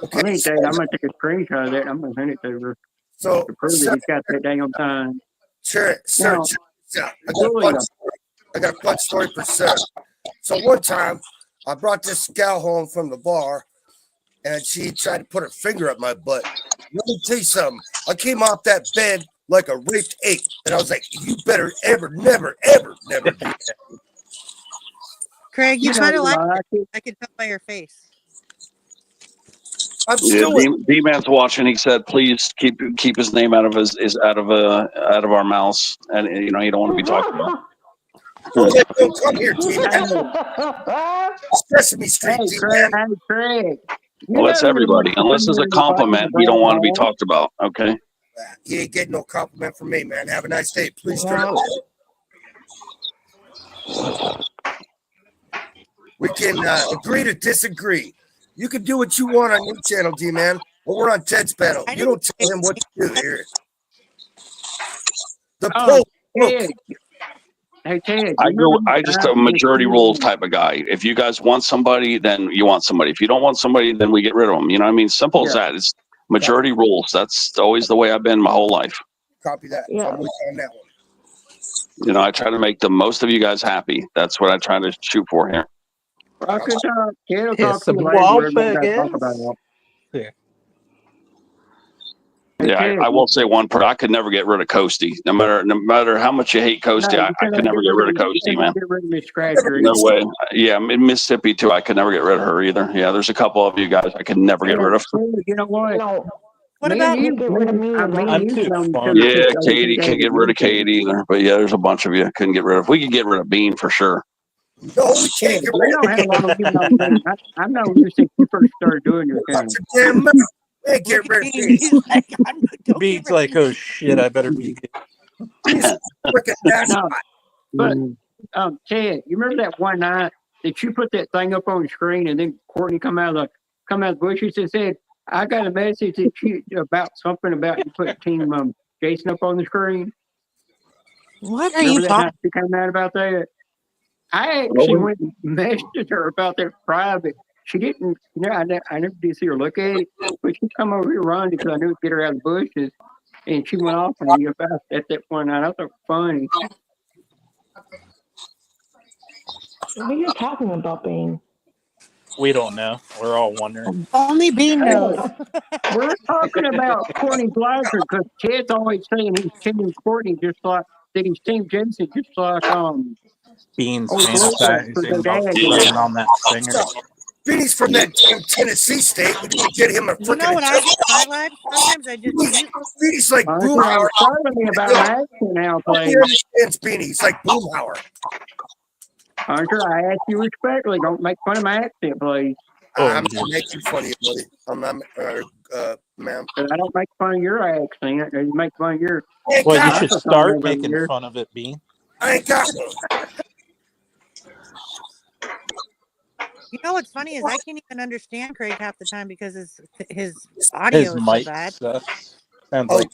Okay, I'm gonna take a screenshot of that. And I'm gonna send it to her so to prove that he's got that damn sign. Sure. Now, I got a fun story for Sarah. So one time, I brought this gal home from the bar, and she tried to put her finger up my butt. Let me tell you something. I came off that bed like a raped ape, and I was like, "You better never do that." Craig, you You kind know, of like like it. I can tell by your face. I'm Yeah, still D-Man's watching. He said, "Please keep his name out of out of our mouths," and you know, you don't want to be talked about. Don't come here, D-Man. Sesame Street, Hey, D-Man. Craig. Well, that's everybody. Unless it's a compliment, you don't want to be talked about. Okay. You ain't getting no compliment from me, man. Have a nice day. Please turn it. We can agree to disagree. You can do what you want on your channel, D-Man, but we're on Ted's panel. You don't tell him what to do here. The poll. Ted. Hey, Ted. I just a majority rules type of guy. If you guys want somebody, then you want somebody. If you don't want somebody, then we get rid of them. You know what I mean? Simple as that. It's majority rules. That's always the way I've been my whole life. Copy that. Yeah. I'm with you on that one. You know, I try to make the most of you guys happy. That's what I try to shoot for here. Rock and talk. Ted will Here's talk to some you later. We're gonna Wahlburgers. talk about it. Here. Yeah, I will say I could never get rid of Coasty. No matter how much you hate Coasty, No, I could never get rid of Coasty, man. Get rid of Miss Scratcher. No way. Yeah, in Mississippi too. I could never get rid of her either. Yeah, there's a couple of you guys I could never get rid of. You know what? No, What Me about and you, get rid of me me again. and I'm you too found fun. each other Yeah, since Katie I can't get rid of Katie either. But yeah, there's a bunch of you I couldn't get rid of. We could get rid of Bean for sure. No, we can't get We rid know of how long you've known me. I've known you since you first started doing your thing. damn mouth. We can't get rid of me. He's like, I'm not going Beats like, oh shit, I better be. He's a freaking mascot. But Ted, you remember that one night that you put that thing up on the screen, and then Courtney come out of the bushes and said, "I got a message that you about something about you put Team Jason up on the screen." What are Remember you that night talking? she came out about that? I actually went and messaged her about that private. She didn't, I never did see her look at it, but she come over here running because I knew it'd get her out of the bushes, and she went off on you about at that point. I thought it was funny. What are you talking about, Bean? We don't know. We're all wondering. Only Bean knows. We're talking about Courtney Blaser because Ted's always saying he's team Courtney just like that he's team Jensen just like Beans Gordon fantasizing for the about dad. sucking on that singer. Beanie's from that damn Tennessee state. We need to get him a You know freaking what I do in my life? Sometimes I just mute. Beanie's like Arthur, Boomhauer. telling me about my accent now, Nobody please. understands Beanie. He's like Boomhauer. Arthur, I ask you respectfully, don't make fun of my accent, please. I'm not making fun of you, buddy. I'm not, ma'am. But I don't make fun of your accent. You make fun of your. Well, you should microphone start over making here. fun of it, Bean. I ain't got one. You know what's funny is I can't even understand Craig half the time because his audio His is so mic bad. sucks. Sounds like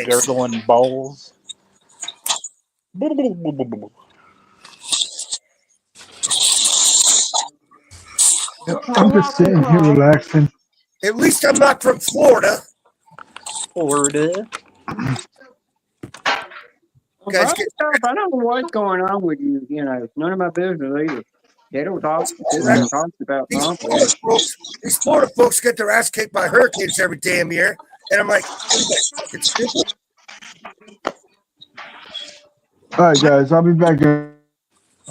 gurgling bowls. I'm just sitting here relaxing. At least I'm not from Florida. Florida. Guys, I don't know what's going on with you. You know, it's none of my business either. They don't talk. They don't talk about something. These Florida folks get their ass kicked by hurricanes every damn year. And I'm like, it's stupid. All right, guys, I'll be back.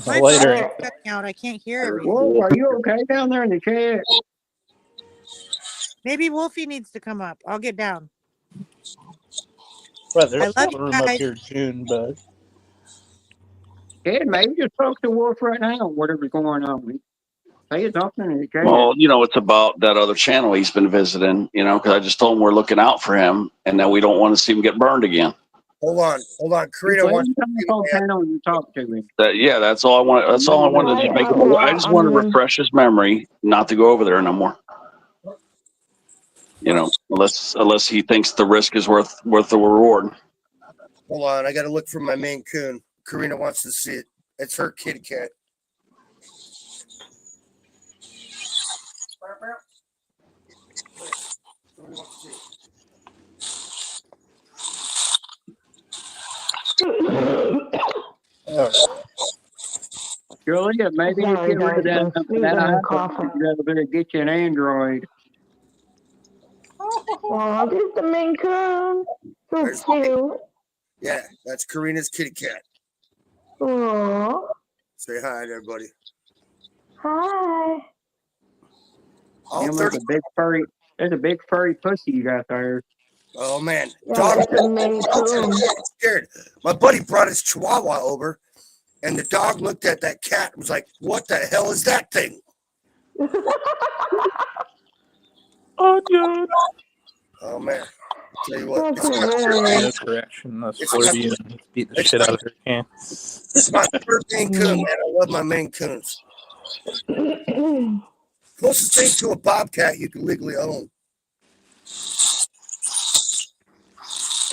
My Later. phone's cutting out. I can't hear everything. Whoa, are you okay down there in the chat? Maybe Wolfie needs to come up. I'll get down. Well, I there's love still you room up guys. here, June, bud. Yeah, maybe just talk to Wolf right now. Whatever's going on. Say something in the chat. Well, it's about that other channel he's been visiting, because I just told him we're looking out for him and that we don't want to see him get burned again. Hold on. Karina wants to talk to him. That's all I want. That's all I wanted to make. I just want to refresh his memory, not to go over there no more. Unless he thinks the risk is worth the reward. Hold on, I got to look for my Maine Coon. Karina wants to see it. It's her kitty cat. Julia, maybe you get rid of that iPhone. You better get you an Android. Oh, there's the Maine Coon. So cute. Yeah, that's Karina's kitty cat. Aww. Say hi to everybody. Hi. And there's a big furry pussy you got there. Oh man, Yeah, dog. that's a Maine Coon. Scared. My buddy brought his Chihuahua over, and the dog looked at that cat and was like, "What the hell is that thing?" Oh, dude. Oh man, tell you what, No correction. That's Floridian. Beat the shit out of her can. It's my third Maine Coon, man. I love my Maine Coons. Closest thing to a bobcat you can legally own.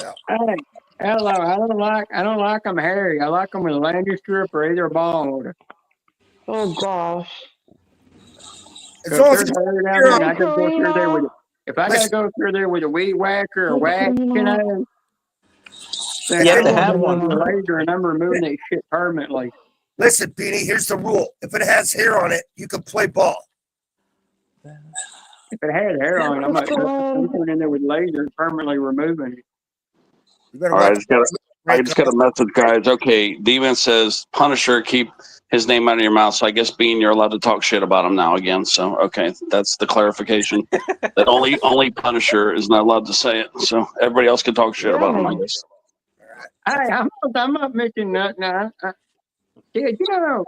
Yeah. Hey, hello. I don't like them hairy. I like them with a landing strip or either bald. Oh gosh. As long as If I gotta go through there with a weed whacker or whack, then You have to have one. with a laser and I'm removing that shit permanently. Listen, Beanie, here's the rule. If it has hair on it, you can play ball. If it had hair on it, I might put something in there with laser permanently removing it. You better All right, watch. I just got a message, guys. Okay, D-Man says Punisher, keep his name out of your mouth. So I guess Bean, you're allowed to talk shit about him now again. So okay, that's the clarification. That only Punisher is not allowed to say it. So everybody else can talk shit about him, I guess. I'm not mentioning nothing. Dude, you know,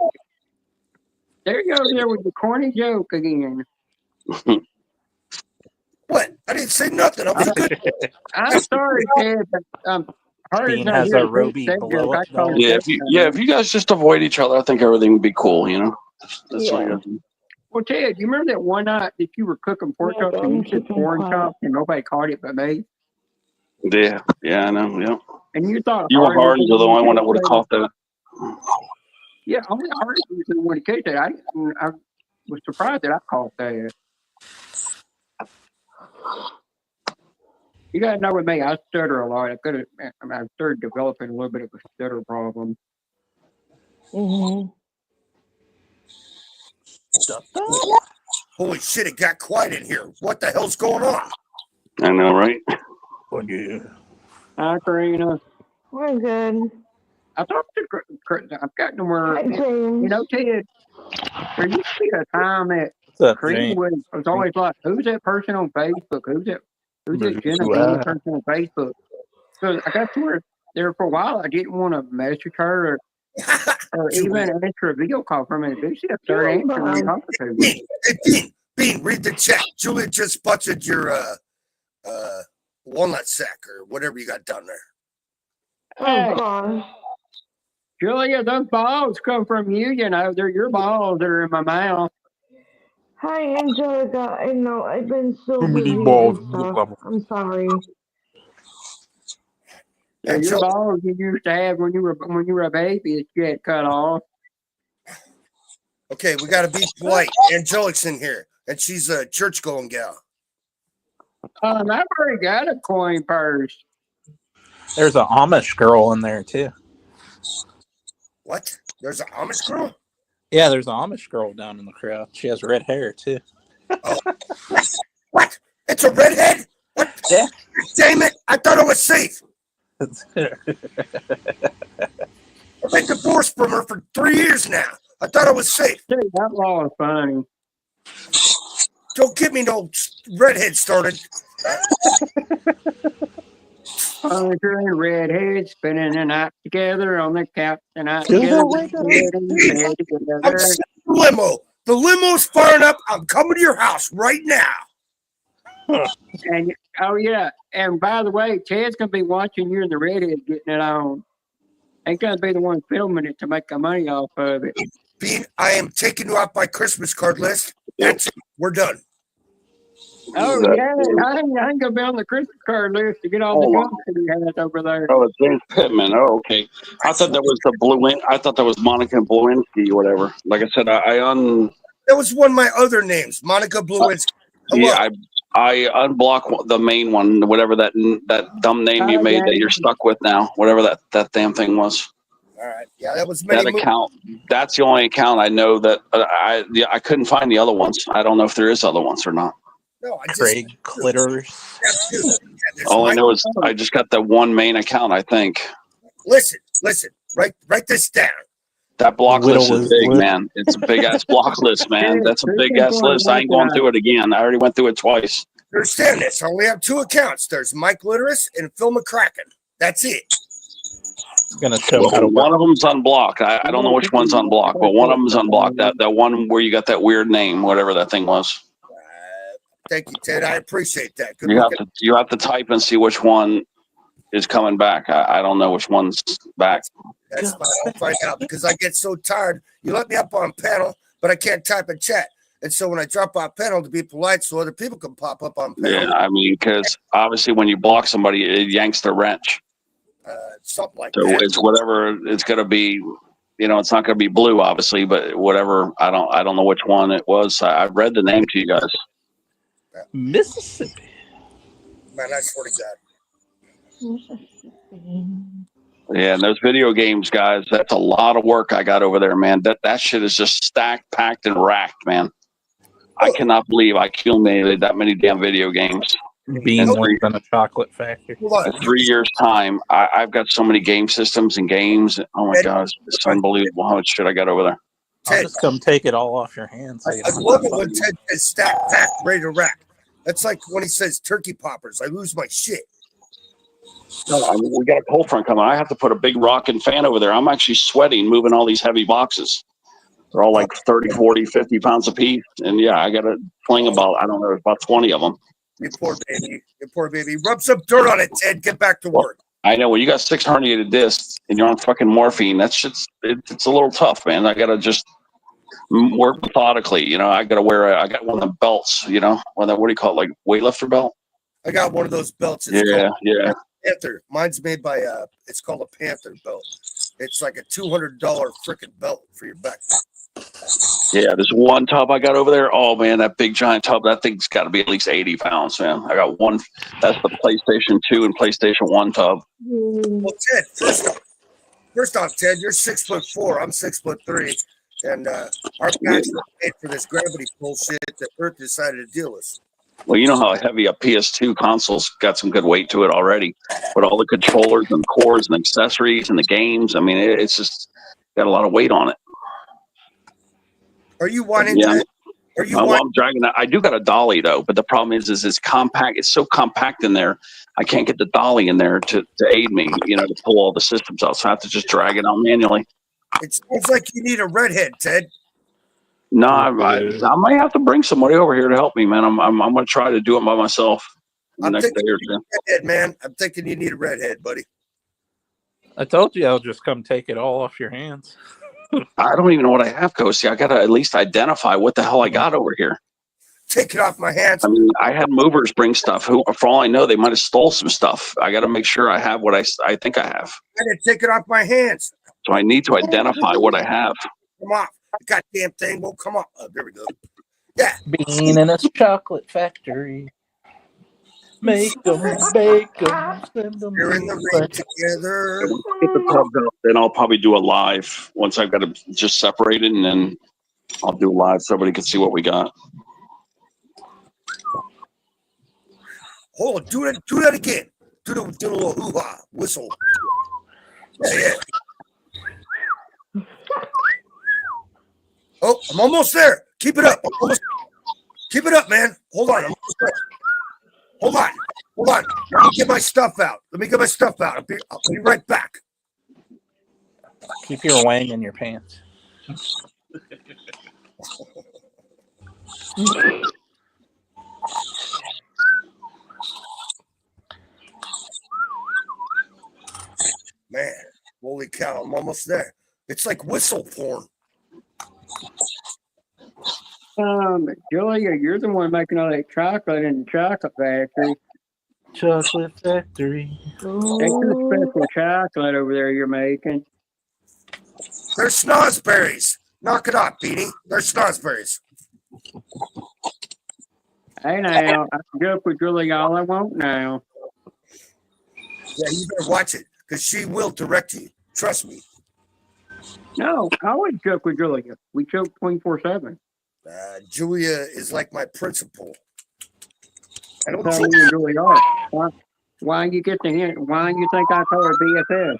there you go there with the corny joke again. What? I didn't say nothing. I'm sorry, Ted, but Bean has a Roby blow up doll. Yeah, if you guys just avoid each other, I think everything would be cool. You know, that's what you guys do. Well, Ted, you remember that one night that you were cooking pork chops and you said corn chops and nobody caught it but me? Yeah, I know. Yeah. And you thought You were Hardens were the only one that would have caught that. Yeah, only Hardens was the one that caught that. I was surprised that I caught that. You gotta know with me, I stutter a lot. I started developing a little bit of a stutter problem. Mm-hmm. Holy shit! It got quiet in here. What the hell's going on? I know, right? Hi, Karina. We're good. I talked to I've gotten to where, Hi, James. you know, Ted, there used to be a time that Karina was always like, who's that person on Facebook? Who's that Genevieve person on Facebook? So I got to where there for a while I didn't want to message her or even answer a video call from her. She started answering me. Bean, read the chat. Julia just butchered your walnut sack or whatever you got down there. Oh, gosh. Julia, those balls come from you, you know. They're your balls that are in my mouth. Hi, Angelica. I know I've been so Too many busy balls. and stuff. I'm sorry. They're your balls you used to have when you were a baby that you had cut off. Okay, we got to be polite. Angelic's in here, and she's a church-going gal. I've already got a coin purse. There's an Amish girl in there too. What? There's an Amish girl? Yeah, there's an Amish girl down in the crowd. She has red hair too. Oh. What? It's a redhead? What? Yeah. Damn it! I thought it was safe. I've been divorced from her for 3 years now. I thought it was safe. Dude, that law is funny. Don't get me no redhead started. Furniture and redhead spending the night together on the couch tonight together. I'm sitting in the limo. The limo's firing up. I'm coming to your house right now. And oh yeah, and by the way, Ted's gonna be watching you and the redhead getting it on. Ain't gonna be the one filming it to make the money off of it. Bean, I am taking you off my Christmas card list. That's it. We're done. Oh yeah, I ain't gonna be on the Christmas card list to get all the guns that he has over there. Oh, it's James Pittman. Oh, okay. I thought that was I thought that was Monica Lewinsky or whatever. Like I said, That was one of my other names, Monica Lewinsky. Yeah, I unblock the main one, whatever that dumb name you made that you're stuck with now, whatever that damn thing was. All right. Yeah, that was that account. That's the only account I know that I couldn't find the other ones. I don't know if there is other ones or not. No, Craig Clitters. All I know is I just got that one main account, I think. Listen. Write this down. That block list is big, man. It's a big ass block list, man. That's a big ass list. I ain't going through it again. I already went through it twice. Understand this. I only have 2 accounts. There's Mike Litteris and Phil McCracken. That's it. It's gonna show how to one of them's unblocked. I don't know which one's unblocked, but one of them's unblocked. That one where you got that weird name, whatever that thing was. Thank you, Ted. I appreciate that. Good You have to type and see which one is coming back. I don't know which one's back. That's fine. I'll find out because I get so tired. You let me up on panel, but I can't type in chat. And so when I drop off panel to be polite so other people can pop up on panel. Yeah, I mean, because obviously when you block somebody, it yanks the wrench. Something like so that. It's whatever it's going to be. You know, it's not going to be blue, obviously, but whatever. I don't know which one it was. I read the name to you guys. Mississippi. Man, I swear to God. Yeah, and those video games, guys, that's a lot of work I got over there, man. That shit is just stacked, packed, and racked, man. I cannot believe I accumulated that many damn video games. Being In worse than a chocolate factory. Hold In on. 3 years' time, I've got so many game systems and games. Oh my God, it's unbelievable how much shit I got over there. I'll just come take it all off your hands. So you I don't love have it to when bother Ted says stack, pack, ready to rack. That's like when he says turkey poppers. I lose my shit. No, I mean, we got a cold front coming. I have to put a big rocking fan over there. I'm actually sweating moving all these heavy boxes. They're all like 30, 40, 50 pounds apiece. And yeah, I got to fling about, I don't know, about 20 of them. You poor baby. You poor baby. Rub some dirt on it, Ted. Get back to work. I know when you got 6 herniated discs and you're on fucking morphine, that shit's, it's a little tough, man. I got to just work methodically. You know, I got to wear, I got one of the belts, you know, what do you call it? Like weightlifter belt? I got one of those belts. It's Yeah, called yeah. Panther. Mine's made by it's called a Panther belt. It's like a $200 freaking belt for your back. Yeah, there's one tub I got over there. Oh man, that big giant tub, that thing's got to be at least 80 pounds, man. I got one. That's the PlayStation 2 and PlayStation 1 tub. Well, Ted, first off, Ted, you're 6'4". I'm 6'3", and our backs are paid for this gravity bullshit that Earth decided to deal with. Well, you know how heavy a PS2 console's got some good weight to it already. But all the controllers and cores and accessories and the games, I mean, it's just got a lot of weight on it. Are you wanting Yeah. to? Are you Well, wanting? I'm dragging that. I do got a dolly though, but the problem is it's compact. It's so compact in there. I can't get the dolly in there to aid me, you know, to pull all the systems out. So I have to just drag it out manually. It sounds like you need a redhead, Ted. No, I might have to bring somebody over here to help me, man. I'm going to try to do it by myself the I'm next thinking day or you two. need a redhead, man. I'm thinking you need a redhead, buddy. I told you I'll just come take it all off your hands. I don't even know what I have, Coasty. I got to at least identify what the hell I got over here. Take it off my hands. I mean, I had movers bring stuff. Who, for all I know, they might have stole some stuff. I got to make sure I have what I think I have. I didn't take it off my hands. So I need to identify what I have. Come off. The goddamn thing won't come off. Oh, there we go. Yeah. Being in a chocolate factory. Make them, bake them, send them. You're in the ring together. When I get the tubs out, then I'll probably do a live once I've got it just separated, and then I'll do a live so everybody can see what we got. Hold on. Do that again. Do the little hoo-ha whistle. Yeah. Oh, I'm almost there. Keep it up. Keep it up, man. Hold on. I'm almost there. Hold on. Let me get my stuff out. I'll be right back. Keep your wang in your pants. Man, holy cow, I'm almost there. It's like whistle porn. Julia, you're the one making all that chocolate in the chocolate factory. Chocolate factory. That's your special chocolate over there you're making. They're snozzberries. Knock it off, Beanie. They're snozzberries. Hey now, I can joke with Julia all I want now. Yeah, you better watch it, because she will direct you. Trust me. No, I always joke with Julia. We joke 24/7. Julia is like my principal. I don't That's how me and Julia are. Why you get the hint? Why you think I call her BFF?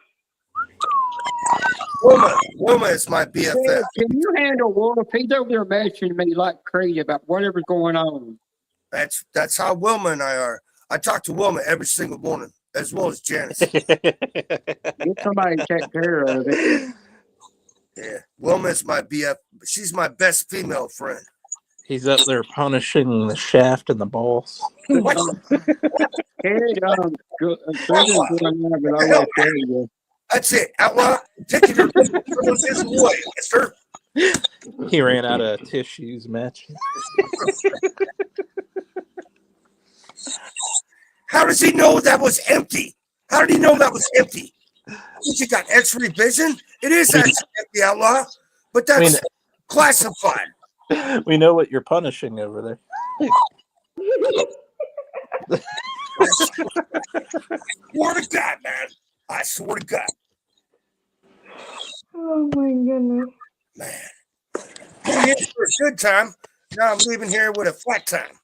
Wilma is my BFF. Can you handle Wolf? He's over there messaging me like crazy about whatever's going on. That's how Wilma and I are. I talk to Wilma every single morning, as well as Janice. Get somebody to take care of it. Yeah, Wilma is my BF. She's my best female friend. He's up there punishing the shaft and the balls. That's it. Outlaw, take your away, mister. He ran out of tissues matching. How does he know that was empty? How did he know that was empty? You got X-ray vision? It is actually empty, Outlaw, but that's classified. We know what you're punishing over there. I swear to God, man. I swear to God. Oh my goodness. Man. He is for a good time. Now I'm leaving here with a flat time.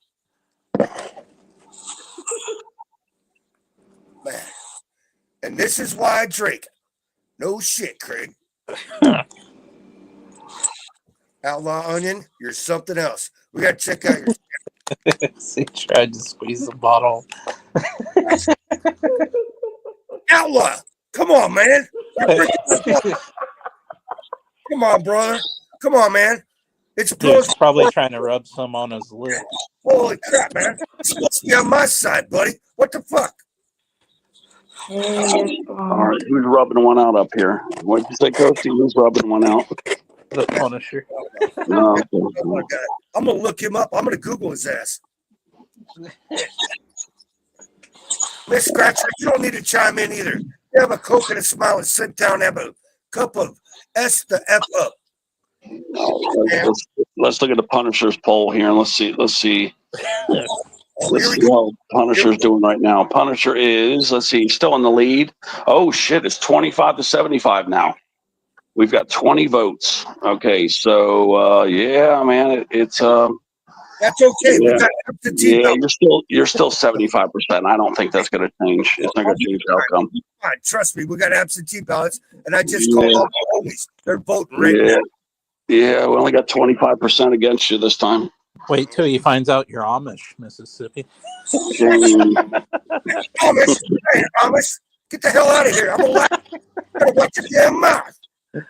Man. And this is why I drink. No shit, Craig. Outlaw Onion, you're something else. We got to check out your. He tried to squeeze the bottle. Outlaw, come on, man. Come on, brother. Come on, man. It's Dude's probably trying to rub some on his lip. Holy crap, man. You're supposed to be on my side, buddy. What the fuck? All right, who's rubbing one out up here? What'd you say, Coach? Who's rubbing one out? The Punisher. No. I'm gonna look him up. I'm gonna Google his ass. Miss Scratcher, you don't need to chime in either. You have a Coke and a smile and sit down, have a cup of S the F up. Let's look at the Punisher's poll here and let's see. Let's see how Punisher's doing right now. Punisher is, let's see, still in the lead. Oh shit, it's 25-75 now. We've got 20 votes. Okay, so yeah, man, it's that's okay. Yeah, yeah, you're still 75%. I don't think that's going to change. It's not going to change the outcome. Trust me, we got absentee ballots, and I just called all the homies. They're voting right now. Yeah, we only got 25% against you this time. Wait till he finds out you're Amish, Mississippi. Amish, hey, Amish, get the hell out of here! I'm alive. Gotta watch your damn mouth. What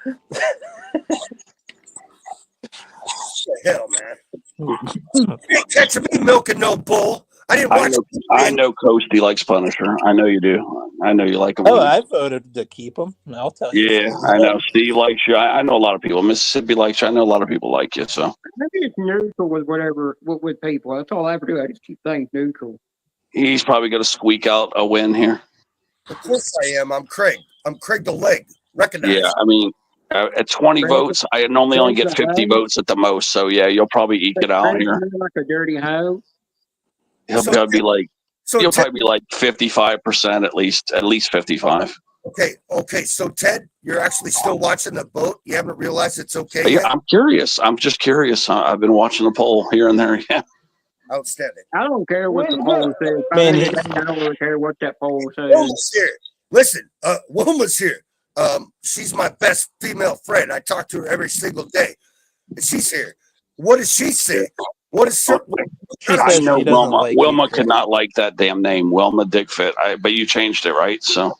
the hell, man? You ain't catching me milking no bull. I didn't watch. I know Coasty likes Punisher. I know you do. I know you like him. Oh, I voted to keep him. I'll tell you. Yeah, I know. Steve likes you. I know a lot of people. Mississippi likes you. I know a lot of people like you. So maybe it's neutral with with people. That's all I ever do. I just keep things neutral. He's probably going to squeak out a win here. Of course I am. I'm Craig. I'm Craig the Leg. Recognize. Yeah, I mean, at 20 votes, I normally only get 50 votes at the most. So yeah, you'll probably eke it out here. Like a dirty hoe. He'll probably be like. You'll probably be like 55% at least 55. Okay. So Ted, you're actually still watching the vote. You haven't realized it's okay. Yeah, yet? I'm curious. I'm just curious. I've been watching the poll here and there. Yeah. Outstanding. I don't care what the poll says. I don't really care what that poll says. Wilma's here. Listen, Wilma's here. She's my best female friend. I talk to her every single day. And she's here. What does she say? What is I know Wilma. Wilma could not like that damn name, Wilma Dickfit. But you changed it, right? So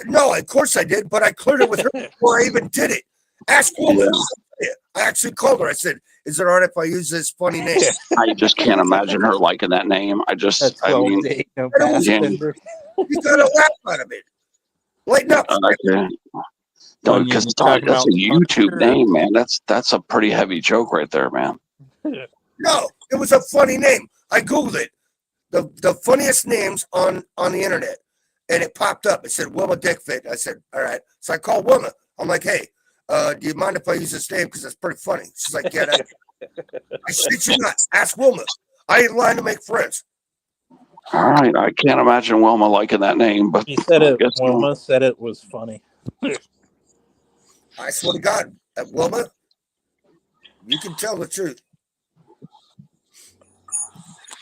no, of course I did, but I cleared it with her before I even did it. Ask Wilma. I actually called her. I said, "Is it all right if I use this funny name?" I just can't imagine her liking that name. You got a laugh out of it. Lighten up. Okay. No, because that's a YouTube name, man. That's a pretty heavy joke right there, man. No, it was a funny name. I Googled it. The funniest names on the internet. And it popped up. It said Wilma Dickfit. I said, all right. So I called Wilma. I'm like, hey, do you mind if I use this name? Because it's pretty funny. She's like, yeah. I shit you not. Ask Wilma. I ain't lying to make friends. All right. I can't imagine Wilma liking that name. But he said it. Wilma said it was funny. I swear to God, Wilma, you can tell the truth.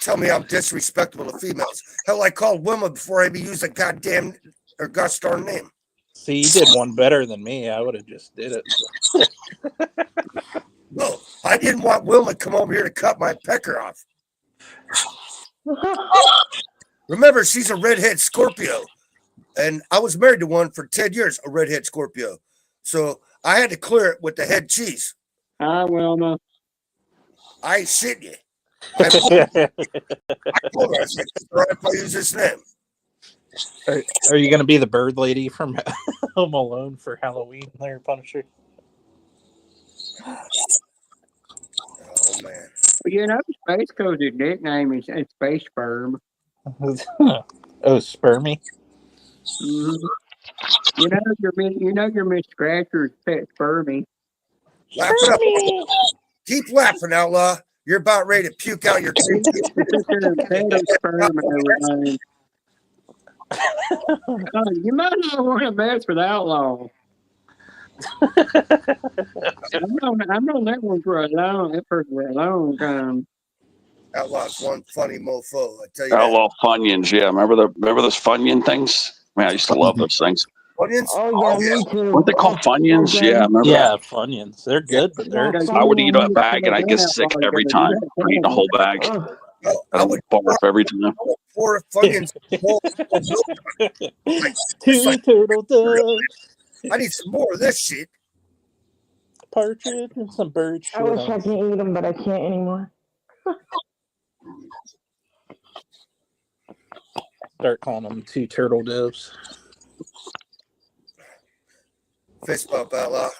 Tell me I'm disrespectful to females. Hell, I called Wilma before I even used a goddamn or gosh darn name. See, you did one better than me. I would have just did it. No, I didn't want Wilma to come over here to cut my pecker off. Remember, she's a redhead Scorpio. And I was married to one for 10 years, a redhead Scorpio. So I had to clear it with the head cheese. Hi, Wilma. I ain't shitting you. I told her, I said, right if I use this name. Are you going to be the bird lady from Home Alone for Halloween, there, Punisher? Oh, man. You know, Space Coast's nickname is Space Sperm. Oh, Spermy? Mm-hmm. You know your Miss Scratcher's pet Spermy. Laugh it up. Keep laughing, Outlaw. You're about ready to puke out your cream. You might not want to mess with Outlaw. I've known that one for that person for a long time. Outlaw's one funny mofo. I tell you that. Outlaw Funyuns, yeah. Remember those Funyun things? Man, I used to love those things. Funyuns? Oh yeah, me too. Weren't they called Funyuns? Yeah, I remember Yeah, that. Funyuns. They're good, but they're Yeah, I would eat a Funyuns. bag and I'd get sick every time. I'd eat a whole bag. Oh, Oh, I I would would barf every time. pour Funyuns. two turtle doves, I need some more of this shit. partridge, and some bird I wish I shit. could eat them, but I can't anymore. Start calling them two turtle doves. Fist bump, Outlaw.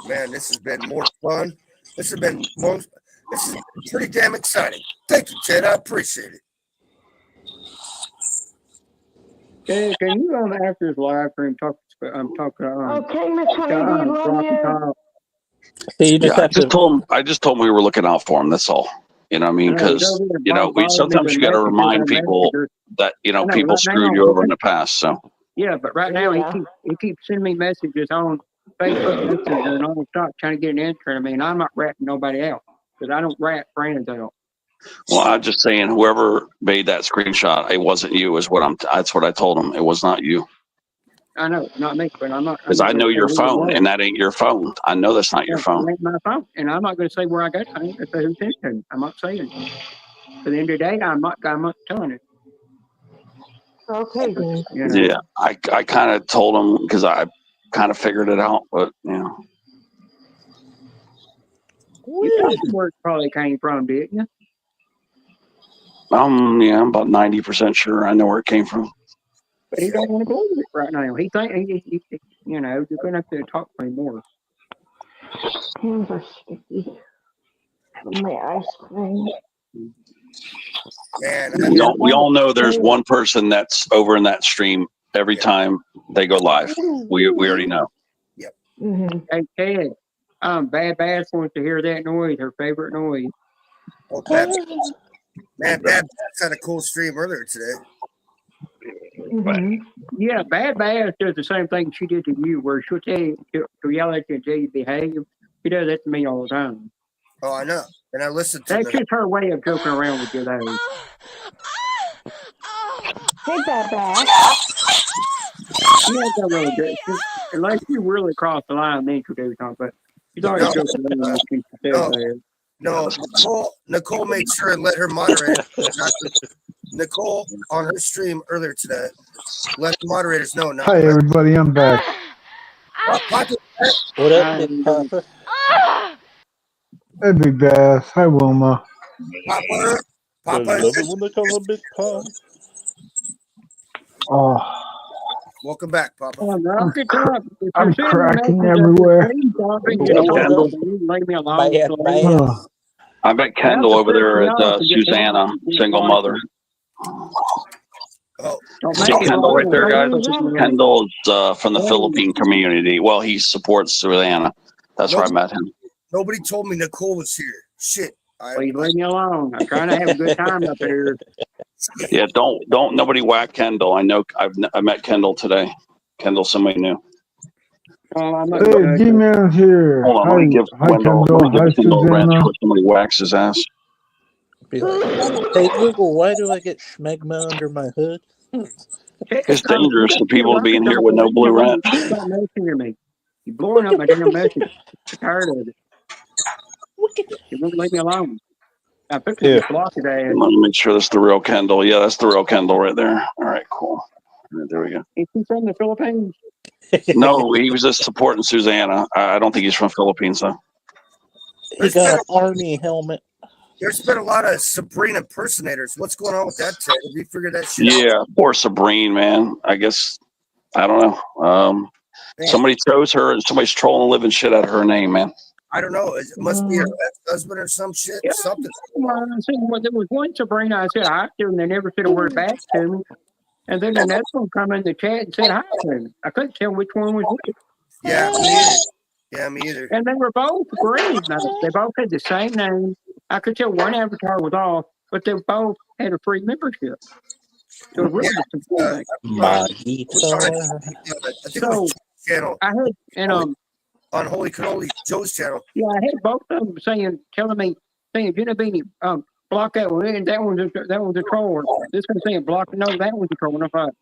Man, this has been more fun. This has been pretty damn exciting. Thank you, Ted. I appreciate it. Hey, can you after his live stream talk? I'm talking. Okay, Miss Honeybee, love you. Top. So you just Yeah, have to. I just told him we were looking out for him. That's all. You know what I mean? Because sometimes you got to remind people that people screwed you over in the past. So Yeah, but right now Yeah. he keeps sending me messages on Facebook Messenger and all stop trying to get an answer. I mean, I'm not ratting nobody out because I don't rat friends out. well, I'm just saying, whoever made that screenshot, it wasn't you. That's what I told him. It was not you. I know it's not me, but I'm not. Because I know your phone, and that ain't your phone. I know that's not your phone. It ain't my phone, and I'm not going to say where I got it. I ain't going to say who sent it to me. I'm not saying it. At the end of the day, I'm not telling it. Okay, then. You know? Yeah, I kind of told him because I kind of figured it out, but You know where it probably came from, didn't you? yeah, I'm about 90% sure I know where it came from. But he don't want to go with it right now. He think he you're going to have to talk to him more. Hands are sticky. My ice cream. Man, We all know there's one person that's over in that stream every time they go live. We already know. Mm-hmm. Hey, Ted, Bad Bass wants to hear that noise, her favorite noise. Oh, Bad Bass had a cool stream earlier today. Mm-hmm. Yeah, Bad Bass does the same thing she did to you, where she'll tell you to yell at you until you behave. She does that to me all the time. Oh, I know. And I listened to That's just her way of joking around with you, though. Hey, Bad Bass. She has that really good. Unless you really cross the line, then she'll do something. But she's always joking around when she says that. No, Nicole made sure and let her moderator. Nicole on her stream earlier today let the moderators know. Not Hi everybody, I'm back. What up, Big Papa? Hey Big Bass. Hi Wilma. Papa. I love it when they call him Big Papa. Oh, Welcome back, Papa. I'm cracking everywhere. Leave me alone. I met Kendall over there at Susanna, single mother. See Kendall right there, guys? Kendall is from the Philippine community. Well, he supports Susanna. That's where I met him. Nobody told me Nicole was here. Shit. Please leave me alone. I'm trying to have a good time up here. Yeah, don't nobody whack Kendall. I know I met Kendall today. Kendall's somebody new. Hey, G-Man's here. Hold on, Hi, let me give hi Kendall Kendall. Hi Kendall a wrench Susanna. before somebody whacks his ass. Be like, hey Google, why do I get schmegma under my hood? It's dangerous for people to be in here with no blue wrench. Stop messaging me. You're blowing up my damn message. I'm tired of it. You won't leave me alone. I picked Yeah. block today. Let me make sure that's the real Kendall. Yeah, that's the real Kendall right there. All right, cool. All right, there we go. Is he from the Philippines? No, he was just supporting Susanna. I don't think he's from Philippines, though. He got an army helmet. There's been a lot of Sabrina impersonators. What's going on with that, Ted? Have you figured that shit out? Yeah, poor Sabrine, man. I guess, I don't know. Somebody chose her and somebody's trolling the living shit out of her name, man. I don't know. It must be her ex-husband or some shit. Yeah, Something. well, there was one Sabrina I said hi to, and they never said a word back to me. And then the next one come in the chat and said hi to me. I couldn't tell which one was which. Yeah, me either. Yeah, me either. And they were both green. They both had the same name. I could tell one avatar was off, but they both had a free membership. So it really was some cool thing. My I guitar. think it was So Joe's channel I had, and on Holy Cannoli, Joe's channel. yeah, I had both of them telling me, Jenna Beanie, block that one, and that one's a troll. This one's saying block, no, that one's a troll. And I thought,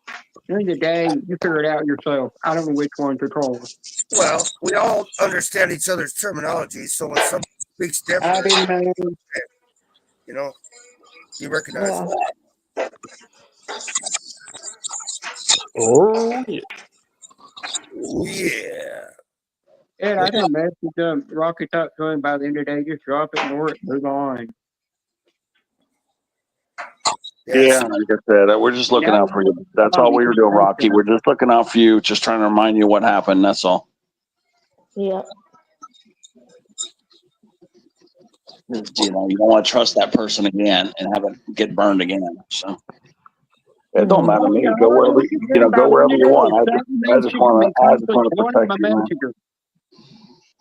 during the day, you figure it out yourself. I don't know which one's a troll. Well, we all understand each other's terminology, so when somebody speaks I differently, didn't know. You recognize it. Oh, yeah. Oh, yeah. And I didn't message Rocky Top to him by the end of the day. Just drop it, ignore it, move on. Yeah, like I said, we're just looking out for you. That's all we were doing, Rocky. We're just looking out for you, just trying to remind you what happened. That's all. Yep. You don't want to trust that person again and have it get burned again. So it don't matter to me. Go wherever go wherever you want. I just want to protect you, man.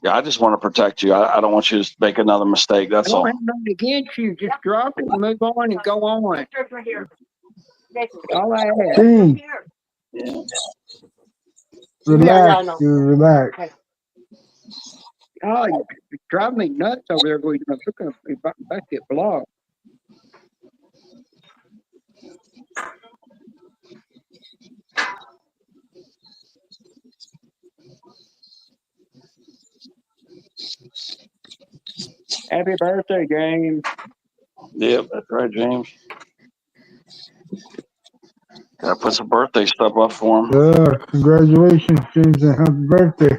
Yeah, I just want to protect you. I don't want you to make another mistake. That's all. I don't have nothing against you. Just drop it and move on and go on. All I have. Yeah. Relax, dude. Relax. Oh, you drive me nuts over there. Going, I'm going to get blocked. Happy birthday, James. Yep, that's right, James. Gotta put some birthday stuff up for him. Yeah, congratulations, James, and happy birthday.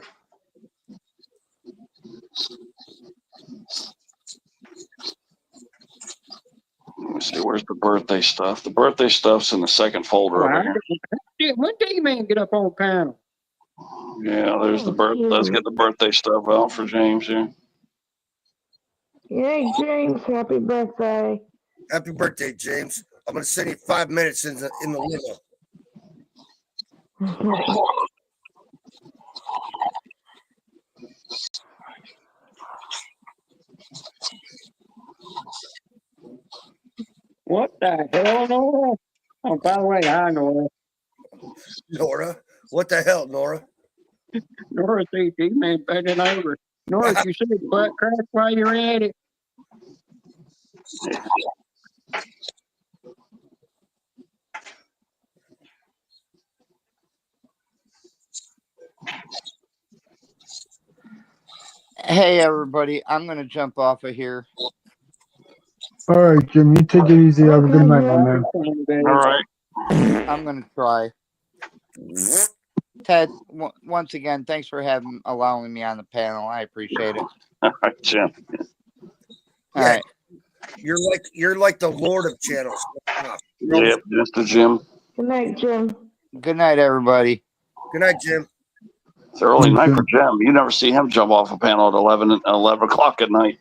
Let me see, where's the birthday stuff? The birthday stuff's in the second folder over here. When did you man get up on panel? Yeah, there's the birth. Let's get the birthday stuff out for James here. Yay, James, happy birthday. Happy birthday, James. I'm going to send you 5 minutes in the limo. What the hell, Nora? Oh, by the way, hi, Nora. Nora? What the hell, Nora? Nora thinks man bending over. Nora, you said butt crack while you're at it. Hey, everybody. I'm going to jump off of here. All right, Jim, you take it easy. Have a good night, my man. All right. I'm going to try. Ted, once again, thanks for allowing me on the panel. I appreciate it. All right, Jim. All right. You're like the Lord of channels. Yep, Mr. Jim. Good night, Jim. Good night, everybody. Good night, Jim. It's early night for Jim. You never see him jump off a panel at 11 o'clock at night.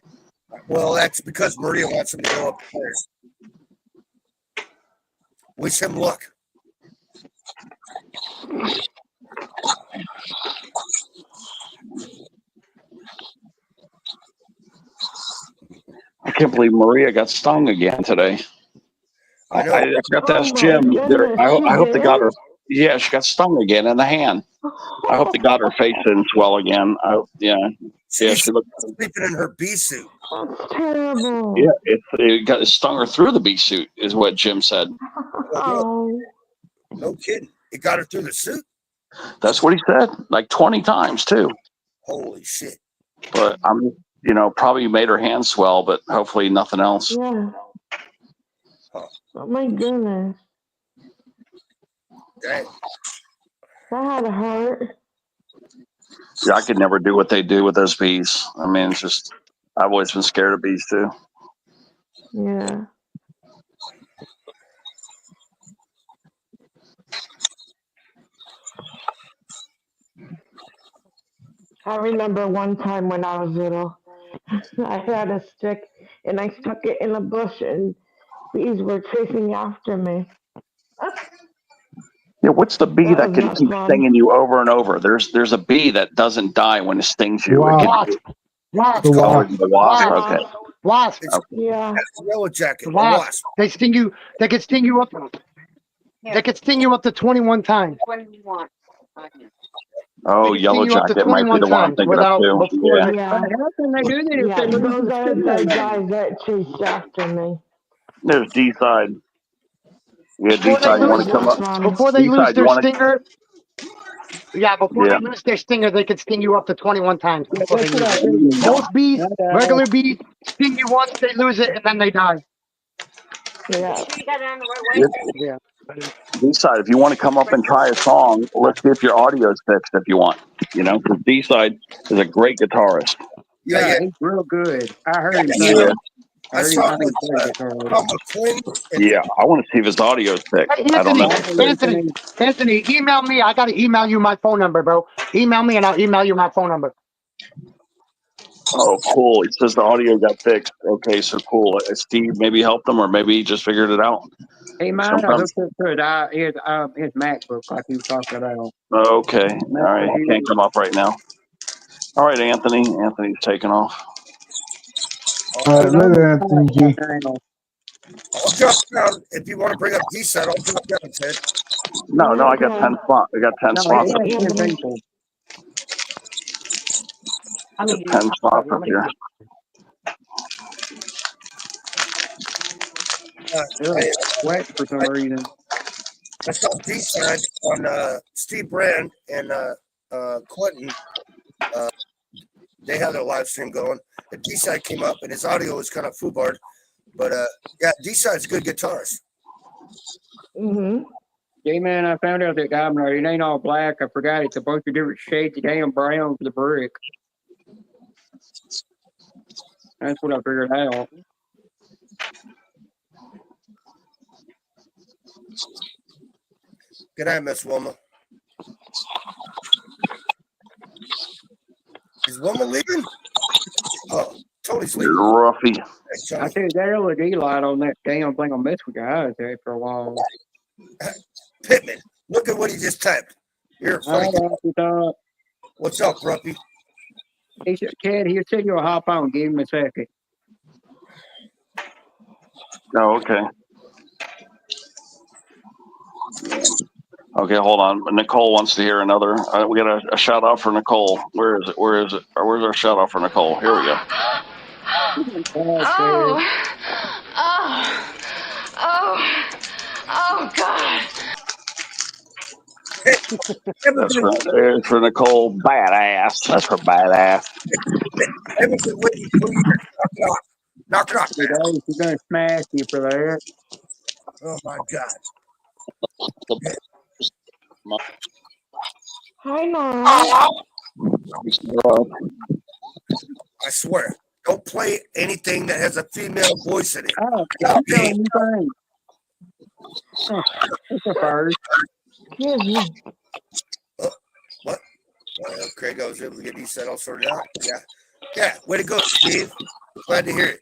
Well, that's because Maria wants him to go upstairs. Wish him luck. I can't believe Maria got stung again today. I know. I forgot to ask Jim. I hope they got her. Yeah, she got stung again in the hand. I hope they got her face didn't swell again. Yeah, she looked sleeping in her bee suit. That's terrible. Yeah, it stung her through the bee suit, is what Jim said. Oh. No kidding. It got her through the suit. That's what he said, like 20 times too. Holy shit! But I'm, probably made her hand swell, but hopefully nothing else. Yeah. Oh my goodness. Dang. That had to hurt. Yeah, I could never do what they do with those bees. I mean, it's just, I've always been scared of bees too. Yeah. I remember one time when I was little, I had a stick and I stuck it in a bush and bees were chasing after me. Yeah, what's the bee that can keep fun. stinging you over and over? There's a bee that doesn't die when it stings you. Wasp. The wasp. Okay. Wasp. It's Yeah. Yellow Jacket. The A wasp. wasp. They sting you. They can sting you up. They can sting you up to 21 times. Oh, They can Yellow sting you up to Jacket might be 21 the one I'm times thinking of without too. before. Yeah. Yeah. How can they do that if Yeah. they lose Those their are the stinger? guys that chased after me. There's D side. Yeah, D Before they side. You That want was to come up? fun. Before they D lose side. You their want to? stinger. Yeah, before Yeah. they lose their stinger, they can sting you up to 21 times Yeah, before they that's what lose I it. figured. Most bees, And, regular bees, sting you once, they lose it, and then they die. Yeah. Yeah. D side. If you want to come up and try a song, let's see if your audio's fixed. If you want, because D side is a great guitarist. Yeah, yeah. he's real good. I heard him Yeah. play. I saw I him think with, he played guitar. McQueen. Yeah, I want to see if his audio's fixed. Hey, I don't know. Anthony, email me. I gotta email you my phone number, bro. Email me and I'll email you my phone number. Oh, cool. It says the audio got fixed. Okay, so cool. Steve maybe helped him, or maybe he just figured it out. He might have Sometimes. hooked up to his MacBook like he was talking about. Okay. All right. He can't come up right now. All right, Anthony. Anthony's taking off. All right, later, Anthony G. I'll drop down if you want to bring up D-side. I'll drop down, Ted. No, I got 10 spots. I got 10 spots. he has 10 people. 10 spots up here. Wet for some reason. I saw D-side on Steve Brand and Clinton. They had their live stream going. And D-side came up, and his audio was kind of foobarred. But yeah, D-side's a good guitarist. Mm-hmm. Hey man, I found out that Gobner, it ain't all black. I forgot it's a bunch of different shades of damn brown for the brick. That's what I figured out. Good night, Miss Wilma. Is Wilma leaving? Oh, totally sleeping. Ruffy. I tell you, that LED light on that damn thing will mess with your eyes there for a while. Pittman, look at what he just typed. You're funny. What's up, Ruffy? He said, Ted, he said you'll hop on. Give him a second. Oh, okay. Okay, hold on. Nicole wants to hear another. We got a shout out for Nicole. Where is it? Where's our shout out for Nicole? Here we go. Oh, God. That's for Nicole Badass. That's for Badass. Knock it off. She's going to smash you for that. Oh, my God. Hi, Nora. I swear, don't play anything that has a female voice in it. Oh, I'm telling you things. Oh, it's a first. What? Craig, I was able to get these set all sorted out. Yeah. Yeah, way to go, Steve. Glad to hear it.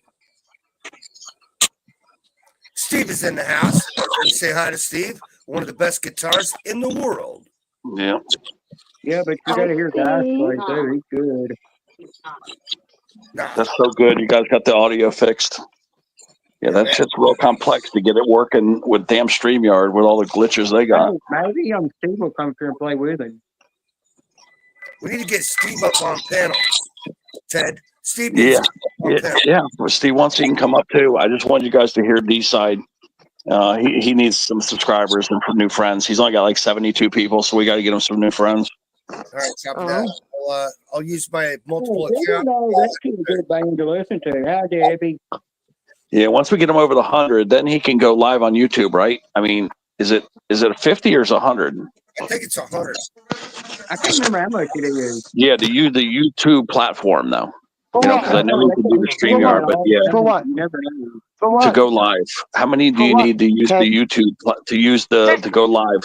Steve is in the house. Say hi to Steve, one of the best guitarists in the world. Yeah. Yeah, but you got to hear guys play too. He's good. That's so good. You guys got the audio fixed. Yeah, that shit's real complex to get it working with damn StreamYard with all the glitches they got. Maybe Steve will come through and play with him. We need to get Steve up on panel, Ted. Steve Yeah. needs to come up on panel. Yeah. Well, Steve wants he can come up too. I just want you guys to hear D-side. He needs some subscribers and some new friends. He's only got like 72 people, so we got to get him some new friends. All right, copy that. I'll use my multiple That's a good band to listen to. Hi, Debbie. Yeah, once we get him over the 100, then he can go live on YouTube, right? I mean, is it a 50 or is it 100? I think it's 100. I can't remember how much it is. Yeah, to use the YouTube platform though. Because I know you can do the StreamYard, but yeah. For what? Never know. For what? To go live. How many do you need to use the YouTube to go live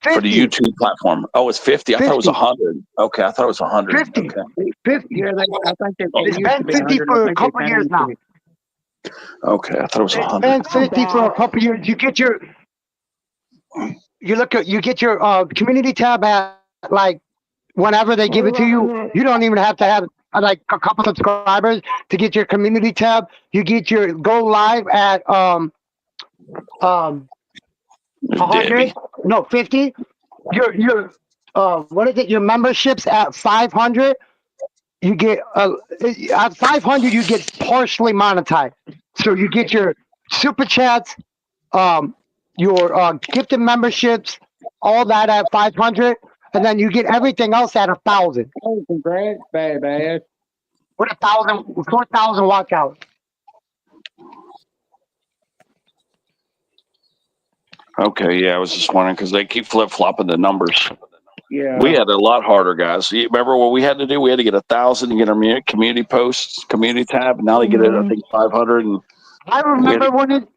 50. for the YouTube platform? Oh, it's 50. I thought it was 100. Okay, I thought it was 100. 50. Okay. 50. Yeah, I think It's been 50 for a couple years now. Okay, I thought it was 100. It's been 50 for a couple years. You get your community tab at like whenever they give it to you. You don't even have to have like a couple subscribers to get your community tab. You get your go live at 100, no 50. Your what is it? Your memberships at 500. You get at 500. You get partially monetized. So you get your super chats, your gifted memberships, all that at 500, and then you get everything else at 1,000. Oh, congrats, bad. With 4,000 watch hours. Okay, yeah, I was just wondering because they keep flip flopping the numbers. Yeah. We had a lot harder, guys. You remember what we had to do? We had to get 1,000 to get our community posts, community tab. Now they get it, I think, 500. And I remember when it.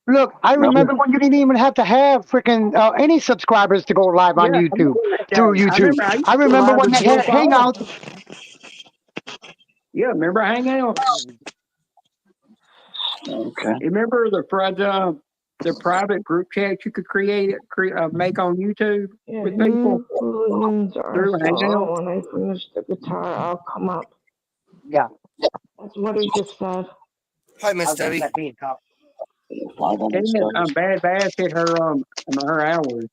Look, I remember when you didn't even have to have freaking any subscribers to go live on YouTube through YouTube. I remember when they had Hangouts. Yeah, remember Hangout? Okay. Remember the private group chat you could make on YouTube with people through Hangout? When I finish the guitar, I'll come up. Yeah. That's what he just said. Hi, Miss Debbie. Bad hit her hours.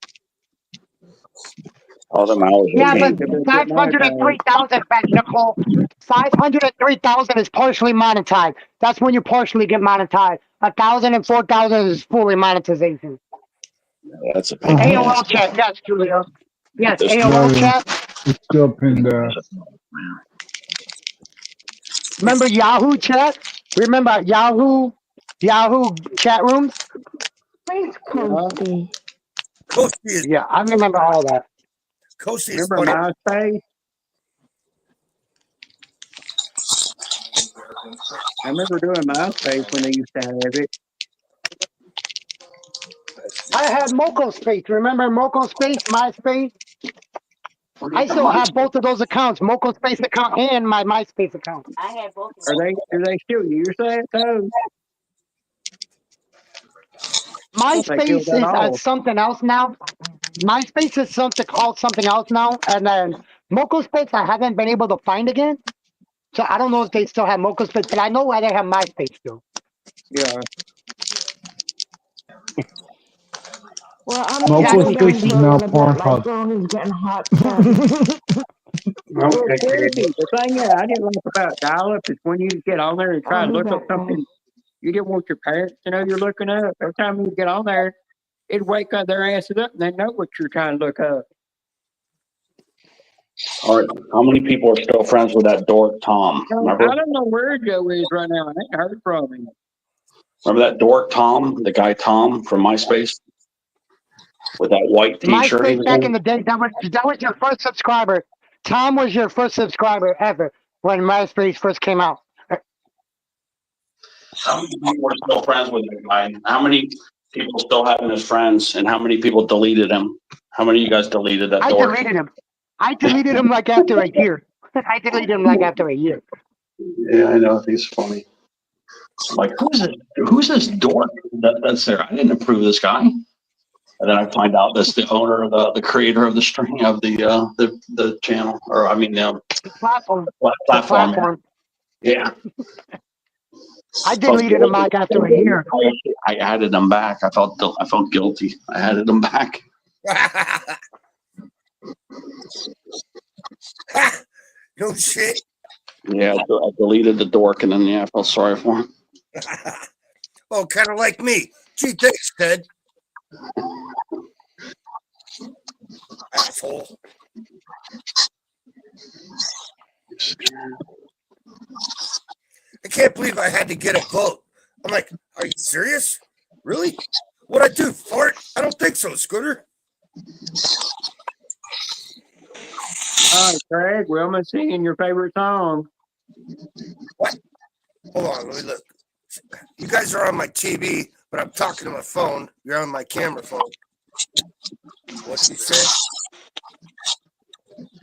All them hours. Yeah, but 503,000, Nicole. 503,000 is partially monetized. That's when you partially get monetized. 1,000 and 4,000 is fully monetization. That's a pain. AOL chat, yes, Julia. Yes, AOL chat. It's still pinned there. Remember Yahoo chat? Remember Yahoo chat rooms? Thanks, Coasty. Coasty is. Yeah, I remember all that. Coasty is Remember funny. MySpace? I remember doing MySpace when they used to have it. I had Moco Space. Remember Moco Space, MySpace? I still have both of those accounts, Moco Space account and my MySpace account. I had both. Do they still use that though? MySpace is something else now. MySpace is called something else now, and then Moco Space I haven't been able to find again. So I don't know if they still have Moco Space, but I know why they have MySpace still. Yeah. Well, I'm Moco Space is now Pornhub. My phone is getting hot. Well, the thing I didn't like about dial-up is when you get on there and try to look up something you didn't want your parents to know you're looking up. Every time you get on there, it'd wake up their asses up and they know what you're trying to look up. All right. How many people are still friends with that dork Tom? Remember? I don't know where Joe is right now. I ain't heard from him. Remember that dork Tom, the guy Tom from MySpace? With that white t-shirt. MySpace back in the day, that was your first subscriber. Tom was your first subscriber ever when MySpace first came out. How many people are still friends with that guy? How many people still have him as friends? And how many people deleted him? How many of you guys deleted that dork? I deleted him like after a year. Yeah, I know. He's funny. Like, who's this dork that's there? I didn't approve this guy. And then I find out that's the owner of the creator of the string of the channel, or I mean the platform. Yeah. I deleted him like after a year. I added him back. I felt guilty. I added him back. No shit. Yeah, I deleted the dork, and then I felt sorry for him. Oh, kind of like me. Gee, thanks, Ted. Asshole. I can't believe I had to get a vote. I'm like, are you serious? Really? What'd I do? Fart? I don't think so, Scooter. All right, Craig, well, I'm singing your favorite song. What? Hold on, let me look. You guys are on my TV, but I'm talking to my phone. You're on my camera phone. What'd you say?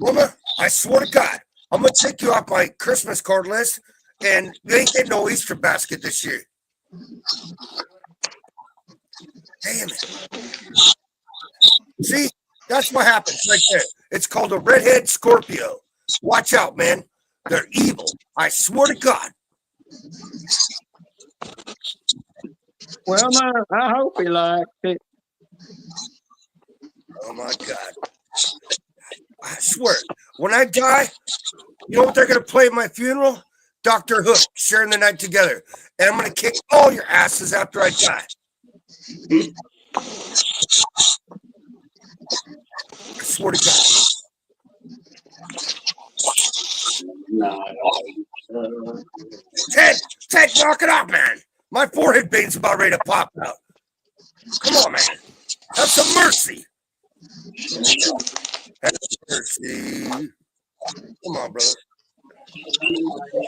Wilma, I swear to God, I'm going to take you off my Christmas card list, and you ain't getting no Easter basket this year. Damn it. See? That's what happens right there. It's called a redhead Scorpio. Watch out, man. They're evil. I swear to God. Well, I hope he likes it. Oh my God. I swear, when I die, you know what they're going to play at my funeral? Dr. Hook, Sharing the Night Together. And I'm going to kick all your asses after I die. I swear to God. Ted, knock it off, man. My forehead vein's about ready to pop out. Come on, man. Have some mercy. Have mercy. Come on, brother.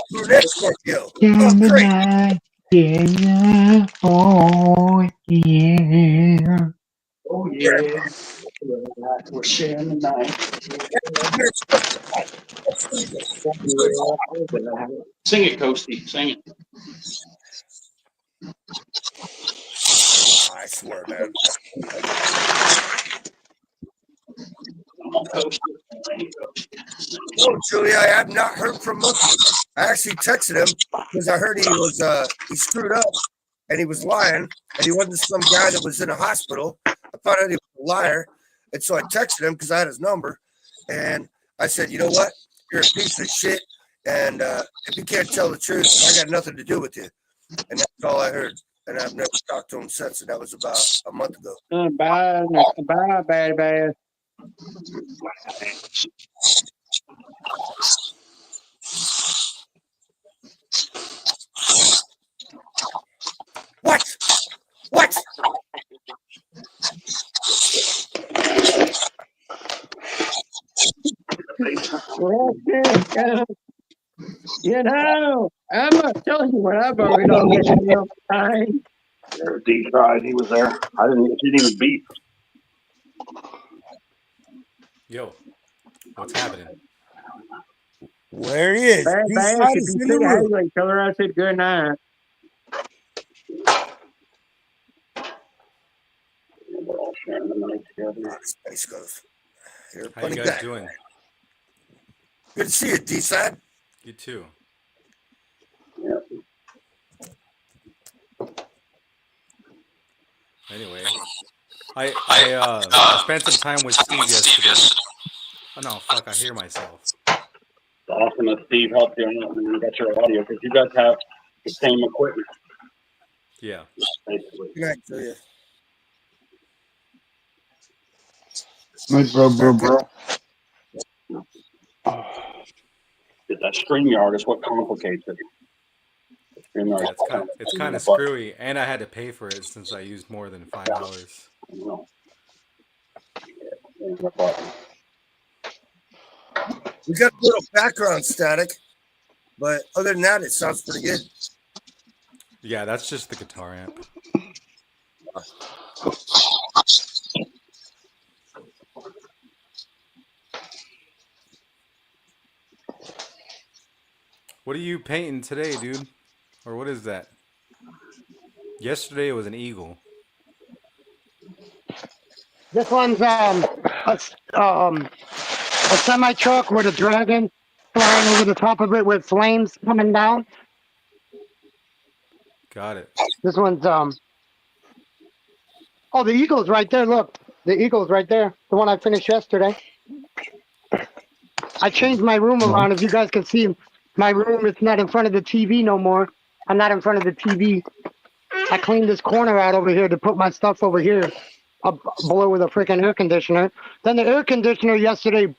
Who's next, Scorpio? Oh, great. Yeah. Oh, yeah. Oh, yeah. We're sharing the night. Sing it, Coasty. Sing it. I swear, man. Oh, Julia, I have not heard from him. I actually texted him because I heard he screwed up and he was lying and he wasn't some guy that was in a hospital. I found out he was a liar. And so I texted him because I had his number. And I said, you know what? You're a piece of shit. And if you can't tell the truth, I got nothing to do with you. And that's all I heard. And I've never talked to him since. And that was about a month ago. Bye, bad. What? You know, I'm not telling you what I've already done this time. D tried. He was there. I didn't even beat. Yo, what's happening? Where he is? Bad, if you see Haley, tell her I said good night. Space Ghost. How you guys doing? Good to see you, D-Side. You too. Anyway, I spent some time with Steve yesterday. Oh no, fuck! I hear myself. It's awesome that Steve helped you and you got your audio because you guys have the same equipment. Yeah. Basically. Good night to you. Nice, bro. That StreamYard is what complicates it. Yeah, it's kind of screwy, and I had to pay for it since I used more than $5. We got a little background static, but other than that, it sounds pretty good. Yeah, that's just the guitar amp. What are you painting today, dude? Or what is that? Yesterday it was an eagle. This one's a semi truck with a dragon flying over the top of it with flames coming down. Got it. This one's oh, the eagle's right there. Look, the eagle's right there. The one I finished yesterday. I changed my room around. If you guys can see, my room is not in front of the TV no more. I'm not in front of the TV. I cleaned this corner out over here to put my stuff over here, up below with a freaking air conditioner. Then the air conditioner yesterday,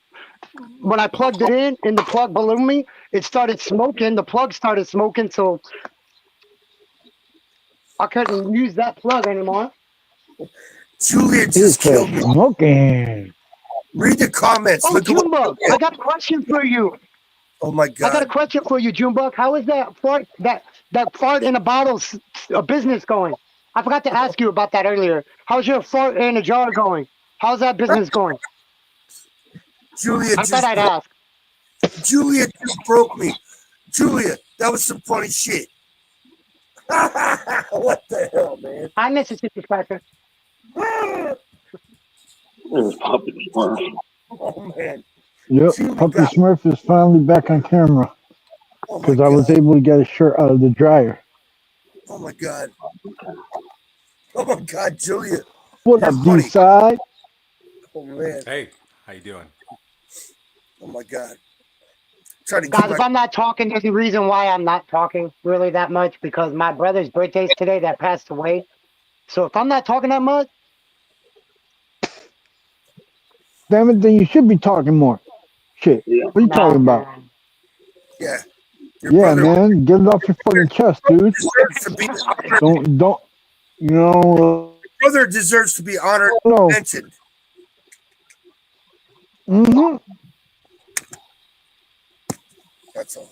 when I plugged it in and the plug ballooned me, it started smoking. The plug started smoking, so I couldn't use that plug anymore. Julia just killed me. Smoking. Read the comments. Oh, Junebug, I got a question for you. Oh my God! I got a question for you, Junebug. How is that fart in a bottle business going? I forgot to ask you about that earlier. How's your fart in a jar going? How's that business going? Julia, I thought I'd ask. Julia just broke me. Julia, that was some funny shit. What the hell, man? I miss it, Sister Spicer. There's Puppet Smurf. Oh man. Yep, Puppet Smurf is finally back on camera. Oh my because I was god. able to get a shirt out of the dryer. Oh my god. Oh my god, Julia. What You're up, funny. D-side? Oh man. Hey, how you doing? Oh my god. Trying to keep Guys, my if I'm not talking, there's a reason why I'm not talking really that much because my brother's birthday's today that passed away. So if I'm not talking that much, Damn it, then you should be talking more. Shit. What are you nah, talking about? man. yeah. Your Yeah, brother man. Get it off your fucking chest, dude. deserves to be Don't, you know, brother deserves to be honored no. and mentioned. Mm-hmm. That's all.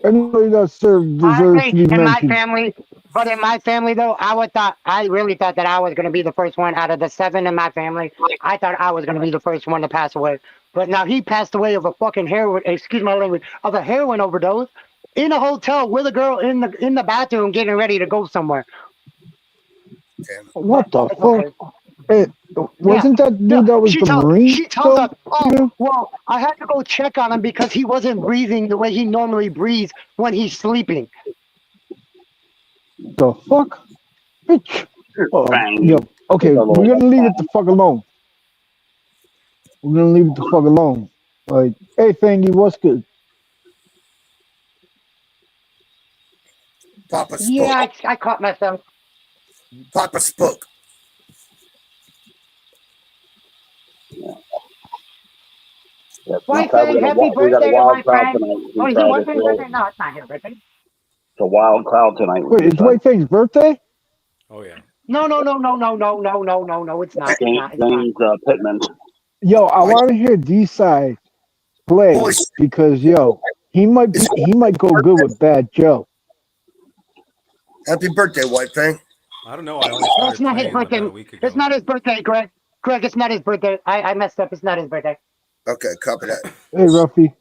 Anybody that served deserves Honestly, to be in my mentioned. family, but in my family though, I really thought that I was gonna be the first one out of the 7 in my family. I thought I was gonna be the first one to pass away. But now he passed away of a fucking heroin, excuse my language, of a heroin overdose in a hotel with a girl in the bathroom getting ready to go somewhere. Damn. What the It's fuck? okay. Hey, wasn't that Yeah, dude that was the Marine she tells though? us, oh, well, I had to go check on him because he wasn't breathing the way he normally breathes when he's sleeping. The fuck? Bitch. Bang. Yo, okay, we're gonna leave it the fuck alone. We're gonna leave it the fuck alone. Like, hey, Fangy, what's good? Papa spoke. Yeah, I caught myself. Papa spoke. Why say happy birthday to my friend? Oh, is it Friday, Whitman's birthday? No, it's not his birthday. It's a wild cloud tonight. Wait, it's White Fang's birthday? Oh yeah. No, it's not. James Pittman. Yo, I want to hear D-side play Holy shit. because yo, he might go good with Bad Joe. Happy birthday, White Fang. I don't know. I only No, started it's not his playing about birthday. a week ago. It's not his birthday, Greg. Greg, it's not his birthday. I messed up. It's not his birthday. Okay, copy that. Hey, Ruffy.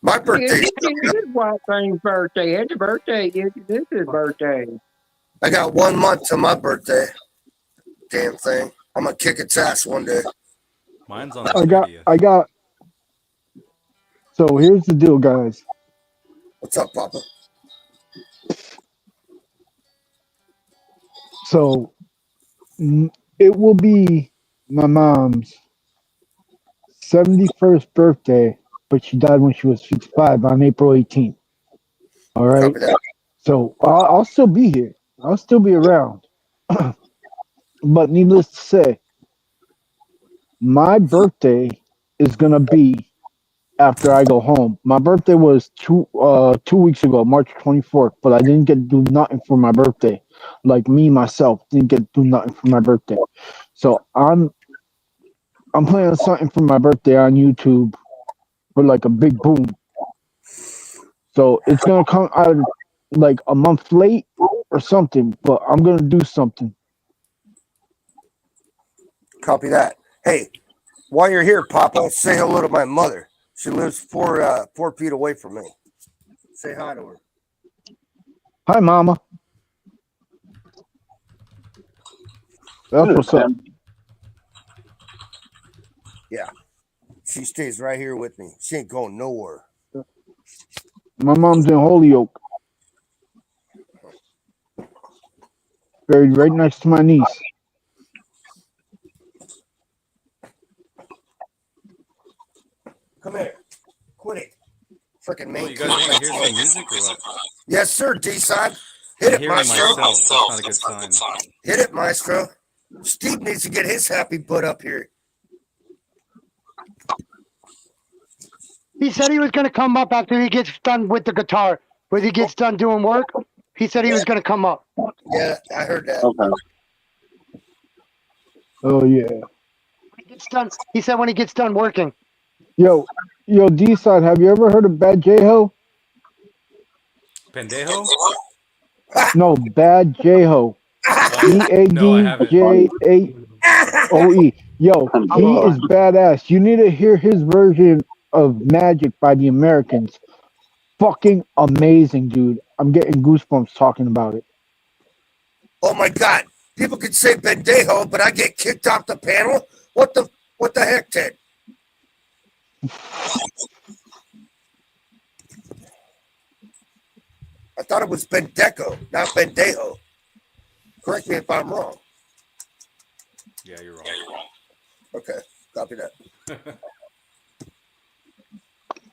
My birthday. It is White Thing's birthday. It's a birthday. This is birthday. I got 1 month to my birthday. Damn thing. I'm gonna kick its ass one day. Mine's on the 30th. I got. So here's the deal, guys. What's up, Papa? So it will be my mom's 71st birthday, but she died when she was 55 on April 18th. All right. Copy that. So I'll still be here. I'll still be around. But needless to say, my birthday is gonna be after I go home. My birthday was 2 weeks ago, March 24th, but I didn't get to do nothing for my birthday. Like me myself didn't get to do nothing for my birthday. So I'm playing something for my birthday on YouTube for like a big boom. So it's gonna come out like a month late or something, but I'm gonna do something. Copy that. Hey, while you're here, Papa, say hello to my mother. She lives 4 feet away from me. Say hi to her. Hi, Mama. That's what's up. Yeah. She stays right here with me. She ain't going nowhere. My mom's in Holyoke, buried right next to my niece. Come here. Quit it. Freaking Oh, man. you guys want to hear some music or what? Yes, sir, D-side. Hit I'm it, hearing Maestro. myself. That's not a good sign. Hit it, Maestro. Steve needs to get his happy butt up here. He said he was going to come up after he gets done with the guitar. When he gets done doing work, he said he was going to come up. Yeah, I heard that. Okay. Oh yeah. He said when he gets done working. Yo, D-side, have you ever heard of Bad J-Ho? Pendejo? No, Bad J-Ho. EADJAOE. Yo, he is badass. You need to hear his version of Magic by the Americans. Fucking amazing, dude. I'm getting goosebumps talking about it. Oh my God. People can say pendejo, but I get kicked off the panel? What the heck, Ted? I thought it was Bendejo, not Bendejo. Correct me if I'm wrong. Yeah, you're wrong. Okay, copy that.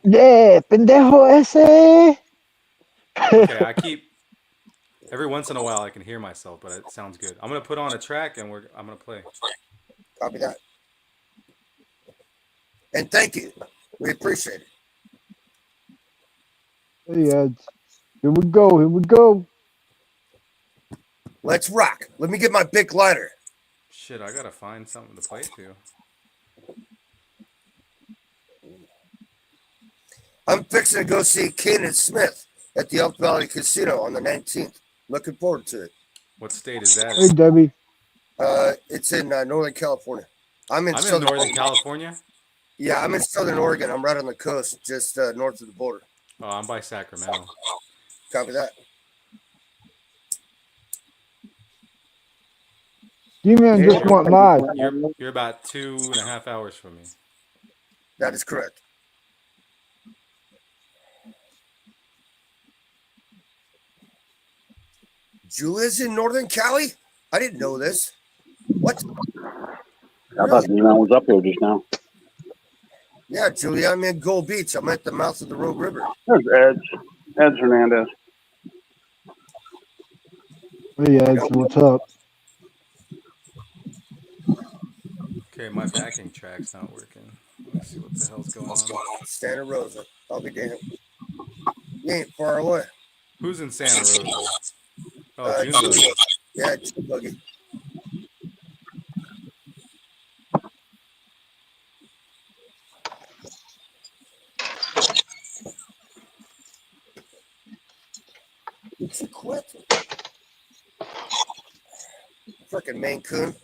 Yeah, pendejo ese. Okay, I keep every once in a while I can hear myself, but it sounds good. I'm gonna put on a track and I'm gonna play. Copy that. And thank you. We appreciate it. Hey, here we go. Here we go. Let's rock. Let me get my big lighter. Shit, I gotta find something to play to. I'm fixing to go see Keenan Smith at the Elk Valley Casino on the 19th. Looking forward to it. What state is that? Hey, Debbie. It's in Northern California. I'm in Northern California. Yeah, I'm in Southern Oregon. I'm right on the coast, just north of the border. Oh, I'm by Sacramento. Copy that. G-Man just went live. You're about 2.5 hours from me. That is correct. Julia's in Northern Cali? I didn't know this. What? I thought G-Man was up here just now. Yeah, Julia, I'm in Gold Beach. I'm at the mouth of the Rogue River. There's Ed Hernandez. Hey, Ed, what's up? Okay, my backing track's not working. Let's see what the hell's going on. Santa Rosa. I'll be damned. You ain't far away. Who's in Santa Rosa? Oh, June Buggy. Yeah, June Buggy. Did you quit? Frickin' Maine Coon.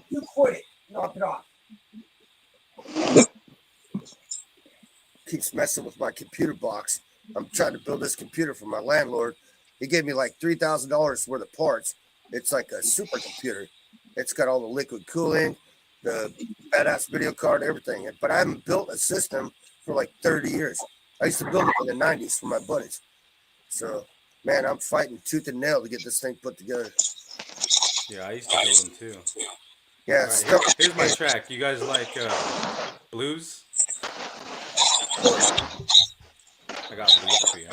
You quit it. Knock it off. Keeps messing with my computer box. I'm trying to build this computer for my landlord. He gave me like $3,000 worth of parts. It's like a supercomputer. It's got all the liquid cooling, the badass video card, everything. But I haven't built a system for like 30 years. I used to build it in the 90s for my buddies. So, man, I'm fighting tooth and nail to get this thing put together. Yeah, I used to build them too. Yeah. Right, here's my track. You guys like blues? I got blues for you.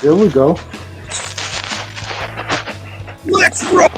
Here we go. Let's roll!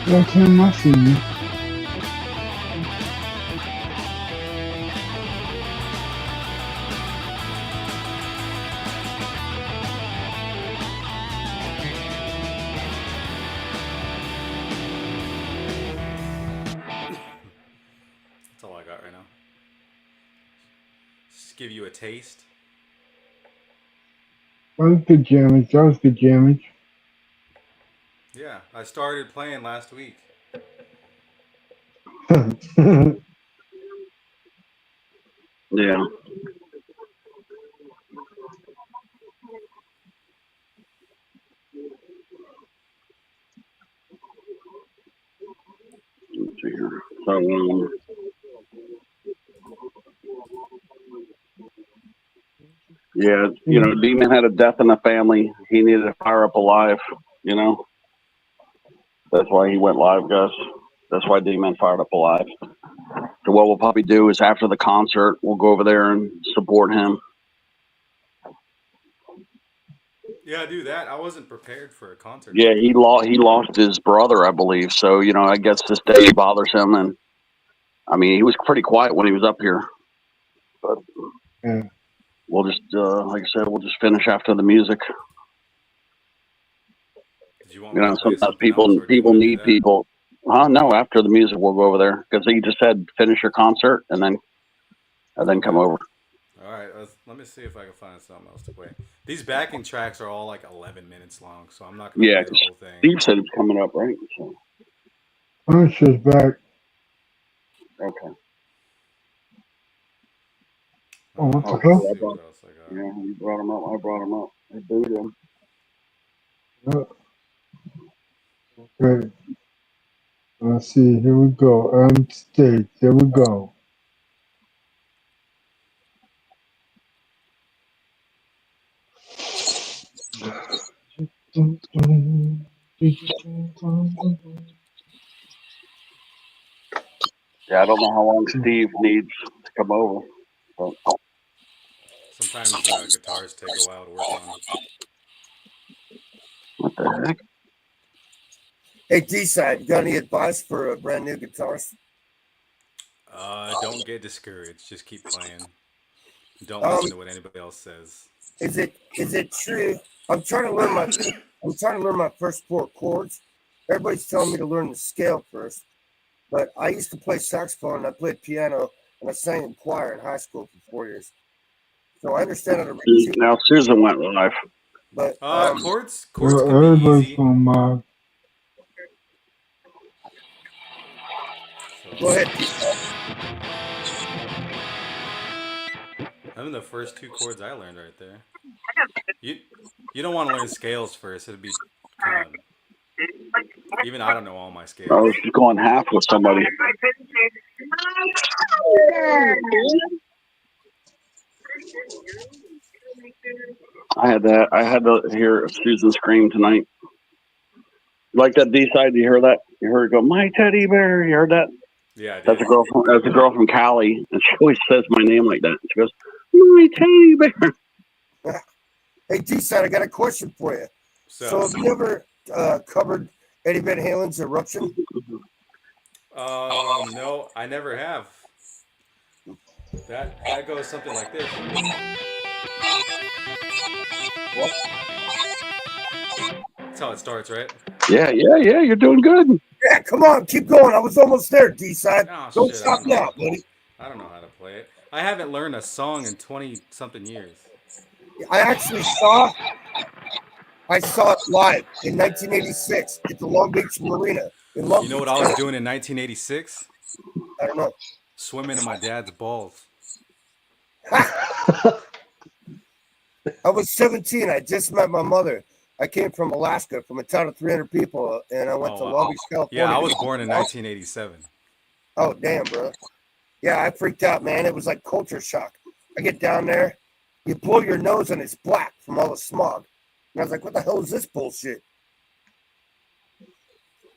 Yeah, Tim, I see you. That's all I got right now. Just give you a taste. That was good damage. That was good damage. Yeah, I started playing last week. Yeah. Let's see here. So, yeah, you know, Demon had a death in the family. He needed to fire up alive, you know. That's why he went live, Gus. That's why Demon fired up alive. So what we'll probably do is after the concert, we'll go over there and support him. Yeah, do that. I wasn't prepared for a concert. Yeah, he lost his brother, I believe. So, you know, I guess this day bothers him. And I mean, he was pretty quiet when he was up here. But Yeah. we'll just, like I said, we'll just finish after the music. Did you want You me know, to play sometimes something else, or do you people want to do need that? people. No, after the music, we'll go over there because he just said finish your concert and then come over. All right, let me see if I can find something else to play. These backing tracks are all like 11 minutes long, so I'm not going to Yeah, play the 'cause whole thing. Steve said it's coming up, right? So, Punisher's back. okay. Oh, what the Okay, hell? I brought, yeah, you brought him up. I brought him up. I booted him. Okay. Let's see. Here we go. Stage. Here we go. Yeah, I don't know how long Steve needs to come over. But, Sometimes guitars take a while to work on. what the heck? Hey, D-Side, you got any advice for a brand new guitarist? Don't get discouraged. Just keep playing. Don't Um, listen to what anybody else says. Is it true? I'm trying to learn my first 4 chords. Everybody's telling me to learn the scale first, but I used to play saxophone and I played piano and I sang in choir in high school for 4 years. So I understand how to read tune, Now Susan went live. but Chords Well, can be everybody's easy. on my. go ahead. Them are the first 2 chords I learned right there. You don't want to learn scales first. It'd be kind of, even I don't know all my scales. Oh, she's going half with somebody. I had to hear Susan scream tonight. Like that D-Side, you hear that? You heard her go, my teddy bear. You heard that? Yeah, I did. That's a girl from Cali, and she always says my name like that. She goes, my teddy bear. Hey, D-Side, I got a question for you. So have you ever covered Eddie Van Halen's Eruption? No, I never have. That goes something like this. That's how it starts, right? Yeah, you're doing good. Yeah, come on, keep going. I was almost there, D-Side. Oh, Don't shit, stop now, buddy. I don't know how to play it. I haven't learned a song in 20-something years. I actually saw it live in 1986 at the Long Beach Marina in Long You know Beach. what I was doing in 1986? I don't know. Swimming in my dad's balls. I was 17. I just met my mother. I came from Alaska, from a town of 300 people, and I went to Long Beach, California. Yeah, I was born in 1987. Oh, damn, bro. Yeah, I freaked out, man. It was like culture shock. I get down there, you blow your nose and it's black from all the smog. And I was like, what the hell is this bullshit?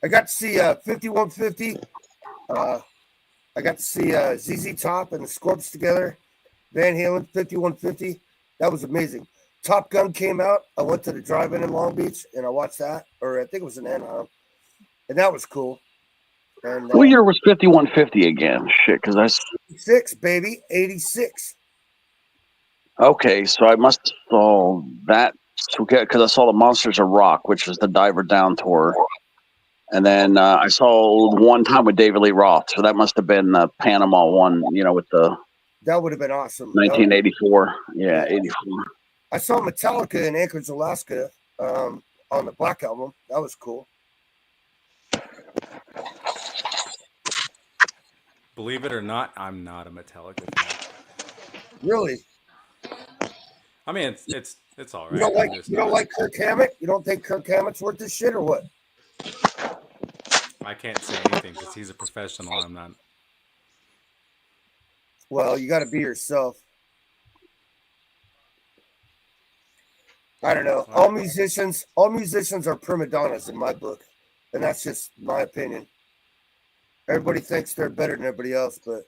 I got to see 5150. I got to see ZZ Top and the Scorps together. Van Halen, 5150. That was amazing. Top Gun came out. I went to the drive-in in Long Beach and I watched that, or I think it was in Anaheim. and that was cool. And What year was 5150 again? Shit, because I 86, baby, 86. okay, so I must have saw that because I saw the Monsters of Rock, which was the Diver Down tour, and then I saw one time with David Lee Roth, so that must have been the Panama one, you know, with the That would have been awesome. 1984. Yeah, 84. I saw Metallica in Anchorage, Alaska, on the Black Album. That was cool. Believe it or not, I'm not a Metallica fan. Really? I mean, it's all right. You don't like Kirk Hammett? You don't think Kirk Hammett's worth this shit or what? I can't say anything because he's a professional. I'm not. Well, you got to be yourself. I don't know. All musicians are prima donnas in my book, and that's just my opinion. Everybody thinks they're better than everybody else, but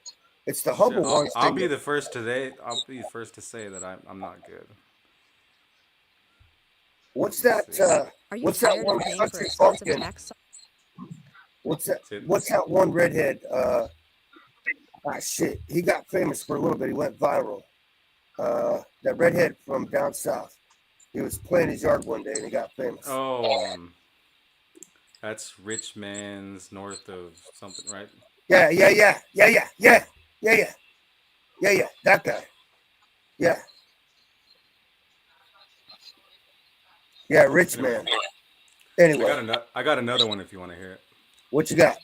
it's the humble ones. I'll be the first today. I'll be the first to say that I'm not good. What's that? What's that one country bumpkin? What's that one redhead? Shit. He got famous for a little bit. He went viral. That redhead from down south. He was playing his yard one day and he got famous. Oh, that's Richmond's north of something, right? Yeah. That guy. Yeah. Yeah, rich man. Anyway. I got another one if you want to hear it. What you got?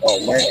Oh, man.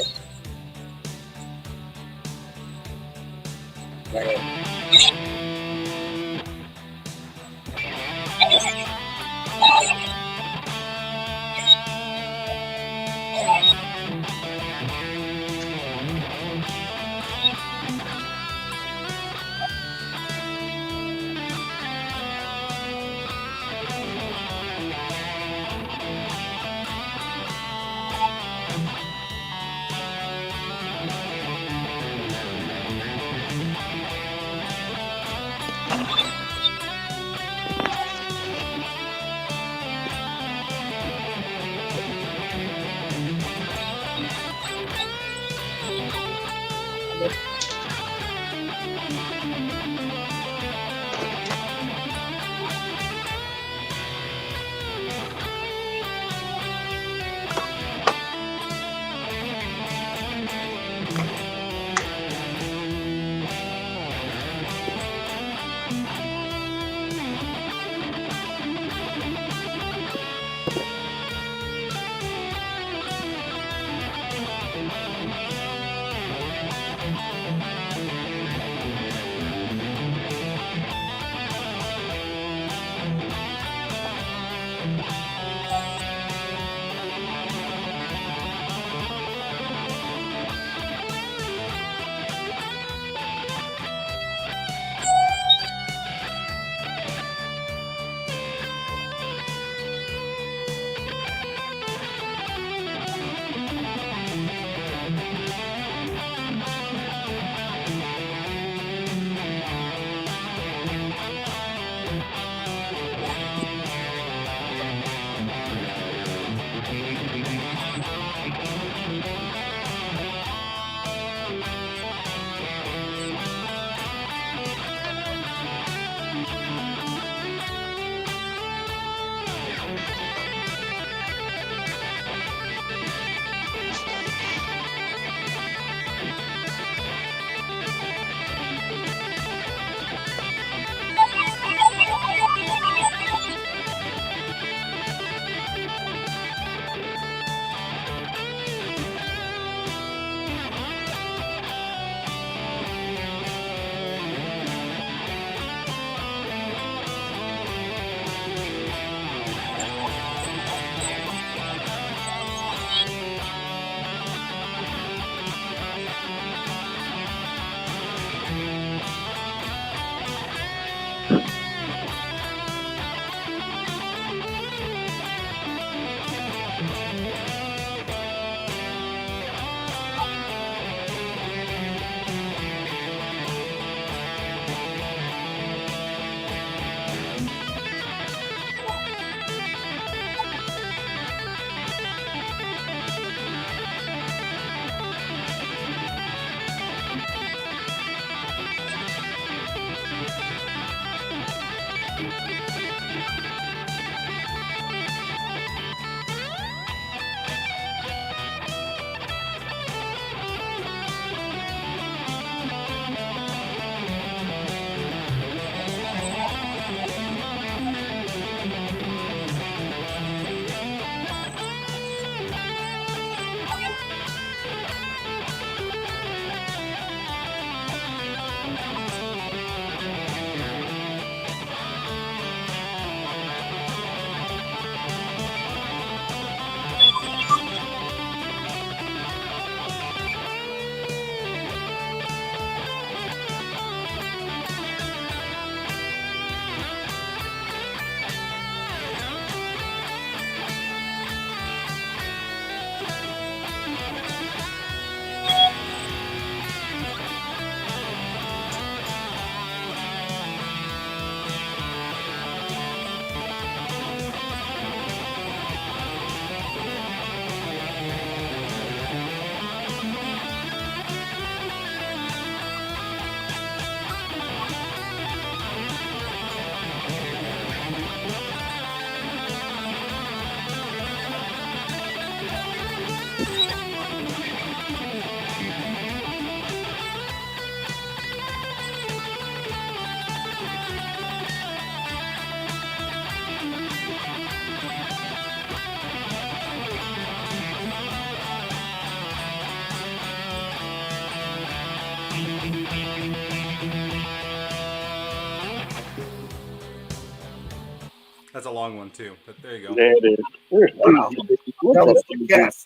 That's a long one too, but there you go. There it is. There's Wow. Susie. What's That up, was Susie? yes.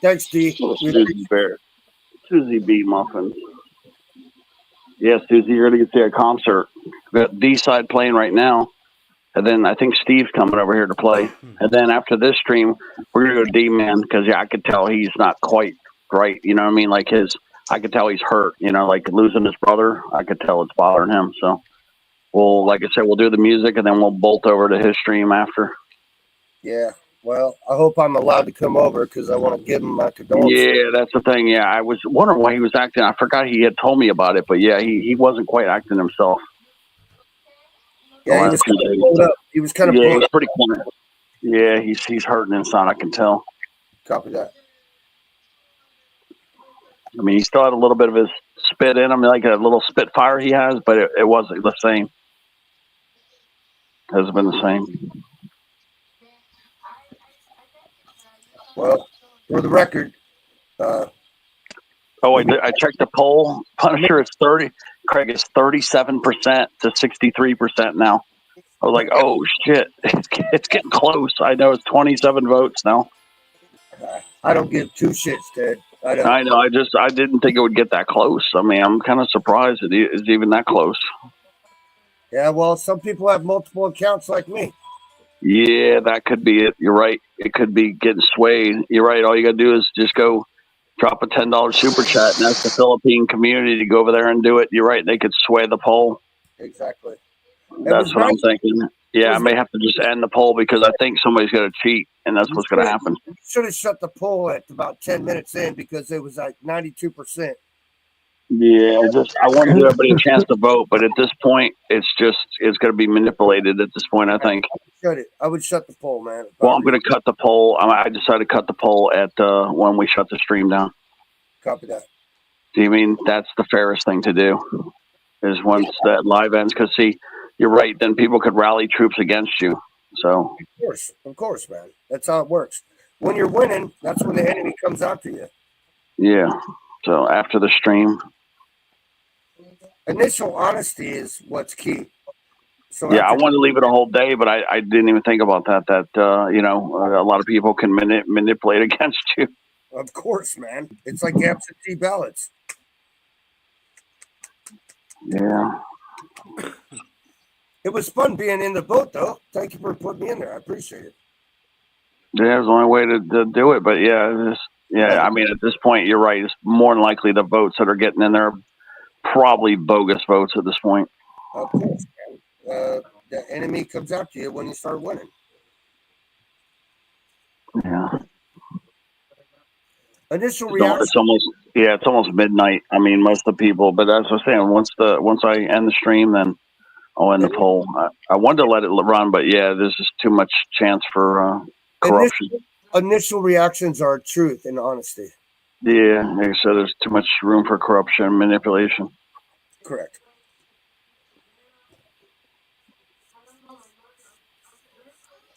Thanks, D. Little Susie Bear. Susie B. Muffins. Yeah, Susie, you're going to get to see a concert. We got D-side playing right now. And then I think Steve's coming over here to play. And then after this stream, we're going to go D-Man because, yeah, I could tell he's not quite right. You know what I mean? Like I could tell he's hurt, you know, like losing his brother. I could tell it's bothering him. So we'll, like I said, we'll do the music and then we'll bolt over to his stream after. Yeah. Well, I hope I'm allowed to come over because I want to give him my condolences. Yeah, that's the thing. Yeah, I was wondering why he was acting. I forgot he had told me about it, but yeah, he wasn't quite acting himself. Yeah, he was kind of pulled up. He was kind of he pulled was up. pretty quiet. Yeah, he's hurting inside. I can tell. Copy that. I mean, he still had a little bit of his spit in him, like a little spitfire he has, but it wasn't the same. Hasn't been the same. Well, for the record, I checked the poll. Punisher is 30. Craig is 37% to 63% now. I was like, oh shit, it's getting close. I know it's 27 votes now. I don't give two shits, Ted. I know. I didn't think it would get that close. I mean, I'm kind of surprised it is even that close. Yeah, well, some people have multiple accounts like me. Yeah, that could be it. You're right. It could be getting swayed. You're right. All you got to do is just go drop a $10 super chat, and that's the Philippine community to go over there and do it. You're right. They could sway the poll. Exactly. That's what I'm thinking. Yeah, I may have to just end the poll because I think somebody's going to cheat, and that's what's going to happen. You should have shut the poll at about 10 minutes in because it was like 92%. Yeah, I want to give everybody a chance to vote, but at this point, it's going to be manipulated at this point, I think. Shut it. I would shut the poll, man. Well, I'm going to cut the poll. I decided to cut the poll at when we shut the stream down. Copy that. Do you mean that's the fairest thing to do? Is once that live ends, because see, you're right. Then people could rally troops against you. So of course, man. That's how it works. When you're winning, that's when the enemy comes after you. yeah. So after the stream, Initial honesty is what's key. So yeah, I wanted to leave it a whole day, but I didn't even think about that. That a lot of people can manipulate against you. Of course, man. It's like absentee ballots. Yeah. It was fun being in the boat, though. Thank you for putting me in there. I appreciate it. Yeah, it was the only way to do it. But yeah, I mean, at this point, you're right. It's more than likely the votes that are getting in there are probably bogus votes at this point. Of course, man. The enemy comes after you when you start winning. Yeah. Initial reaction. It's almost midnight. I mean, most of the people. But as I was saying, once I end the stream, then I'll end the poll. I wanted to let it run, but yeah, there's just too much chance for corruption. Initial reactions are truth and honesty. Yeah, like I said, there's too much room for corruption and manipulation. Correct.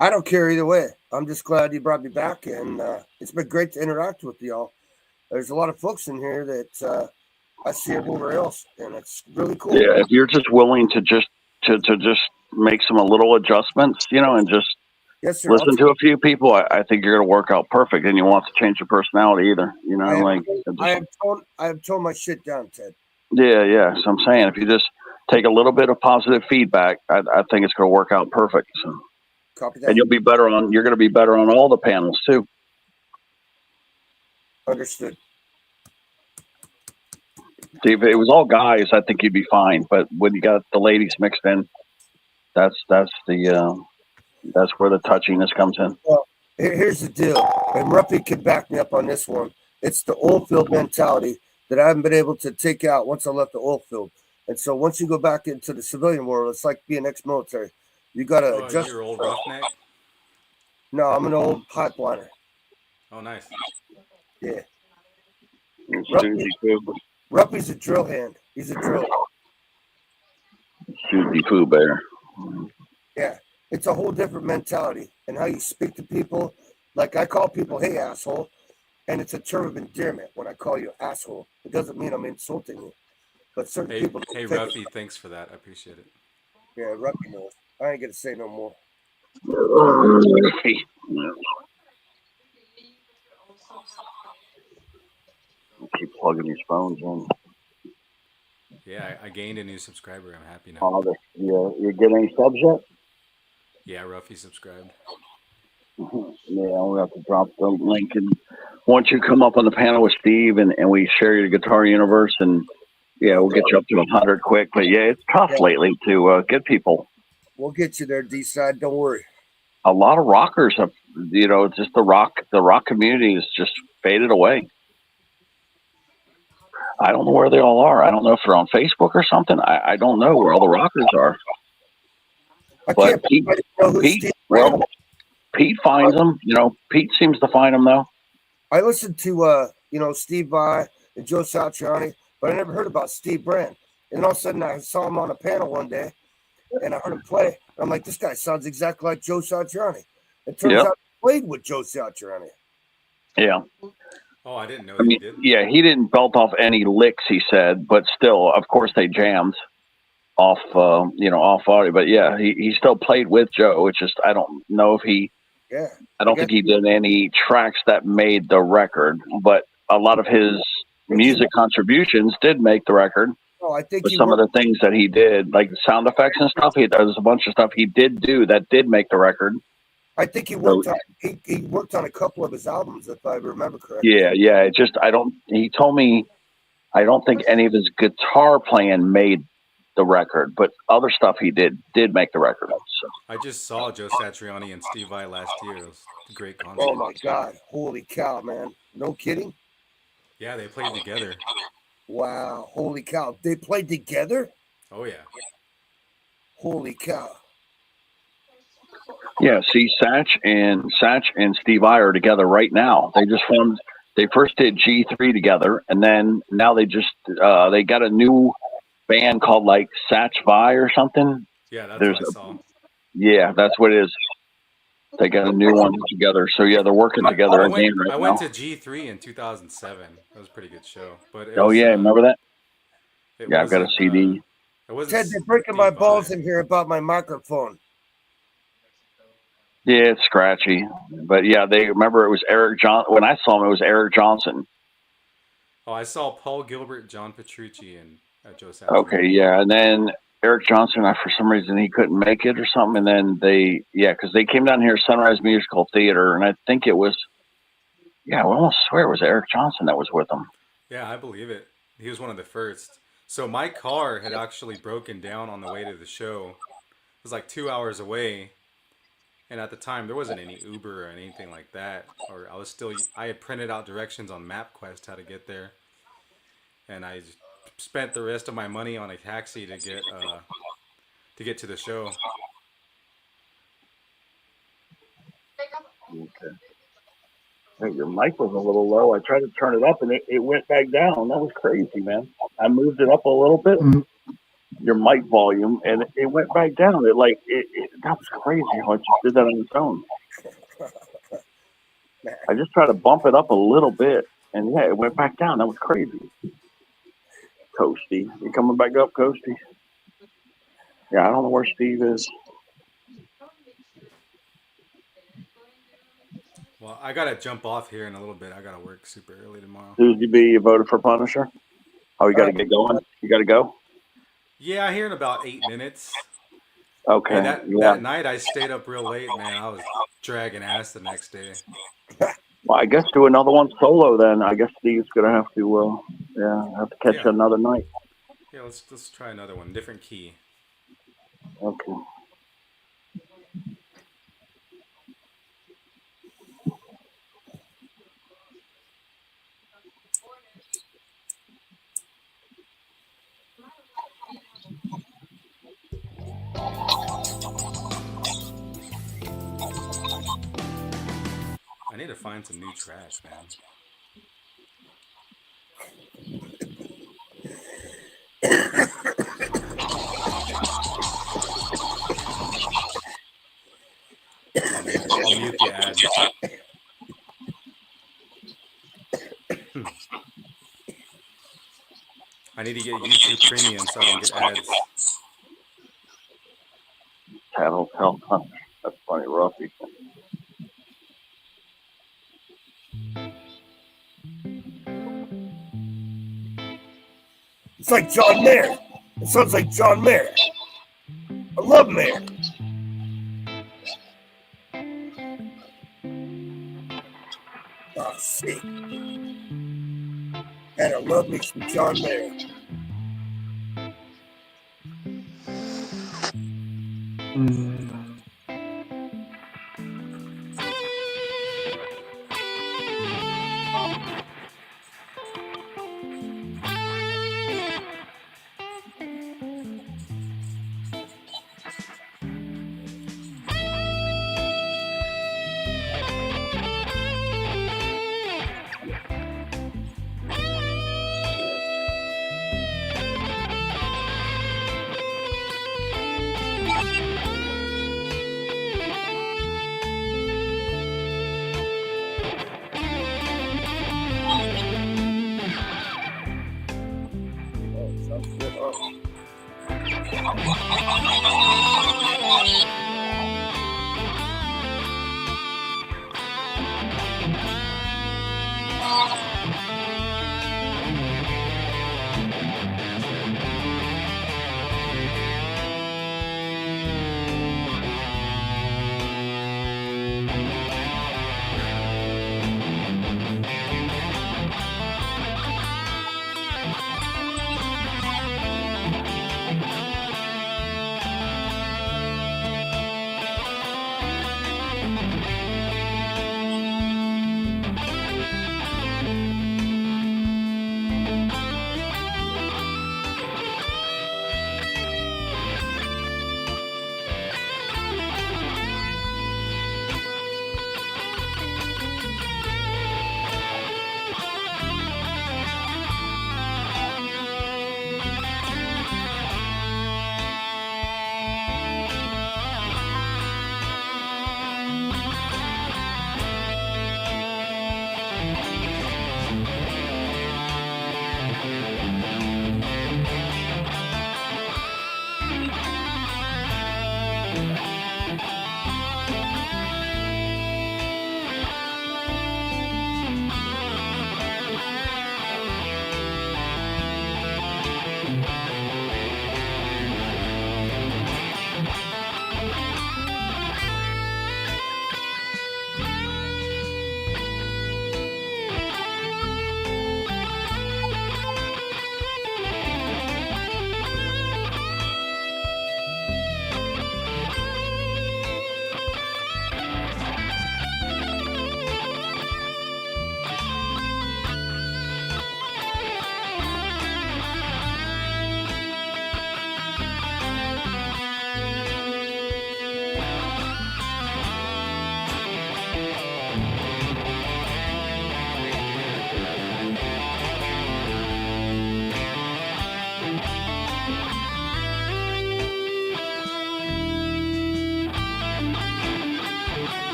I don't care either way. I'm just glad you brought me back, and it's been great to interact with y'all. There's a lot of folks in here that I see everywhere else, and it's really cool. Yeah, if you're just willing to just make some little adjustments, and just yes, sir, listen to a few people, I think you're going to work out perfect. And you want to change your personality either, I have toned my shit down, Ted. Yeah. So I'm saying if you just take a little bit of positive feedback, I think it's going to work out perfect. So. Copy that. And you're going to be better on all the panels too. Understood. See, if it was all guys, I think you'd be fine. But when you got the ladies mixed in, that's where the touchiness comes in. Well, here's the deal, and Ruppy can back me up on this one. It's the oil field mentality that I haven't been able to take out once I left the oil field. And so once you go back into the civilian world, it's like being ex-military. You got to adjust. You're old roughneck? No, I'm an old pipeliner. Oh, nice. Yeah. Ruppy's a drill hand. He's a drill. Susie Pooh Bear. Yeah. It's a whole different mentality and how you speak to people. Like I call people, hey, asshole. And it's a term of endearment when I call you asshole. It doesn't mean I'm insulting you. But certain people. Hey, Ruffy, thanks for that. I appreciate it. Yeah, Ruffy knows. I ain't going to say no more. Keep plugging these phones in. Yeah, I gained a new subscriber. I'm happy now. Oh, you get any subs yet? Yeah, Ruffy subscribed. Yeah, we have to drop the link, and once you come up on the panel with Steve, and we share your Guitar Universe, and yeah, we'll get you up to 100 quick. But yeah, it's tough lately to get people. We'll get you there, D-side. Don't worry. A lot of rockers have, just the rock community has just faded away. I don't know where they all are. I don't know if they're on Facebook or something. I don't know where all the rockers are. But Pete finds them. Pete seems to find them though. I listened to Steve Vai and Joe Satriani, but I never heard about Steve Brand. And all of a sudden I saw him on a panel one day and I heard him play. I'm like, this guy sounds exactly like Joe Satriani. It turns out he played with Joe Satriani. Yeah. Oh, I didn't know he did. Yeah, he didn't belt off any licks, he said, but still, of course, they jammed off audio. But yeah, he still played with Joe. It's just I don't know if he. Yeah. I don't think he did any tracks that made the record, but a lot of his music contributions did make the record. Oh, I think some of the things that he did, like the sound effects and stuff, there's a bunch of stuff he did do that did make the record. I think he worked on a couple of his albums, if I remember correctly. Yeah. He told me, I don't think any of his guitar playing made the record, but other stuff he did make the record. So I just saw Joe Satriani and Steve Vai last year. It was a great concert. Oh my God! Holy cow, man! No kidding. Yeah, they played together. Wow! Holy cow! They played together. Oh yeah. Holy cow! Yeah, see, Satch and Steve Vai are together right now. They just formed. They first did G3 together, and then now they just they got a new band called like Satch Vai or something. Yeah, that's what I saw. Yeah, that's what it is. They got a new one together. So yeah, they're working together again right now. I went to G3 in 2007. That was a pretty good show. But remember that? Yeah, I've got a CD. Ted, they're breaking my balls in here about my microphone. Yeah, it's scratchy. But yeah, they remember it was Eric Johnson. When I saw him, it was Eric Johnson. Oh, I saw Paul Gilbert, John Petrucci, and Joe Satriani. Okay, yeah, and then Eric Johnson, for some reason he couldn't make it or something, and then because they came down here, Sunrise Musical Theater, and I think it was, I almost swear it was Eric Johnson that was with them. Yeah, I believe it. He was one of the first. So my car had actually broken down on the way to the show. It was like 2 hours away. And at the time, there wasn't any Uber or anything like that. Or I had printed out directions on MapQuest how to get there. And I spent the rest of my money on a taxi to get to the show. Okay. Hey, your mic was a little low. I tried to turn it up and it went back down. That was crazy, man. I moved it up a little bit. Mm-hmm. Your mic volume, and it went back down. That was crazy how it just did that on its own. I just tried to bump it up a little bit, and it went back down. That was crazy. Coasty, you coming back up, Coasty? Yeah, I don't know where Steve is. Well, I gotta jump off here in a little bit. I gotta work super early tomorrow. You voted for Punisher? Oh, you gotta get going. You gotta go. Yeah, I hear in about 8 minutes. Okay. And that night I stayed up real late, man. I was dragging ass the next day. Well, I guess do another one solo then. I guess Steve's gonna have to catch another night. Yeah, let's try another one, different key. Okay. I need to find some new tracks, man. I'll mute the ad. I need to get YouTube Premium so I don't get ads. That'll help. That's funny, Ruffy. It's like John Mayer. It sounds like John Mayer. I love Mayer. Oh, shit. And I love me some John Mayer.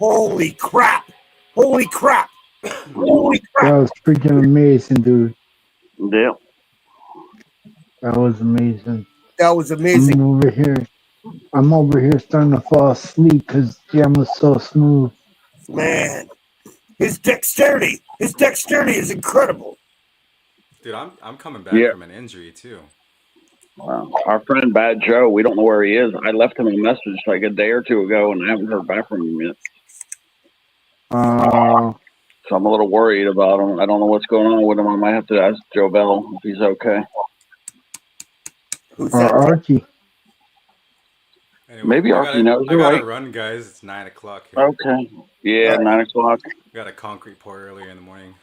Holy crap! Holy crap! Holy crap! That was freaking amazing, dude. Yeah. That was amazing. That was amazing. I'm over here starting to fall asleep because Jam was so smooth. Man, his dexterity is incredible. Dude, I'm coming back Yeah. from an injury too. Our friend Bad Joe, we don't know where he is. I left him a message like a day or two ago, and I haven't heard back from him yet. So I'm a little worried about him. I don't know what's going on with him. I might have to ask Joe Bell if he's okay. Archie. Anyway, Maybe I Archie gotta, knows. I You're gotta right. run, guys. It's 9 o'clock here. Okay. Yeah, 9 o'clock. Got a concrete pour earlier in the morning.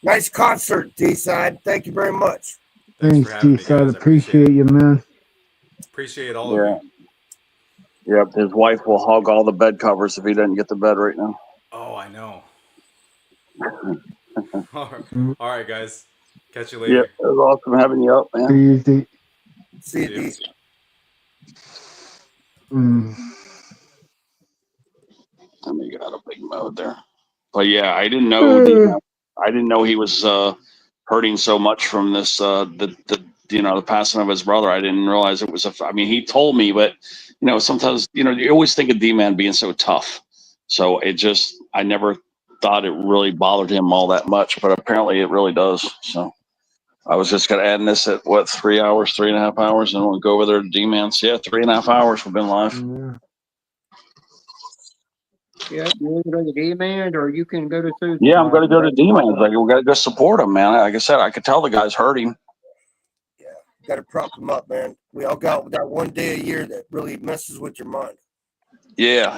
Nice concert, D-Side. Thank you very much. Thanks, D-Side. Appreciate you, man. Appreciate all of you. Yep, his wife will hog all the bed covers if he doesn't get to bed right now. Oh, I know. All right, guys. Catch you later. Yeah, it was awesome having you up, man. Easy. See you. Let me get out of big mode there. But yeah, I didn't know he was hurting so much from this the passing of his brother. I didn't realize it was he told me, but sometimes you always think of D-Man being so tough. So I never thought it really bothered him all that much, but apparently it really does. So I was just gonna end this at 3 hours, 3.5 hours, and we'll go over there to D-Man's. Yeah, 3.5 hours we've been live. Yeah, you want to go to D-Man, or you can go to Susan. Yeah, I'm gonna go to D-Man's. Like, we gotta go support him, man. Like I said, I could tell the guy's hurting. Got to prop him up, man. We all got that one day a year that really messes with your mind. Yeah.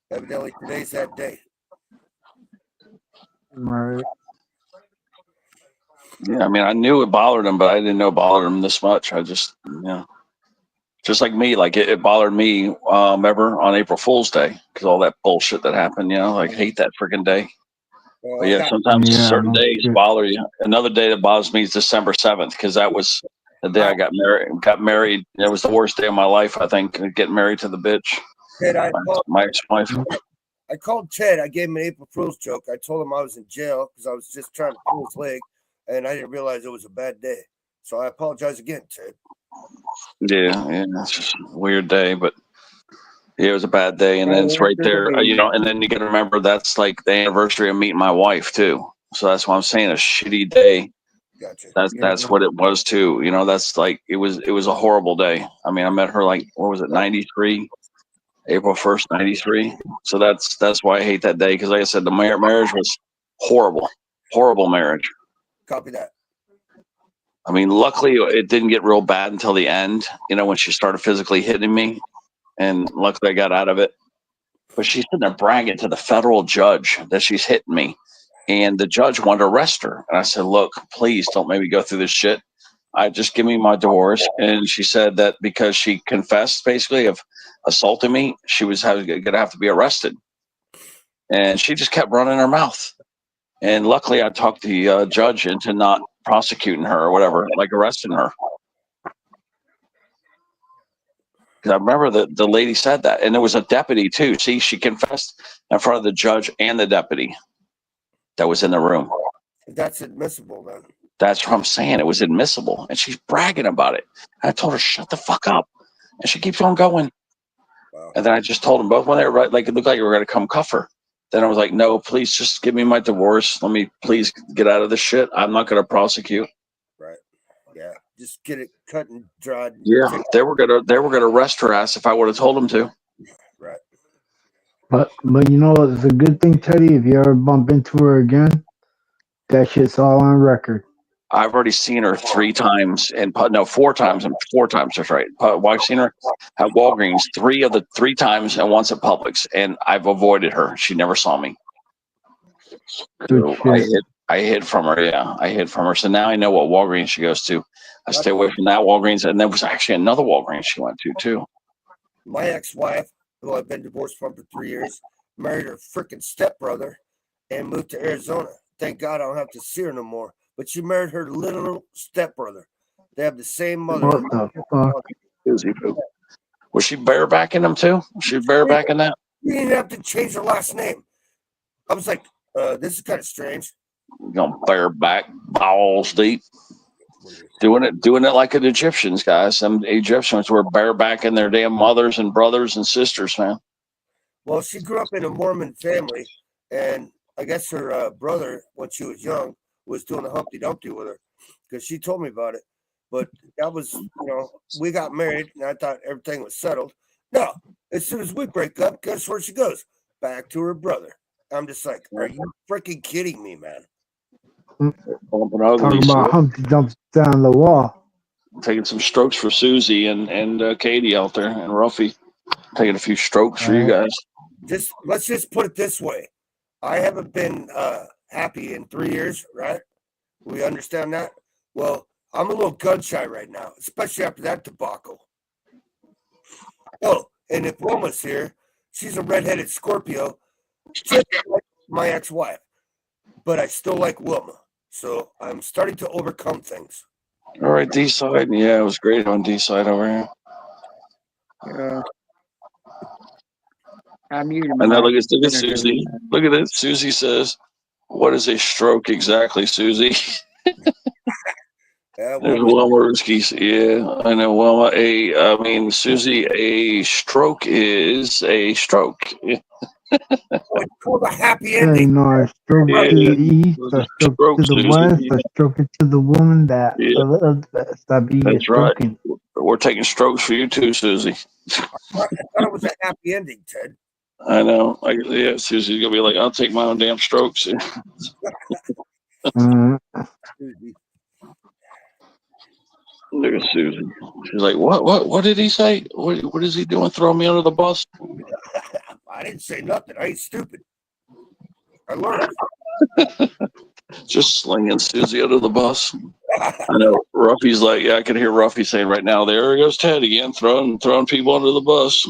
Evidently, today's that day. Right. Yeah, I knew it bothered him, but I didn't know it bothered him this much. I just, just like me, like it bothered me, ever on April Fool's Day, because all that bullshit that happened, like, hate that freaking day. But yeah, sometimes certain days bother you. Another day that bothers me is December 7th, because that was the day I got married. It was the worst day of my life, I think, getting married to the bitch. Ted, my ex-wife. I called Ted. I gave him an April Fool's joke. I told him I was in jail because I was just trying to pull his leg, and I didn't realize it was a bad day. So I apologize again, Ted. Yeah, it's just a weird day, but yeah, it was a bad day, and then it's right there, and then you got to remember that's like the anniversary of meeting my wife too. So that's why I'm saying a shitty day. Gotcha. That's what it was too. That's like it was a horrible day. I met her like, what was it, 93, April 1st, 93. So that's why I hate that day, because like I said, the marriage was horrible marriage. Copy that. Luckily it didn't get real bad until the end, when she started physically hitting me, and luckily I got out of it. But she's sitting there bragging to the federal judge that she's hitting me, and the judge wanted to arrest her. And I said, look, please don't make me go through this shit. Just give me my divorce. And she said that because she confessed basically of assaulting me, she was going to have to be arrested. And she just kept running her mouth. And luckily I talked the judge into not prosecuting her or whatever, like arresting her. Because I remember the lady said that. And there was a deputy too. See, she confessed in front of the judge and the deputy that was in the room. That's admissible then. That's what I'm saying. It was admissible. And she's bragging about it. I told her, shut the fuck up. And she keeps on going. Wow. And then I just told them both when they were right, like it looked like you were going to come cuff her. Then I was like, no, please just give me my divorce. Let me please get out of this shit. I'm not going to prosecute. Right. Yeah. Just get it cut and dried. Yeah. They were gonna arrest her ass if I would have told them to. Right. But it's a good thing, Teddy, if you ever bump into her again, that shit's all on record. I've already seen her 4 times. That's right. I've seen her at Walgreens 3 times and once at Publix, and I've avoided her. She never saw me. So I hid from her. Yeah, I hid from her. So now I know what Walgreens she goes to. I stay away from that Walgreens, and there was actually another Walgreens she went to too. My ex-wife, who I've been divorced from for 3 years, married her freaking stepbrother and moved to Arizona. Thank God I don't have to see her no more. But she married her literal stepbrother. They have the same mother. What the fuck? Was she barebacking him too? Was she barebacking that? You didn't have to change her last name. I was like, this is kind of strange. You know, bareback, balls deep. Doing it like the Egyptians, guys. Some Egyptians were barebacking their damn mothers and brothers and sisters, man. Well, she grew up in a Mormon family, and I guess her brother, when she was young, was doing a Humpty Dumpty with her because she told me about it. But that was, we got married, and I thought everything was settled. No, as soon as we break up, guess where she goes? Back to her brother. I'm just like, are you freaking kidding me, man? Talking about Humpty Dumpty down the wall. Taking some strokes for Susie and Katie out there, and Ruffy. Taking a few strokes for you guys. Let's just put it this way. I haven't been happy in 3 years, right? We understand that? Well, I'm a little gun shy right now, especially after that debacle. Oh, and if Wilma's here, she's a redheaded Scorpio, just like my ex-wife. But I still like Wilma. So I'm starting to overcome things. All right, D-side. Yeah, it was great on D-side over here. Yeah. I muted And now my look at Susie. Look at it. Susie says, "What is a stroke exactly, Susie?" Yeah, There's Wilma Ruski. Yeah, I know Wilma. Susie, a stroke is a stroke. It's called a happy Hey, ending. no, a stroke to the east, a stroke to the west, a stroke to the woman that loves best. That be That's a stroking. right. We're taking strokes for you too, Susie. I thought it was a happy ending, Ted. I know. Susie's gonna be like, "I'll take my own damn strokes." Look at Susie. She's like, What did he say? What is he doing? Throwing me under the bus? I didn't say nothing. I ain't stupid. I learned. Just slinging Susie under the bus. I know. Ruffy's like, yeah, I can hear Ruffy saying right now, there goes Ted again, throwing people under the bus.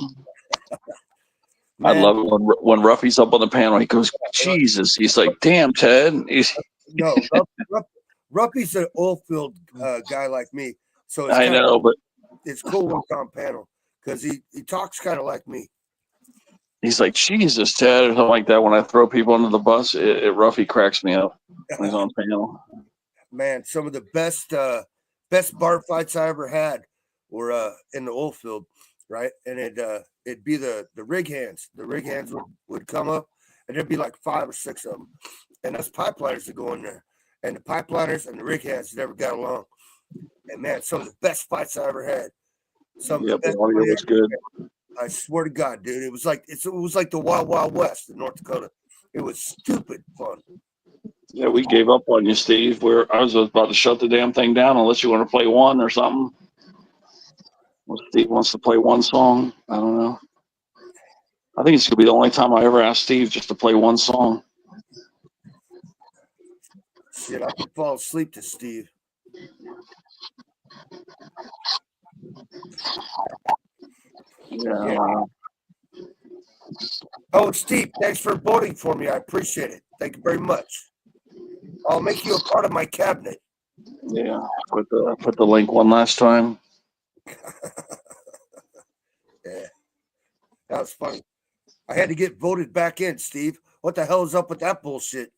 I love it when Ruffy's up on the panel. He goes, Jesus. He's like, damn, Ted. No, Ruffy's an oil field guy like me. So it's I know, but it's cool when he's on panel because he talks kind of like me. He's like, Jesus, Ted, or something like that. When I throw people under the bus, Ruffy cracks me up when he's on panel. Man, some of the best bar fights I ever had were in the oil field, right? And it'd be the rig hands. The rig hands would come up, and there'd be like 5 or 6 of them. And us pipeliners would go in there. And the pipeliners and the rig hands never got along. And man, some of the best fights I ever had. Some of the best audio was good. I swear to God, dude, it was like the Wild Wild West in North Dakota. It was stupid fun. Yeah, we gave up on you, Steve. I was about to shut the damn thing down unless you want to play one or something. Well, Steve wants to play one song. I don't know. I think it's gonna be the only time I ever ask Steve just to play one song. Shit, I could fall asleep to Steve. Yeah. Oh, Steve, thanks for voting for me. I appreciate it. Thank you very much. I'll make you a part of my cabinet. Yeah. Put the link one last time. Yeah. That was funny. I had to get voted back in, Steve. What the hell is up with that bullshit?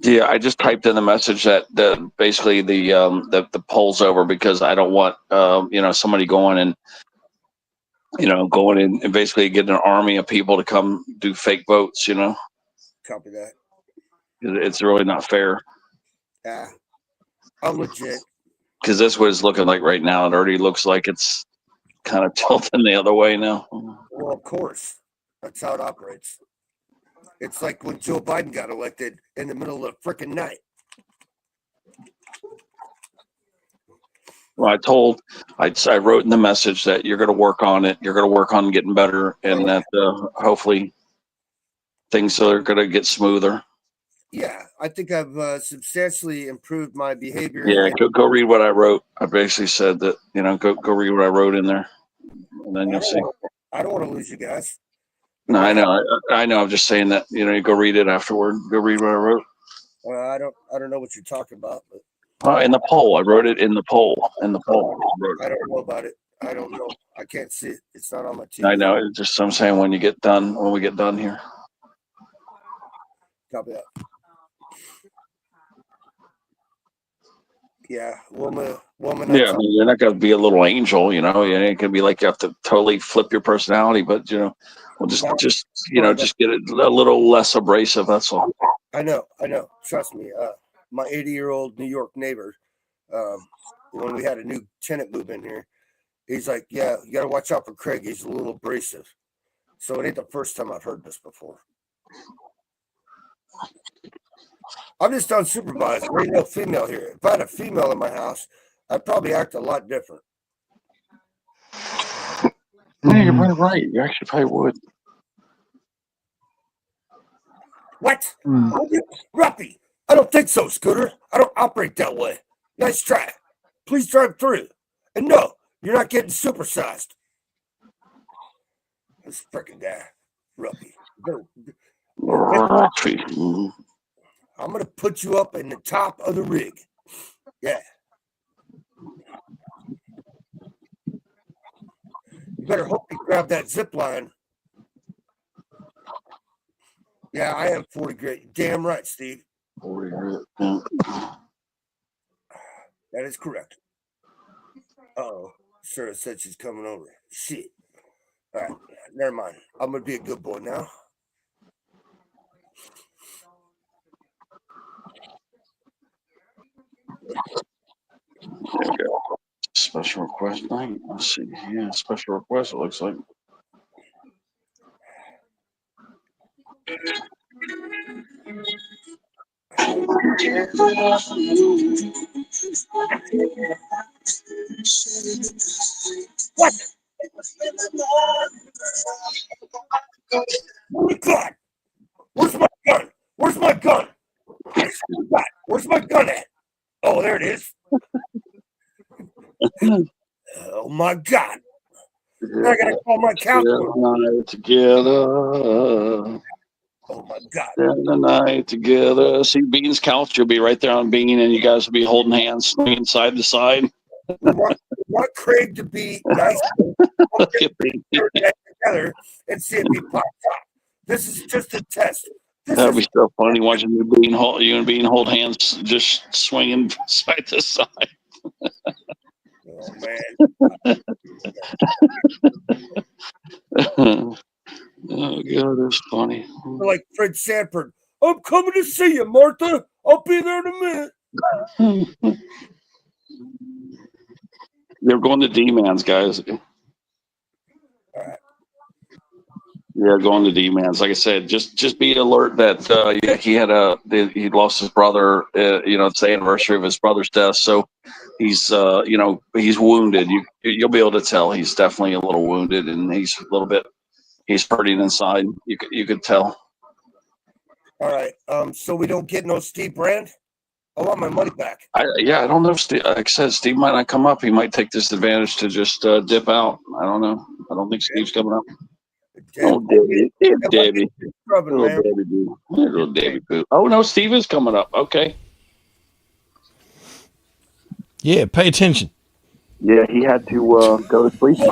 Yeah, I just typed in the message that basically the poll's over because I don't want somebody going in and basically getting an army of people to come do fake votes. Copy that. It's really not fair. Yeah, I'm legit. Because that's what it's looking like right now. It already looks like it's kind of tilting the other way now. Well, of course, that's how it operates. It's like when Joe Biden got elected in the middle of the freaking night. Well, I wrote in the message that you're going to work on it. You're going to work on getting better, and that hopefully things are going to get smoother. Yeah, I think I've substantially improved my behavior. Yeah, go read what I wrote. I basically said that go read what I wrote in there, and then you'll see. I don't want to lose you guys. No, I know. I know. I'm just saying that you go read it afterward. Go read what I wrote. I don't know what you're talking about. But In the poll, I wrote it in the poll. In the poll, I don't know about it. I don't know. I can't see it. It's not on my TV. I know. It's just I'm saying when we get done here. Copy that. Yeah, woman. Yeah, I mean, you're not going to be a little angel, you know. You ain't going to be like you have to totally flip your personality, but you know, we'll just get it a little less abrasive. That's all. I know. Trust me. My 80-year-old New York neighbor, when we had a new tenant move in here, he's like, "Yeah, you got to watch out for Craig. He's a little abrasive." So it ain't the first time I've heard this before. I'm just unsupervised. There ain't no female here. If I had a female in my house, I'd probably act a lot different. Yeah, you're probably right. You actually probably would. What? Ruppy, I don't think so, Scooter. I don't operate that way. Nice try. Please drive through. And no, you're not getting supersized. This freaking guy, Ruppy. I'm going to put you up in the top of the rig. Yeah. You better hope you grab that zip line. Yeah, I am 40 grade. Damn right, Steve. 40 grade. That is correct. Uh-oh. Sarah said she's coming over. Shit. All right. Never mind. I'm going to be a good boy now. There we go. Special request night. Let's see. Yeah, special request, it looks like. What? God! Where's my gun? Where's my gun? Where's my gun at? Oh, there it is. Oh my God! Now I gotta call my counselor. Together. Oh my God! Spend the night together. See Bean's couch. You'll be right there on Bean, and you guys will be holding hands, swinging side to side. We want Craig to be nice. Together and see if he pops up. This is just a test. That'd be so funny watching you and Bean hold hands, just swinging side to side. Oh man. Oh God, that's funny. Like Fred Sanford. I'm coming to see you, Martha. I'll be there in a minute. They're going to D-Man's, guys. Yeah, going to D-Man's. Like I said, just be alert that he lost his brother. It's the anniversary of his brother's death, so he's he's wounded. You'll be able to tell he's definitely a little wounded, and he's hurting inside. You could tell. All right. So we don't get no Steve Brand. I want my money back. I don't know if Steve, like I said, Steve might not come up. He might take this advantage to just dip out. I don't know. I don't think Steve's coming up. Oh, Debbie. Debbie. Little Debbie Boo. Oh, no, Steve is coming up. Okay. Yeah, pay attention. Yeah, he had to go to sleep. He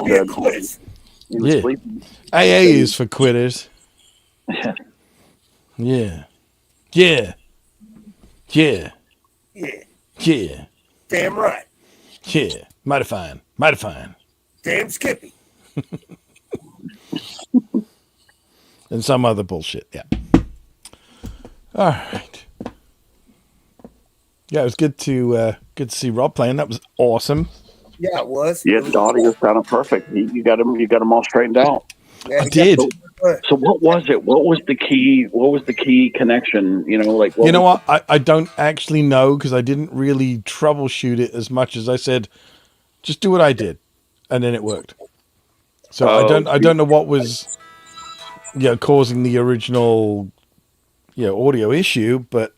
was sleeping. AA is for quitters. Yeah. Yeah. Yeah. Yeah. Yeah. Damn right. Yeah. Mighty fine. Mighty fine. Damn Skippy. And some other bullshit. Yeah. All right. Yeah, it was good to see Rob playing. That was awesome. Yeah, it was. Yeah, the audio sounded perfect. You got him all straightened out. Yeah, I did. So what was it? What was the key? What was the key connection? I don't actually know because I didn't really troubleshoot it as much as I said, just do what I did, and then it worked. So I don't know what was causing the original audio issue, but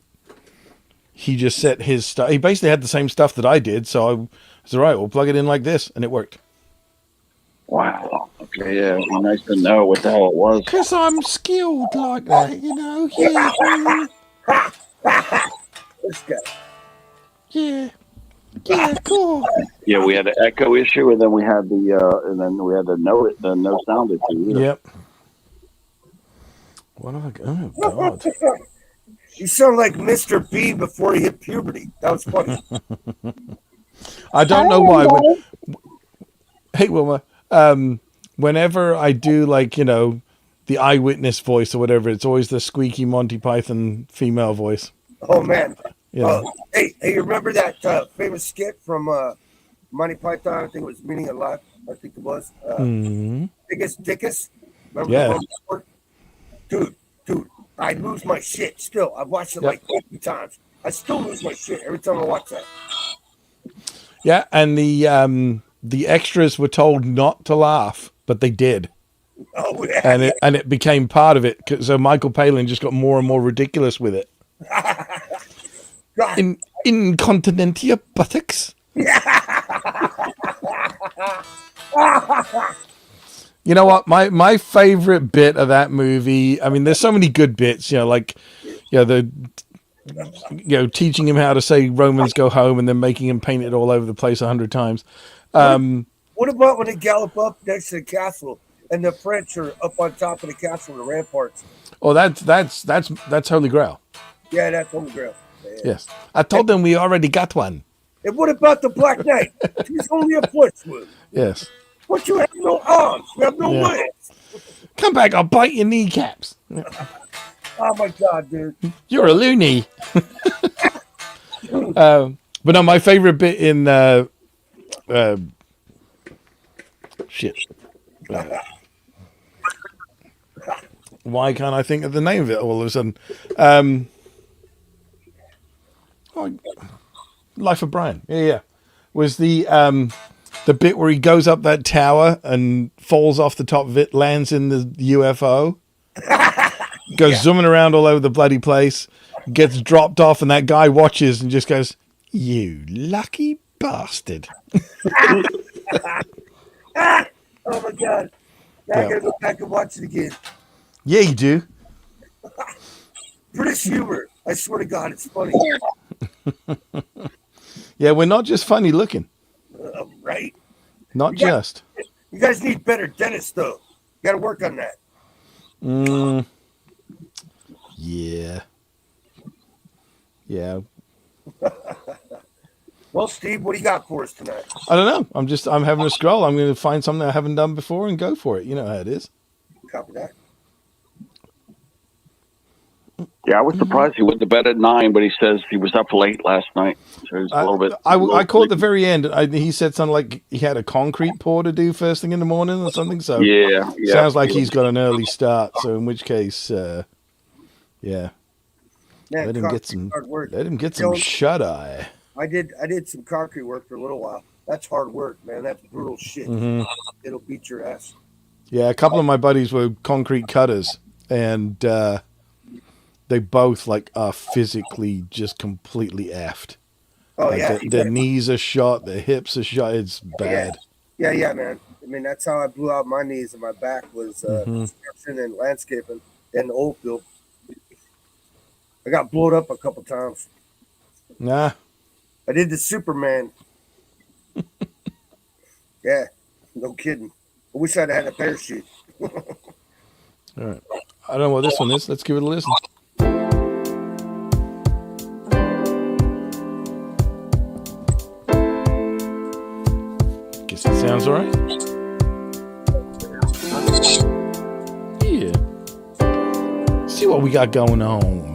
he just set his stuff. He basically had the same stuff that I did, so I was all right. We'll plug it in like this, and it worked. Wow. Okay, yeah, it'd be nice to know what the hell it was. Because I'm skilled like that, Yeah. This guy. Yeah. Yeah, cool. Yeah, we had an echo issue, and then we had the no sound issue. Either. Yep. What have I got? Oh, God. You sound like Mr. B before he hit puberty. That was funny. I don't know why. Hey, Wilma. Whenever I do, like, you know, the eyewitness voice or whatever, it's always the squeaky Monty Python female voice. Oh, man. Yeah. Hey, you remember that famous skit from Monty Python? I think it was Meaning of Life. I think it was. Biggest Dickus. Remember Yeah. Dude, I lose my shit still. I've watched it like 50 times. I still lose my shit every time I watch that. Yeah, and the extras were told not to laugh, but they did. Oh, yeah. And it became part of it. So Michael Palin just got more and more ridiculous with it. Incontinentia buttocks. You know what? My favorite bit of that movie. I mean, there's so many good bits. You know, like teaching him how to say Romans go home and then making him paint it all over the place 100 times. What about when they gallop up next to the castle and the French are up on top of the castle, the ramparts? Oh, that's Holy Grail. Yeah, that's Holy Grail. Yeah. Yes, I told them we already got one. And what about the Black Knight? He's only a foot. Yes. But you have no arms. You have no legs. Come back, I'll bite your kneecaps. Oh my God, dude. You're a loony. But no, my favorite bit in why can't I think of the name of it all of a sudden? Life of Brian. Yeah. Was the bit where he goes up that tower and falls off the top of it, lands in the UFO, goes zooming around all over the bloody place, gets dropped off, and that guy watches and just goes, "You lucky bastard." Oh my God. Now I gotta go back and watch it again. Yeah, you do. British humor. I swear to God, it's funny. Yeah, we're not just funny looking. Right. Not just. You guys need better dentists, though. You got to work on that. Yeah. Yeah. Well, Steve, what do you got for us tonight? I don't know. I'm having a scroll. I'm going to find something I haven't done before and go for it. You know how it is. Copy that. Yeah, I was surprised he went to bed at 9, but he says he was up late last night. So he's a little bit. I caught the very end. He said something like he had a concrete pour to do first thing in the morning or something. So yeah. Sounds like he's got an early start. So in which case, yeah. Man, Let him get some. Let him get some shut eye. I did some concrete work for a little while. That's hard work, man. That's brutal shit. Mm-hmm. It'll beat your ass. Yeah, a couple of my buddies were concrete cutters, and they both are physically just completely effed. Oh yeah, their knees are shot, their hips are shot. It's bad. Yeah, man. I mean, that's how I blew out my knees and my back was construction and landscaping in the oil field. I got blown up a couple times. Nah. I did the Superman. Yeah, no kidding. I wish I'd had a parachute. All right. I don't know what this one is. Let's give it a listen. Guess it sounds all right. Yeah. See what we got going on.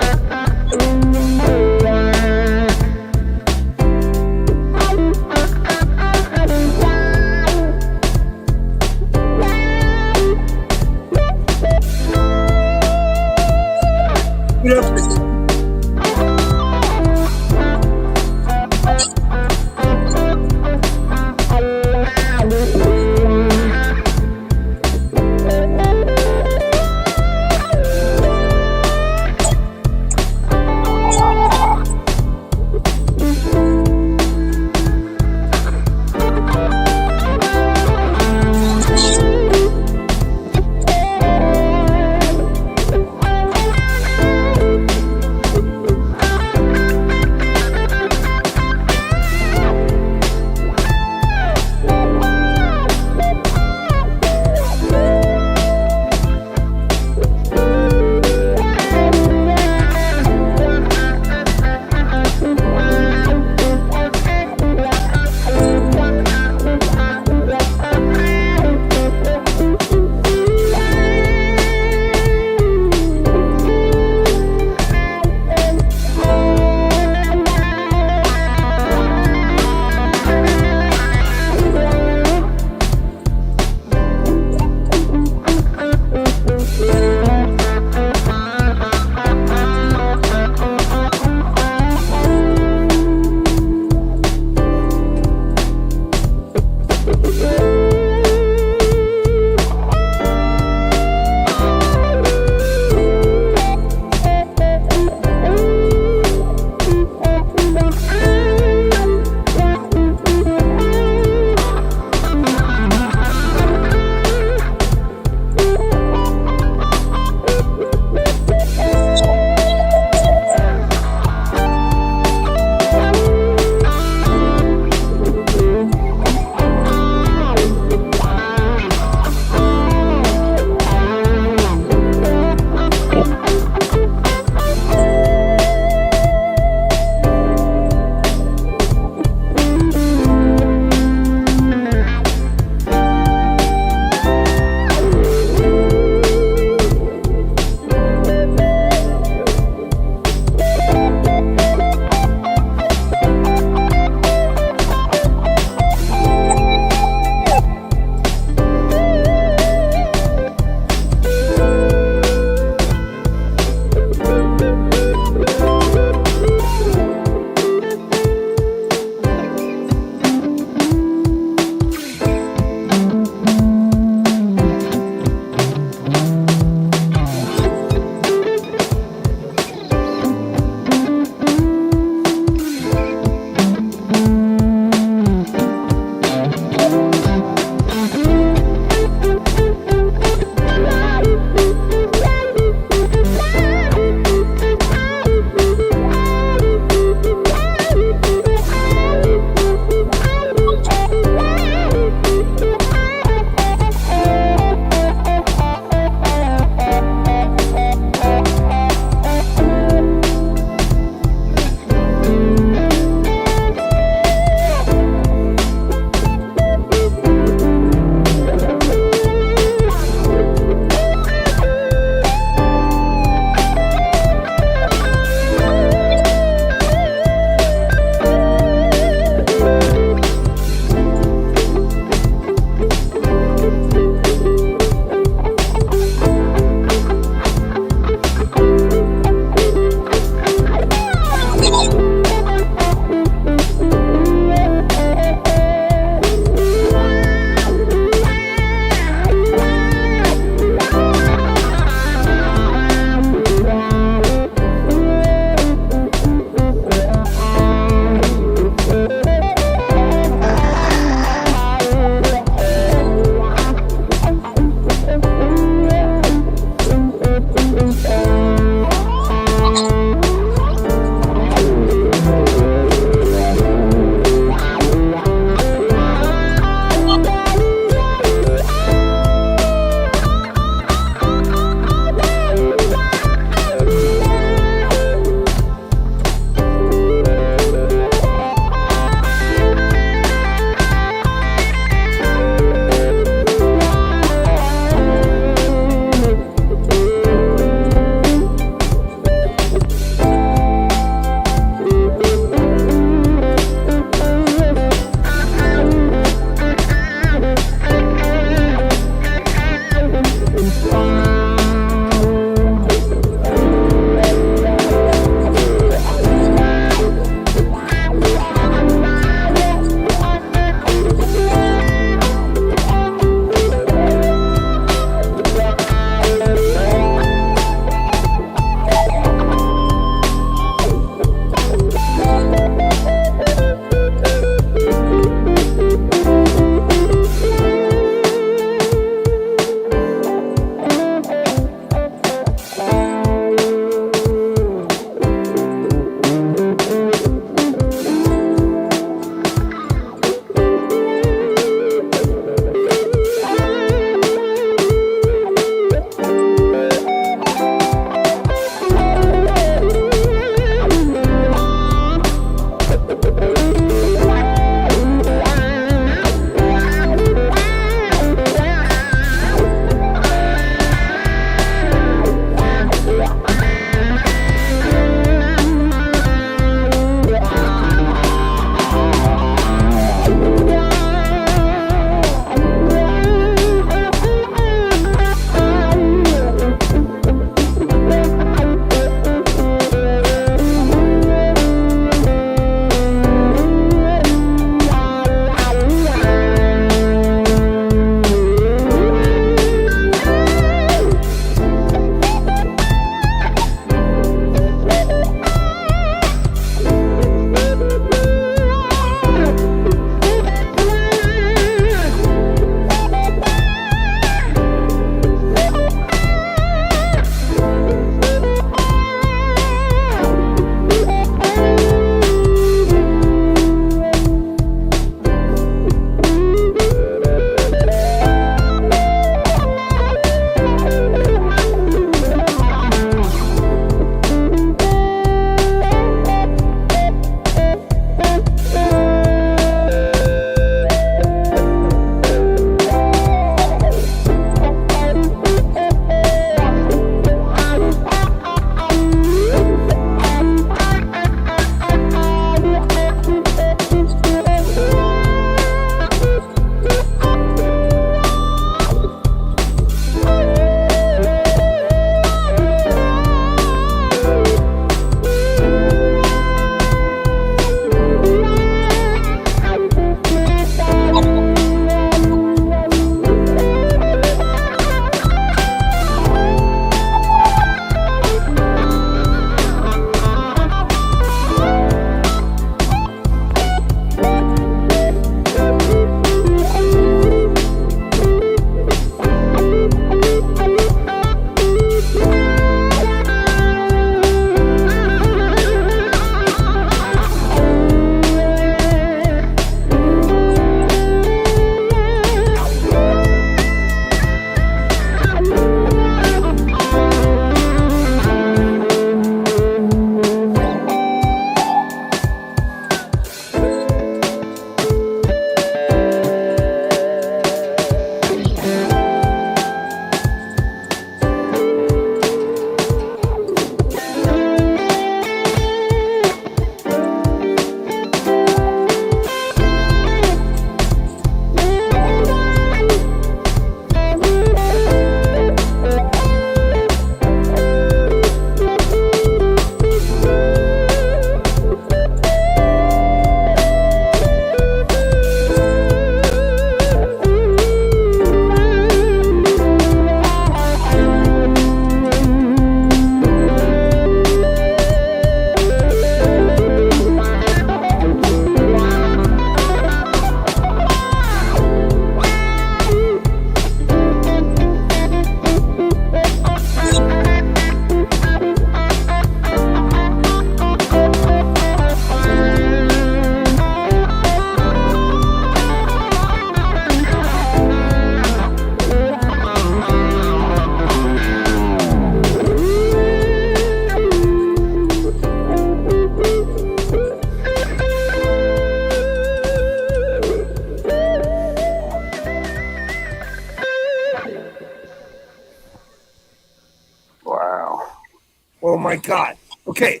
Oh my God. Okay,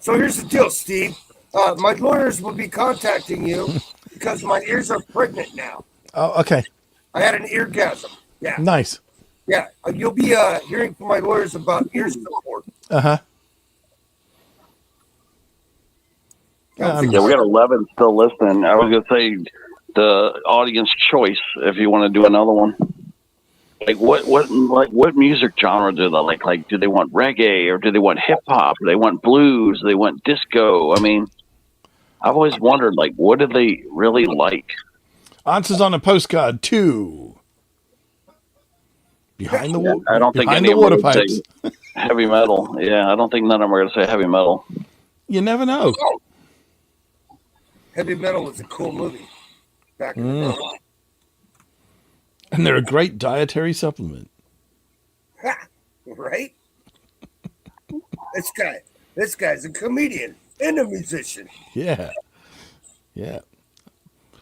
so here's the deal, Steve. My lawyers will be contacting you because my ears are pregnant now. Oh, okay. I had an eargasm. Yeah. Nice. Yeah. You'll be hearing from my lawyers about ear support. Uh-huh. Yeah, we got 11 still listening. I was going to say the audience choice if you want to do another one. Like what music genre do they like? Like, do they want reggae or do they want hip hop? Do they want blues? Do they want disco? I mean, I've always wondered, like, what do they really like? Answers on a postcard 2. Behind the water. I don't think behind any the of them water would pipes. say heavy metal. Yeah, I don't think none of them are going to say heavy metal. You never know. Heavy Metal was a cool movie back in the day. And they're a great dietary supplement. Right? This guy's a comedian and a musician. Yeah. Yeah.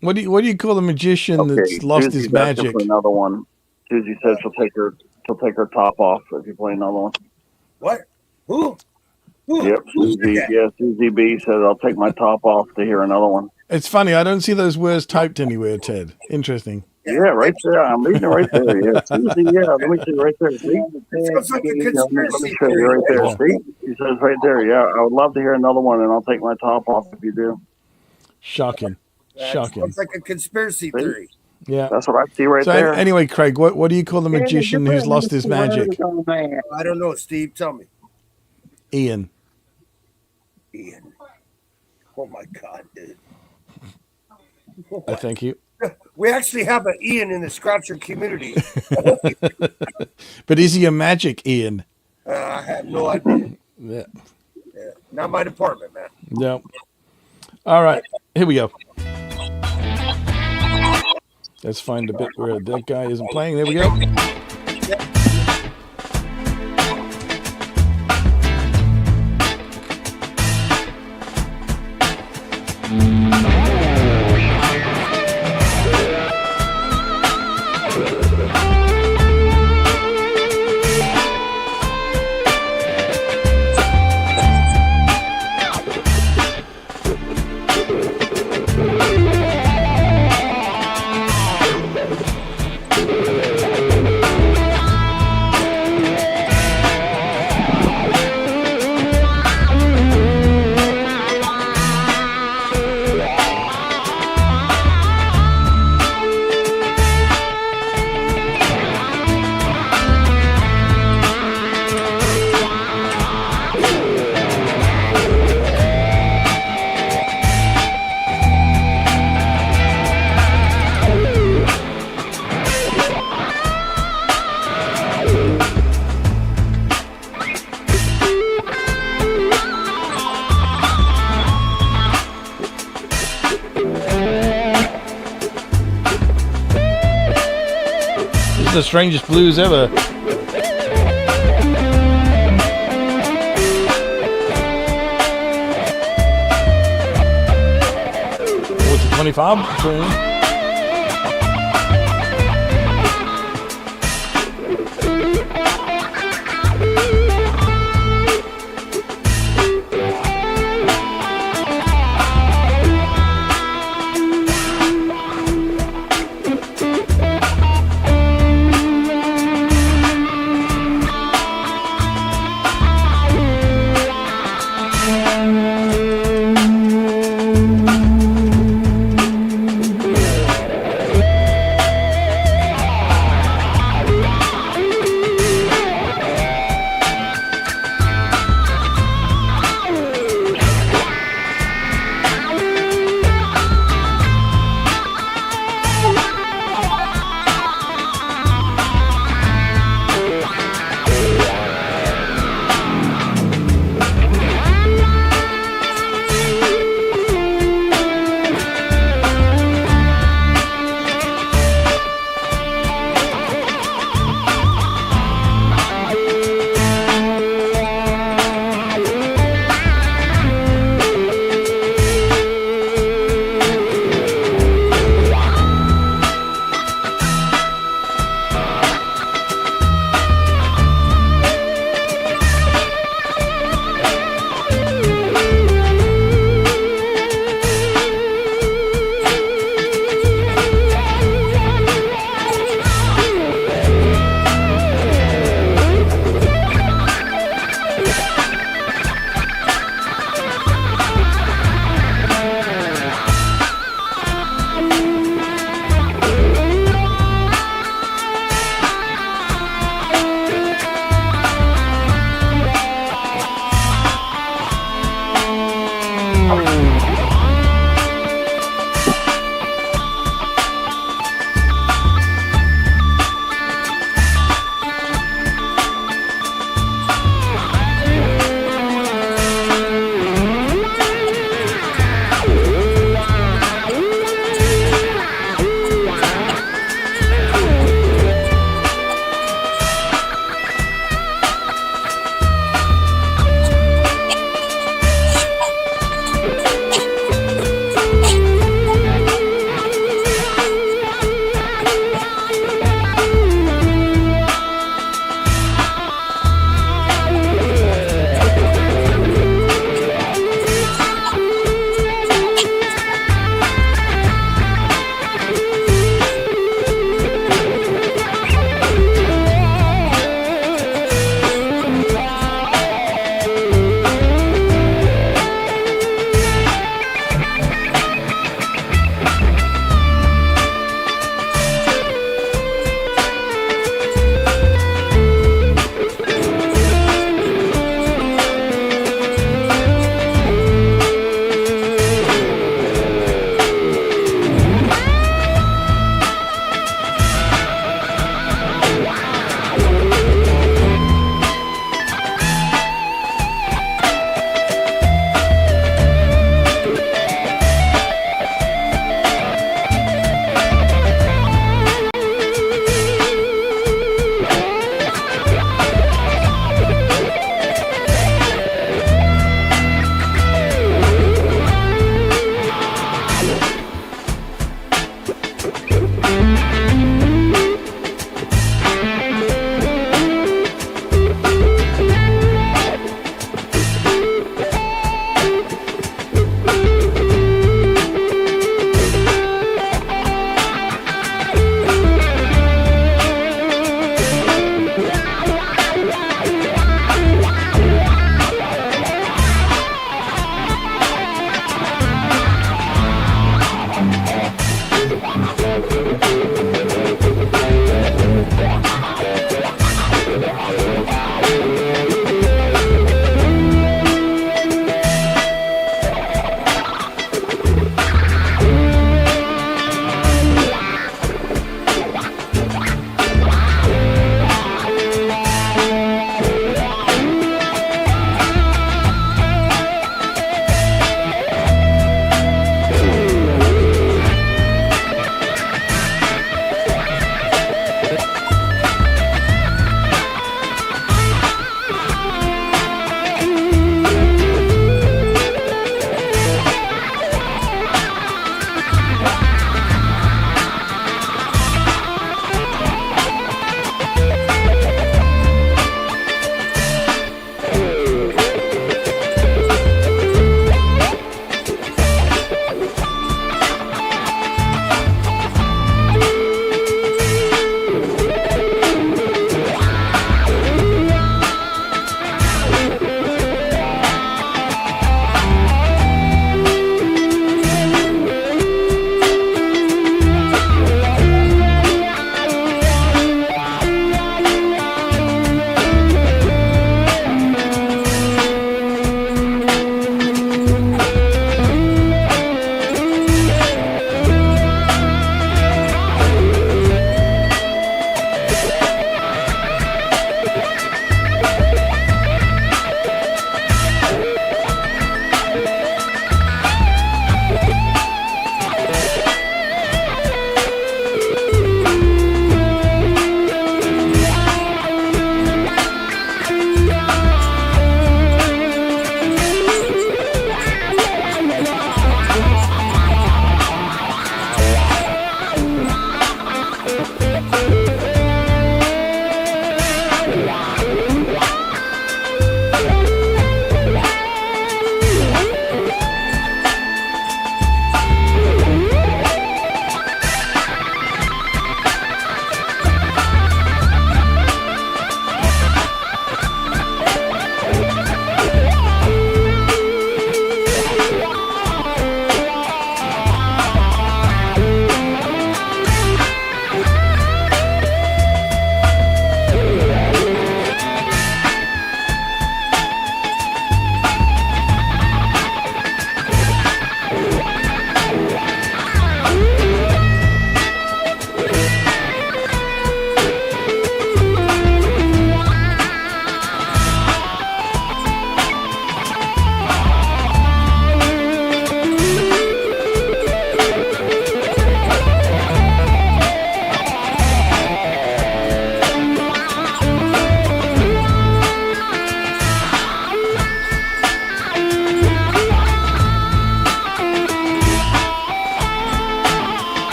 What do you call a magician that's lost Susie's his back to magic? play another one. Susie said she'll take her top off if you play another one. What? Who? Yep, Susie B said I'll take my top off to hear another one. It's funny, I don't see those words typed anywhere, Ted. Interesting. Yeah, right there. I'm reading it right there. Yeah, Susie, yeah, let me see right there. See? Sounds like a Let me conspiracy show you theory. right there. See? He says right there, yeah, I would love to hear another one, and I'll take my top off if you do. Shocking. Shocking. Sounds like a conspiracy theory. Yeah. That's what I see right So there. anyway, Craig, what do you call the magician who's lost his magic? I don't know, Steve. Tell me. Ian. Ian. Oh my God, dude. I thank you. We actually have an Ian in the Scratcher community. But is he a magic Ian? I have no idea. Yeah. Yeah, not my department, man. No. All right. Here we go. Let's find a bit where that guy isn't playing. There we go. The strangest blues ever. What's the 25 tune?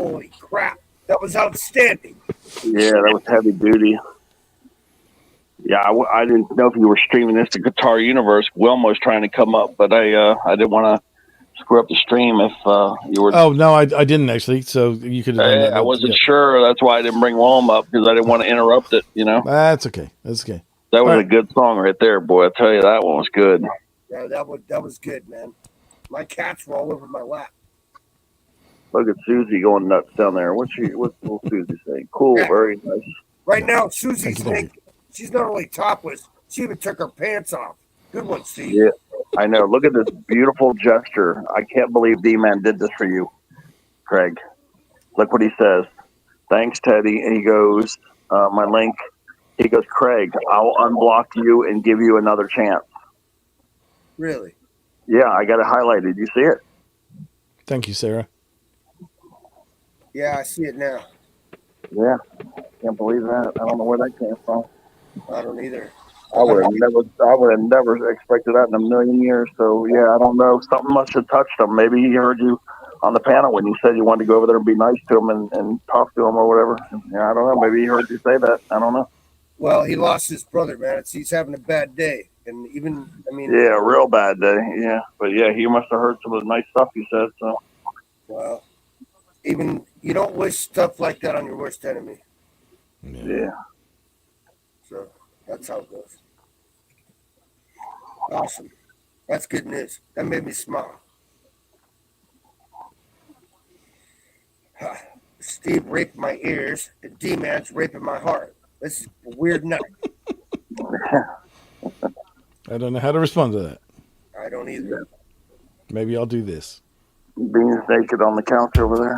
Holy crap. That was outstanding. Yeah, that was heavy duty. Yeah, I didn't know if you were streaming this to Guitar Universe. Wilma was trying to come up, but I didn't want to screw up the stream if you were. Oh no, I didn't actually. So you could have done that. I wasn't Yeah. sure. That's why I didn't bring Wilma up, because I didn't want to interrupt it. You know. That's okay. That's okay. That was All a right. good song right there, boy. I tell you, that one was good. Yeah, that was good, man. My cats were all over my lap. Look at Susie going nuts down there. What's little Susie saying? Cool, Yeah. very nice. Right now, Susie's Thank you. naked. She's not only topless, she even took her pants off. Good one, Steve. Yeah, I know. Look at this beautiful gesture. I can't believe D-Man did this for you, Craig. Look what he says. Thanks, Teddy. And he goes, my link. He goes, Craig, I'll unblock you and give you another chance. Really? Yeah, I got it highlighted. You see it? Thank you, Sarah. Yeah, I see it now. Yeah. Can't believe that. I don't know where that came from. I don't either. I would have never expected that in a million years. So yeah, I don't know. Something must have touched him. Maybe he heard you on the panel when you said you wanted to go over there and be nice to him and talk to him or whatever. Yeah, I don't know. Maybe he heard you say that. I don't know. Well, he lost his brother, man. He's having a bad day. And even, I mean. Yeah, real bad day. Yeah. But yeah, he must have heard some of the nice stuff you said. So. Well, even, you don't wish stuff like that on your worst enemy. Yeah. So that's how it goes. Awesome. That's good news. That made me smile. Steve raped my ears, and D-Man's raping my heart. This is a weird night. I don't know how to respond to that. I don't either. Maybe I'll do this. Beans naked on the couch over there.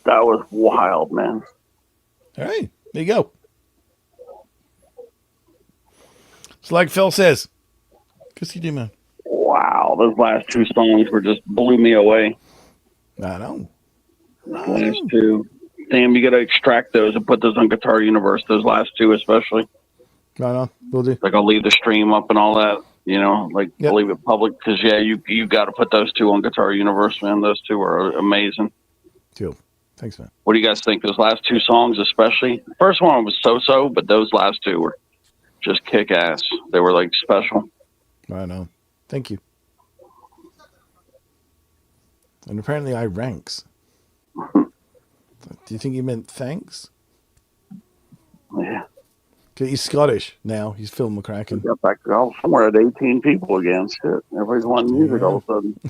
That was wild, man. All right, there you go. It's like Phil says. Good see you, man. Wow, those last two songs were just blew me away. I know. Those last two. Sam, you got to extract those and put those on Guitar Universe. Those last two, especially. No, we'll do. Like I'll leave the stream up and all that. You know, like Yep. I'll leave it public because you got to put those two on Guitar Universe, man. Those two are amazing. Cool. Thanks, man. What do you guys think? Those last two songs, especially. The first one was so-so, but those last two were just kick-ass. They were like special. I know. Thank you. And apparently I ranks. Do you think he meant thanks? Yeah. He's Scottish now. He's Phil McCracken. Got back to somewhere at 18 people again. Shit. Everybody's wanting music all of a sudden.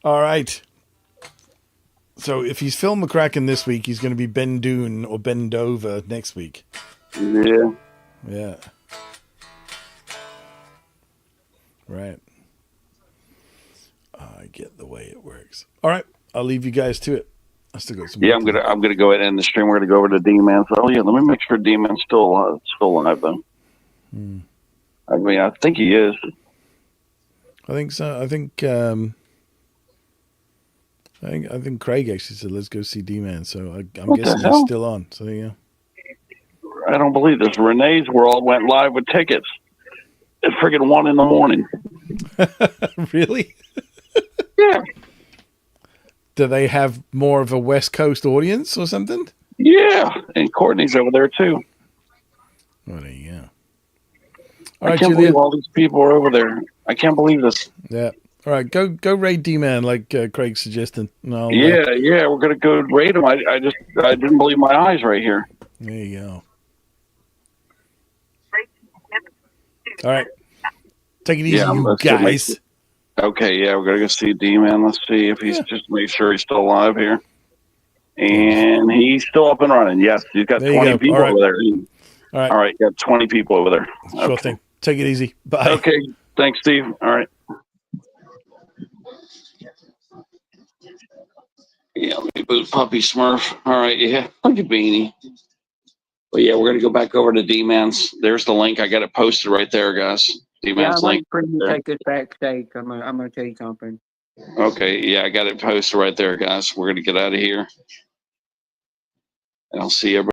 All right. So if he's Phil McCracken this week, he's going to be Ben Doon or Ben Dover next week. Yeah. Yeah. Right. I get the way it works. All right. I'll leave you guys to it. I still got some. Yeah, I'm gonna go ahead and end the stream. We're gonna go over to D-Man. So, let me make sure D-Man's still alive then. I mean, I think he is. I think so. I think Craig actually said, "Let's go see D-Man." So I'm What the guessing hell? he's still on. So there you go. I don't believe this. Renee's World went live with tickets at friggin' 1 a.m. Really? Yeah. Do they have more of a West Coast audience or something? Yeah, and Courtney's over there too. Well, there you go. I can't believe all these people are over there. I can't believe this. Yeah. All right, go raid D-Man like Craig's suggesting. No. Yeah, we're gonna go raid him. I didn't believe my eyes right here. There you go. All right. Take it easy, you let's go guys. Okay, yeah, we're gonna go see D-Man. Let's see if he's just make sure he's still alive here. And he's still up and running. Yes, he's got There you 20 go. people All right. over there. All All right, got 20 people over there. Sure thing. Take it easy. Bye. Okay, thanks, Steve. All right. Yeah, let me boot Puppy Smurf. All right, yeah, look at Beanie. But yeah, we're gonna go back over to D-Man's. There's the link. I got it posted right there, guys. Yeah, D-Man's I'd link. like for you to there. take this backstage. I'm gonna tell you something. Okay, yeah, I got it posted right there, guys. We're gonna get out of here, and I'll see everybody.